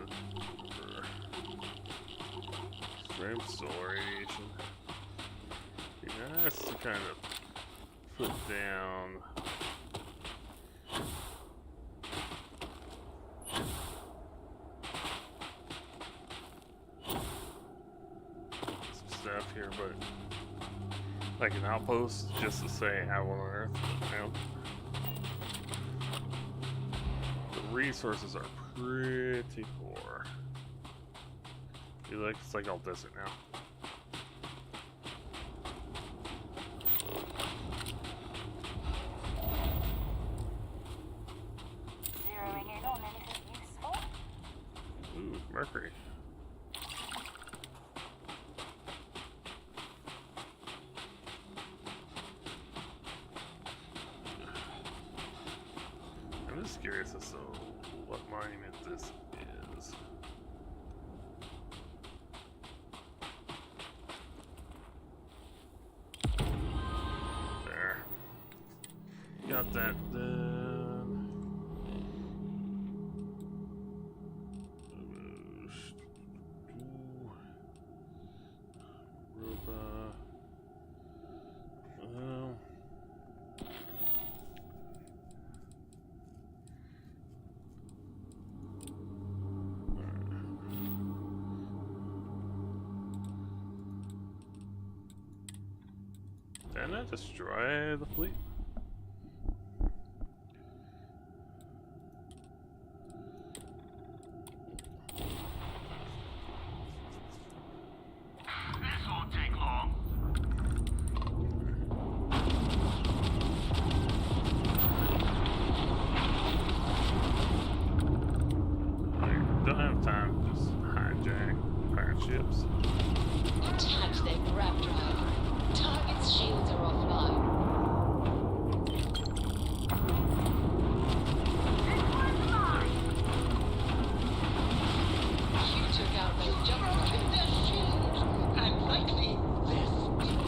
frame solar radiation. Yeah, that's to kind of put down. enough here, but like an outpost just to say I want on Earth. You know? The resources are pretty poor. It's like all desert now. Zeroing in on anything useful? Ooh, Mercury. I'm just curious as to what monument this is. There. Got that done. Ruba. Didn't I destroy the fleet? This won't take long. I don't have time to just hijack pirate ships. Attack their grab drive. Target's shields are offline. You took out their jump with their shields, and likely their speed.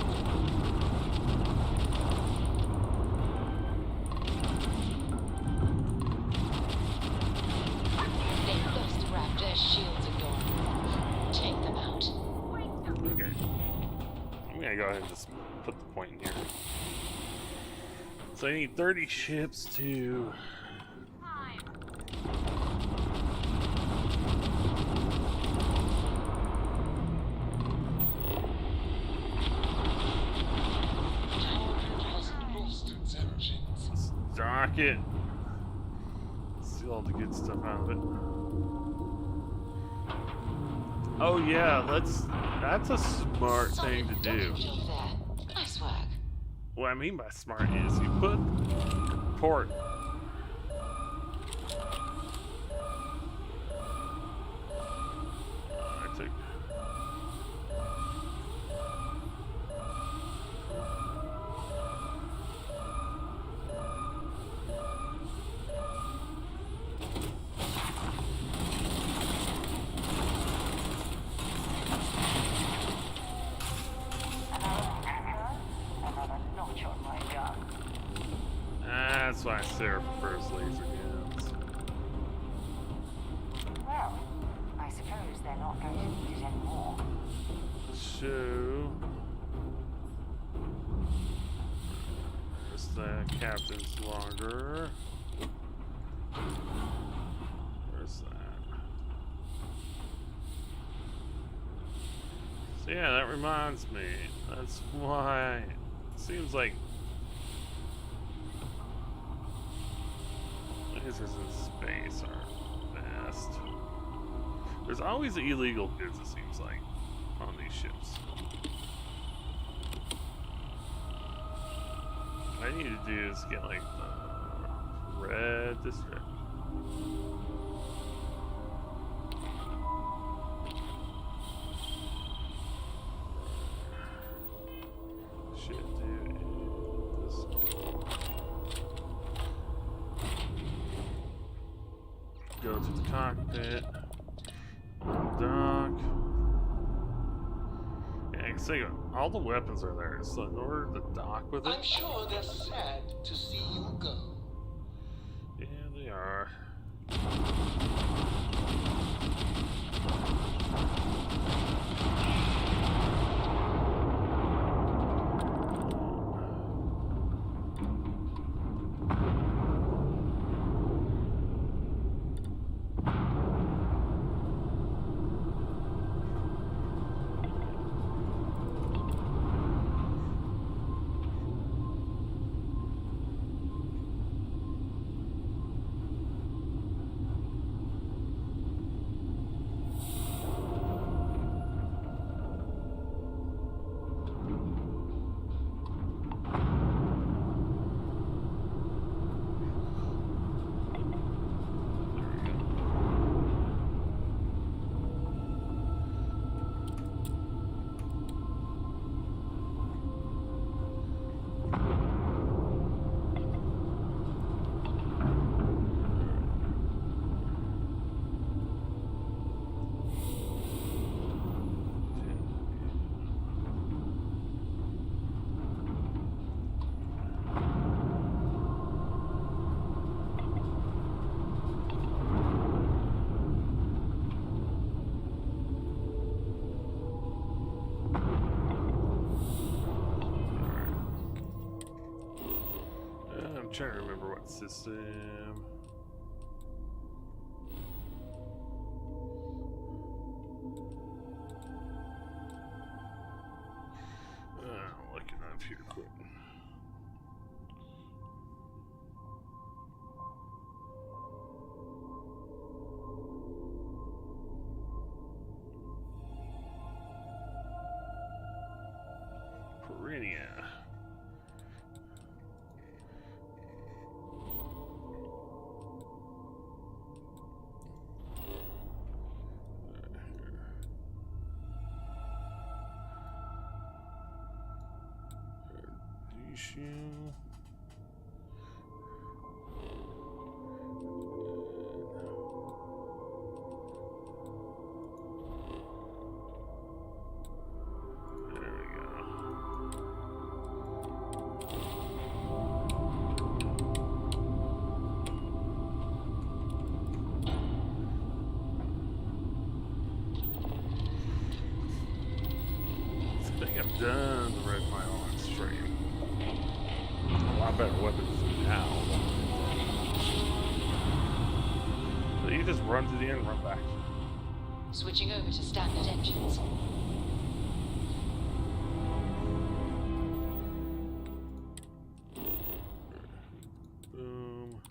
They've lost grab, their shields are gone. Take them out. Okay. I'm gonna go ahead and just put the point in here. So I need 30 ships to... Stock it. See all the good stuff out of it. Oh yeah, that's a smart thing to do. Nice work. What I mean by smart is you put port. I took. That's why Sarah prefers laser guns. Well, I suppose they're not going to need it anymore. So, there's the captain's logger. Where's that? So yeah, that reminds me. That's why it seems like lasers in space are best. There's always illegal goods, it seems like, on these ships. What I need to do is get like the red district. Shit, dude. Go to the cockpit. Dock. Yeah, I can say all the weapons are there, so in order to dock with it. I'm sure they're sad to see you go. Yeah, they are. trying to remember what system. Looking up here quick. Perinia. Issue. There we go. I think I've done the red mile on stream. A lot better weapons now. So you just run to the end and run back. Switching over to standard engines. Boom.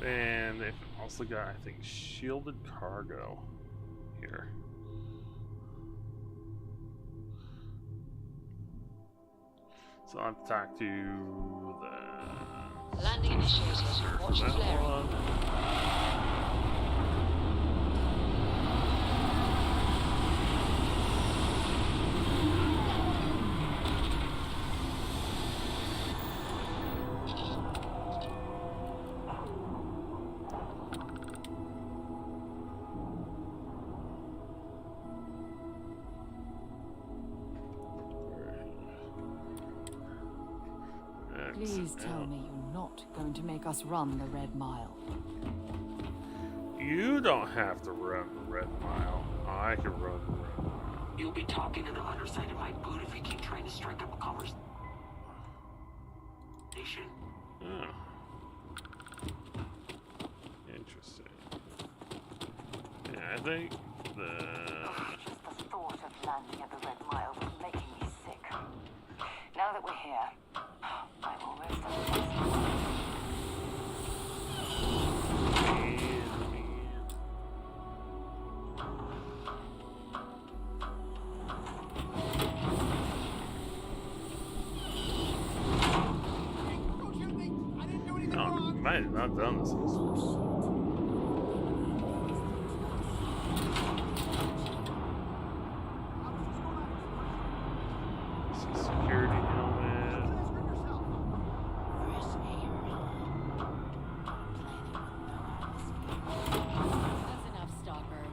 And they've also got, I think, shielded cargo here. So I'll have to talk to the Landing initiated. Watch your flaring. Please tell me you're not going to make us run the Red Mile. You don't have to run the red mile. I can run the red mile. You'll be talking to the underside of my boot if you keep trying to strike up a conversation. Oh. Interesting. Yeah, I think Just the thought of landing at the Red Mile was making me sick. Now that we're here, I will rest on the I have not done this. Security helmet. That's enough, Stalker.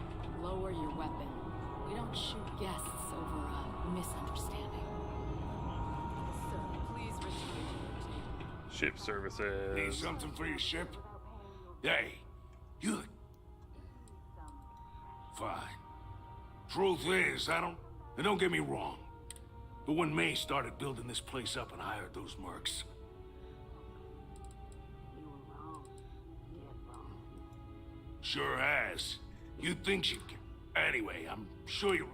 Lower your weapon. We don't shoot guests over a misunderstanding. Sir, please return to your table. Ship services. Need something for your ship? Hey, you. Fine. Truth is, and don't get me wrong, but when May started building this place up and hired those mercs, sure has. You'd think she'd get... Anyway, I'm sure you're...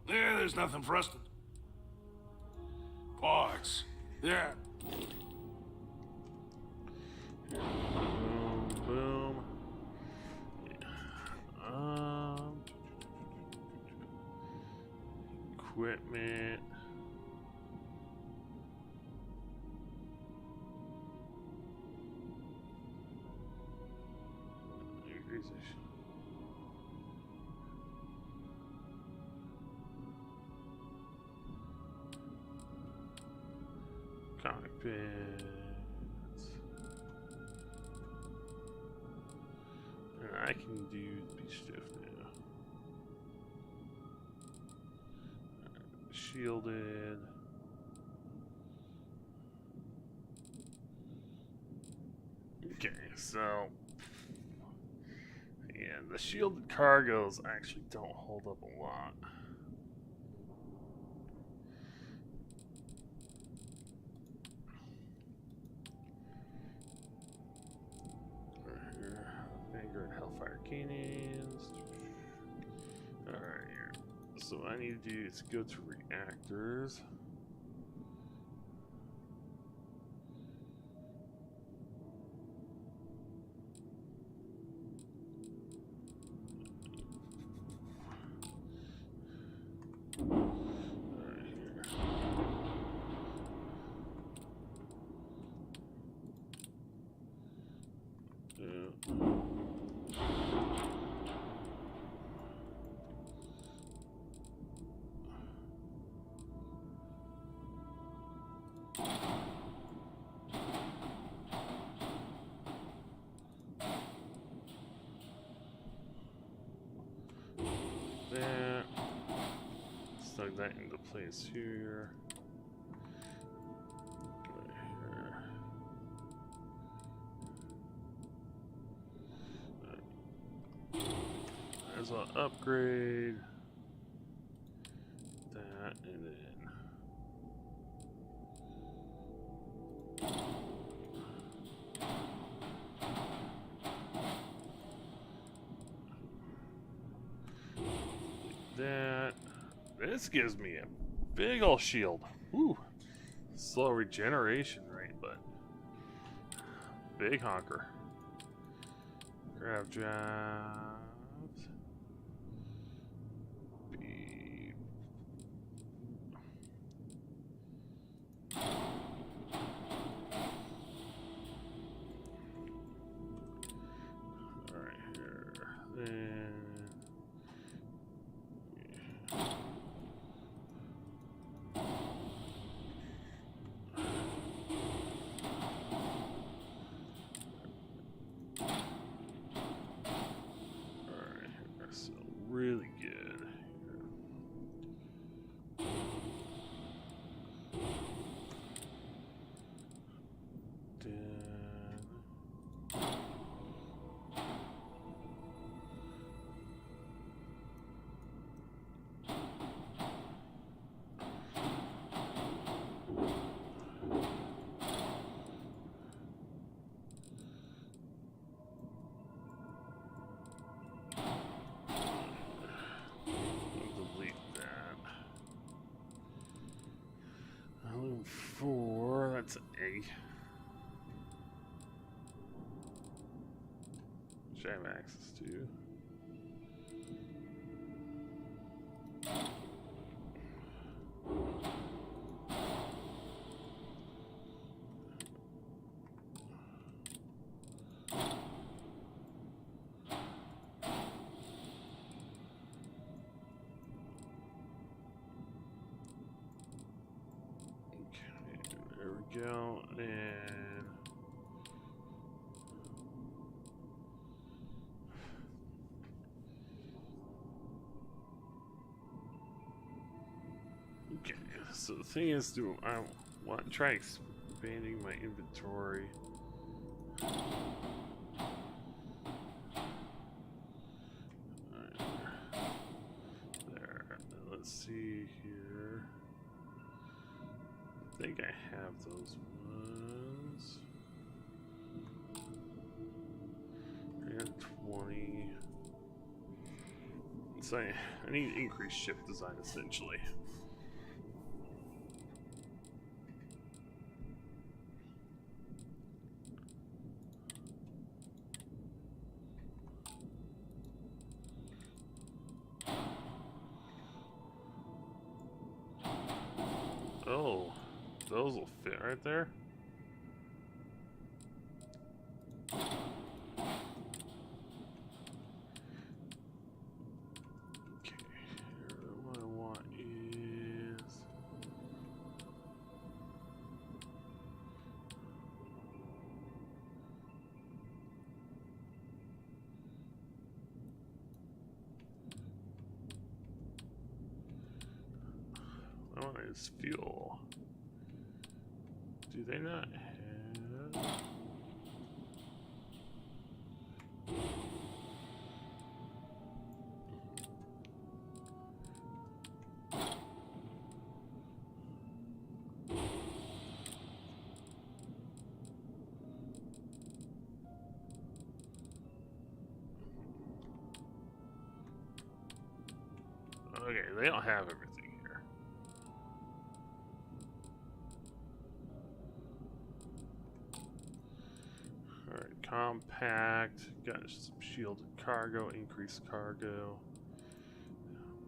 Yeah, there's nothing for us to... Parts. Yeah. Boom, boom. Equipment. Cockpit. And I can do the beach stuff now. Shielded. Okay, so yeah, the shielded cargoes actually don't hold up a lot. cannons. Alright, here. So what I need to do is go to reactors. That. Slug that into place here. Right here. Might as well upgrade that and then. That. This gives me a big ol' shield. Woo! Slow regeneration rate, but big honker. Grab jobs. Beep. Alright, here. Then. Really good. Four, that's an egg. Which I have access to. Go and okay. So the thing is, do I want to try expanding my inventory? There. Let's see here. I think I have those ones. I got 20. So I need increased ship design essentially. Oh. Those will fit right there. Okay, what I want is I want is fuel. Do they not have? Okay, they don't have everything here. Alright, compact. Got some shielded cargo, increased cargo.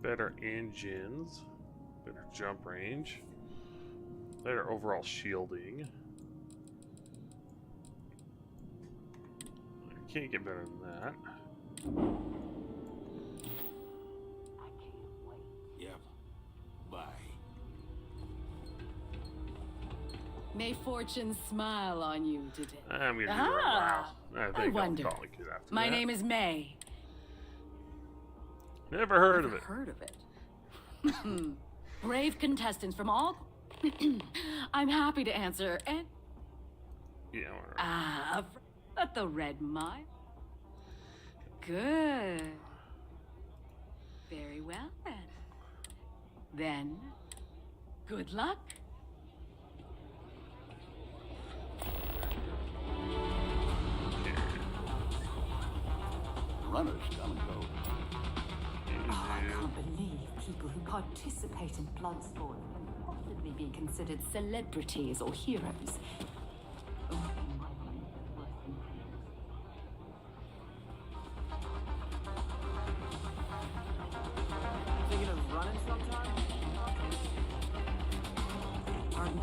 Better engines. Better jump range. Better overall shielding. Can't get better than that. Yep. Bye. May fortune smile on you today. I'm gonna do it right now. I think wonder. I'll call it good after My that. name is May. Never heard of it. Heard of it. Brave contestants from all. I'm happy to answer. And yeah. At the Red Mile. Good. Very well then. Then, good luck. Runners come and go. Oh, I can't believe people who participate in blood sport can possibly be considered celebrities or heroes. Thinking of running sometime? Pardon?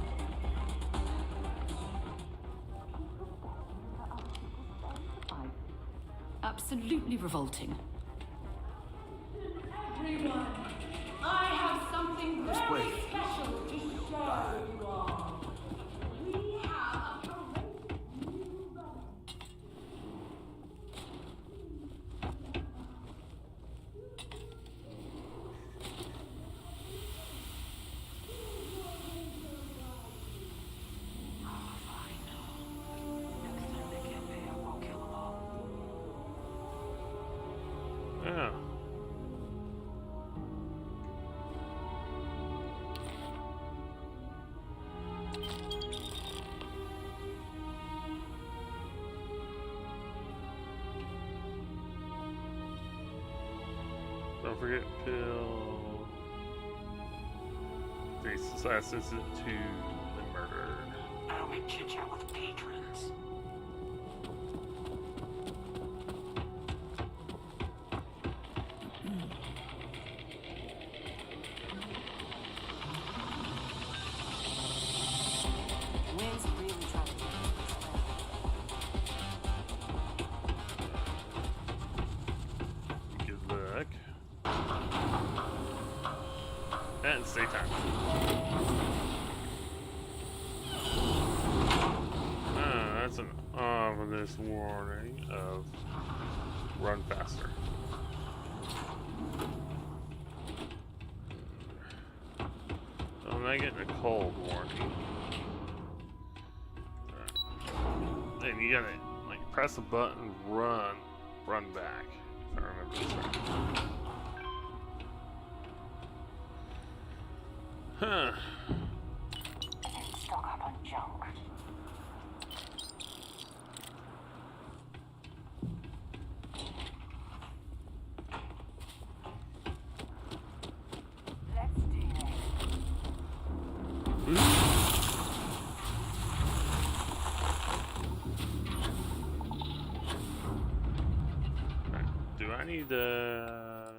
Absolutely revolting. Everyone, I have something very special to share with you all. We have a new Yeah. Don't forget Pill. Face assassins to the murdered. I don't make chit chat with patrons. Wind's really trying to get Good luck. And stay time. That's an ominous warning of run faster. So I'm not getting a cold warning. Then you gotta like press a button, run back. If I remember this right. Huh. Stock up on junk. Let's do Do I need to...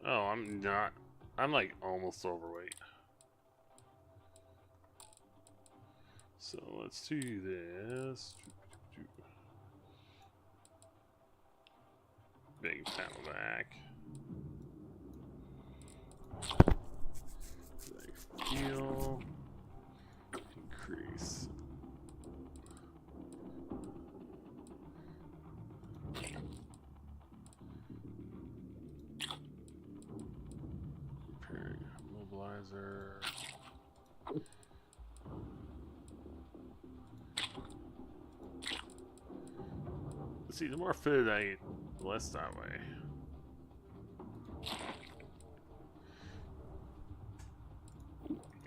Oh, I'm not. I'm like almost overweight. So let's do this. Big panel back. Heal. Increase. Repairing mobilizer. See, the more food I eat, the less that way.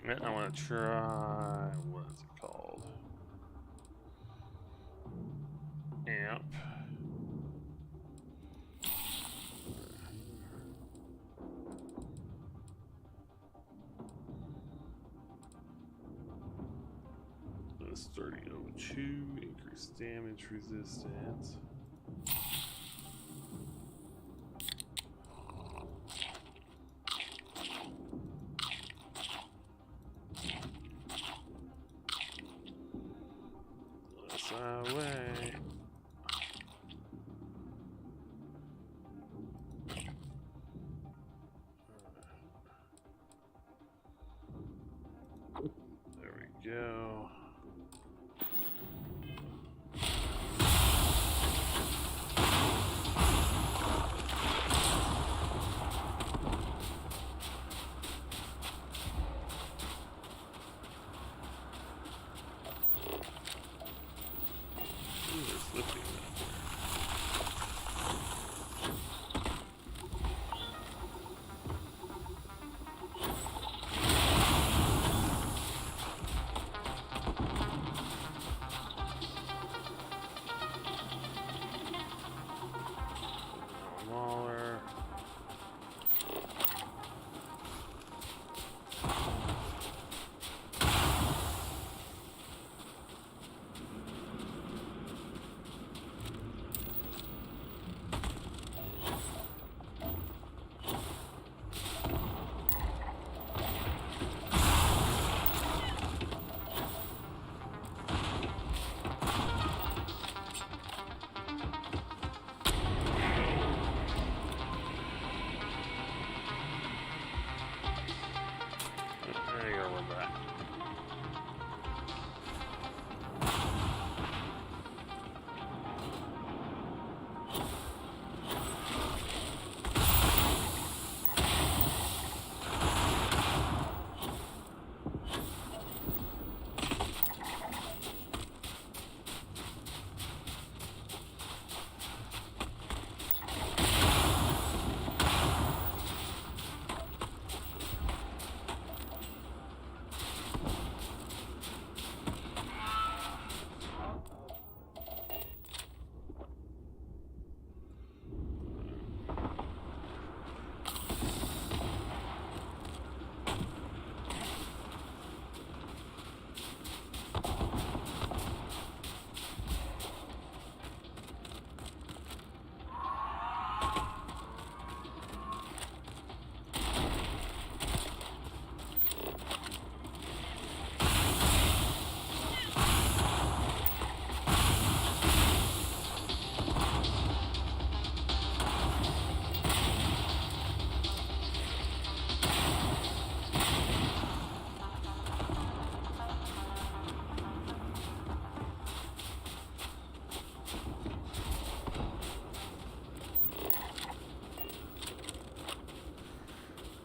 And I want to try, what is it called? Amp. Starting 02, increased damage resistance. Let's away. There we go.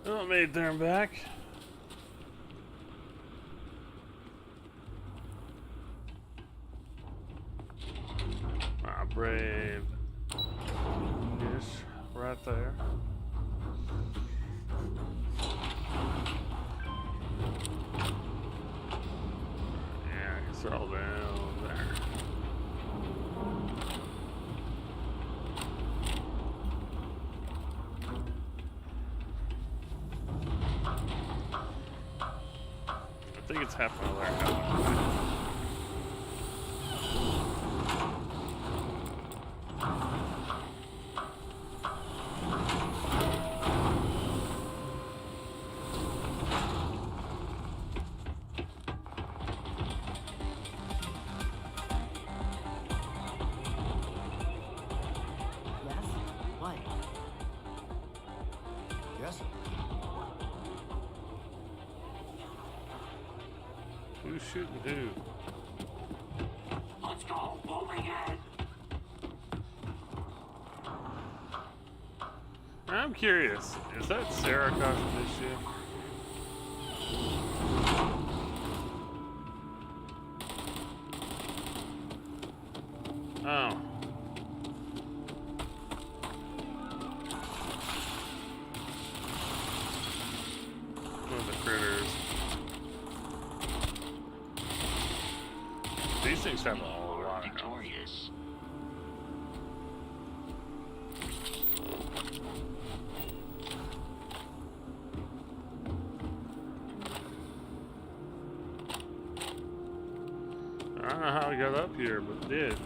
Well, it made there and back. Ah, brave. Dish right there. Yeah, it's all down there. I think it's half an hour. Who's shooting who? Let's go, moving in. I'm curious. Is that Sarah causing this shit? Oh. These things have a lot of victorious. I don't know how we got up here, but it did.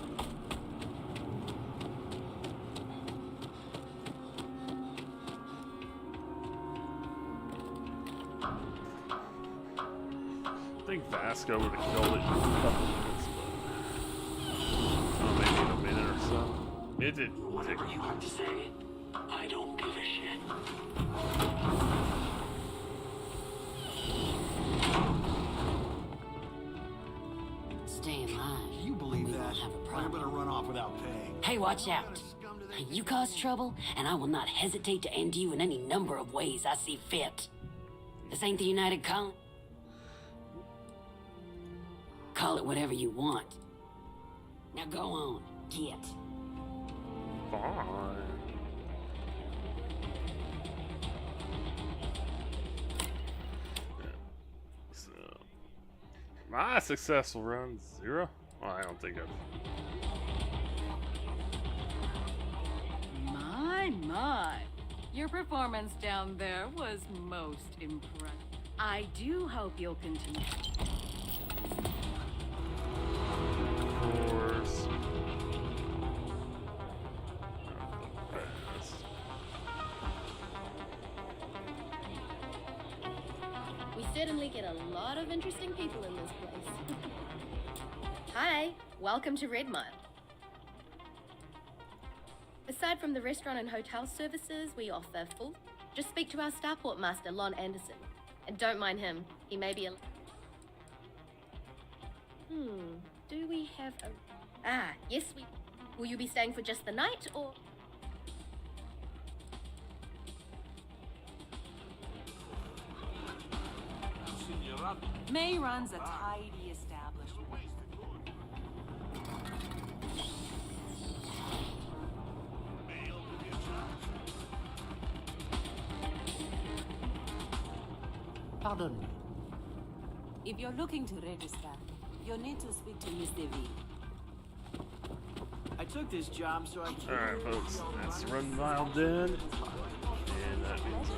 I think Vasco would have killed it in a couple minutes, but oh, maybe in a minute or so. It did. Whatever you have to say, I don't give a shit. Stay in line. You believe We that? won't have a I'm problem. gonna run off without paying. Hey, watch out. You cause trouble, and I will not hesitate to end you in any number of ways I see fit. This ain't the United Colony. Call it whatever you want. Now go on, get. Fine. So, my successful run 0. Well, I don't think I've. My. Your performance down there was most impressive. I do hope you'll continue. Of course. We certainly get a lot of interesting people in this place. Hi, welcome to Red Mile. Aside from the restaurant and hotel services, we offer full. Just speak to our starport master, Lon Anderson. And don't mind him, he may be a... do we have a... yes, we... Will you be staying for just the night, or... May runs a tidy establishment. Pardon me. If you're looking to register, you'll need to speak to Mr. V. I took this job so I can... Alright, folks, that's Run Wild Dead. And that means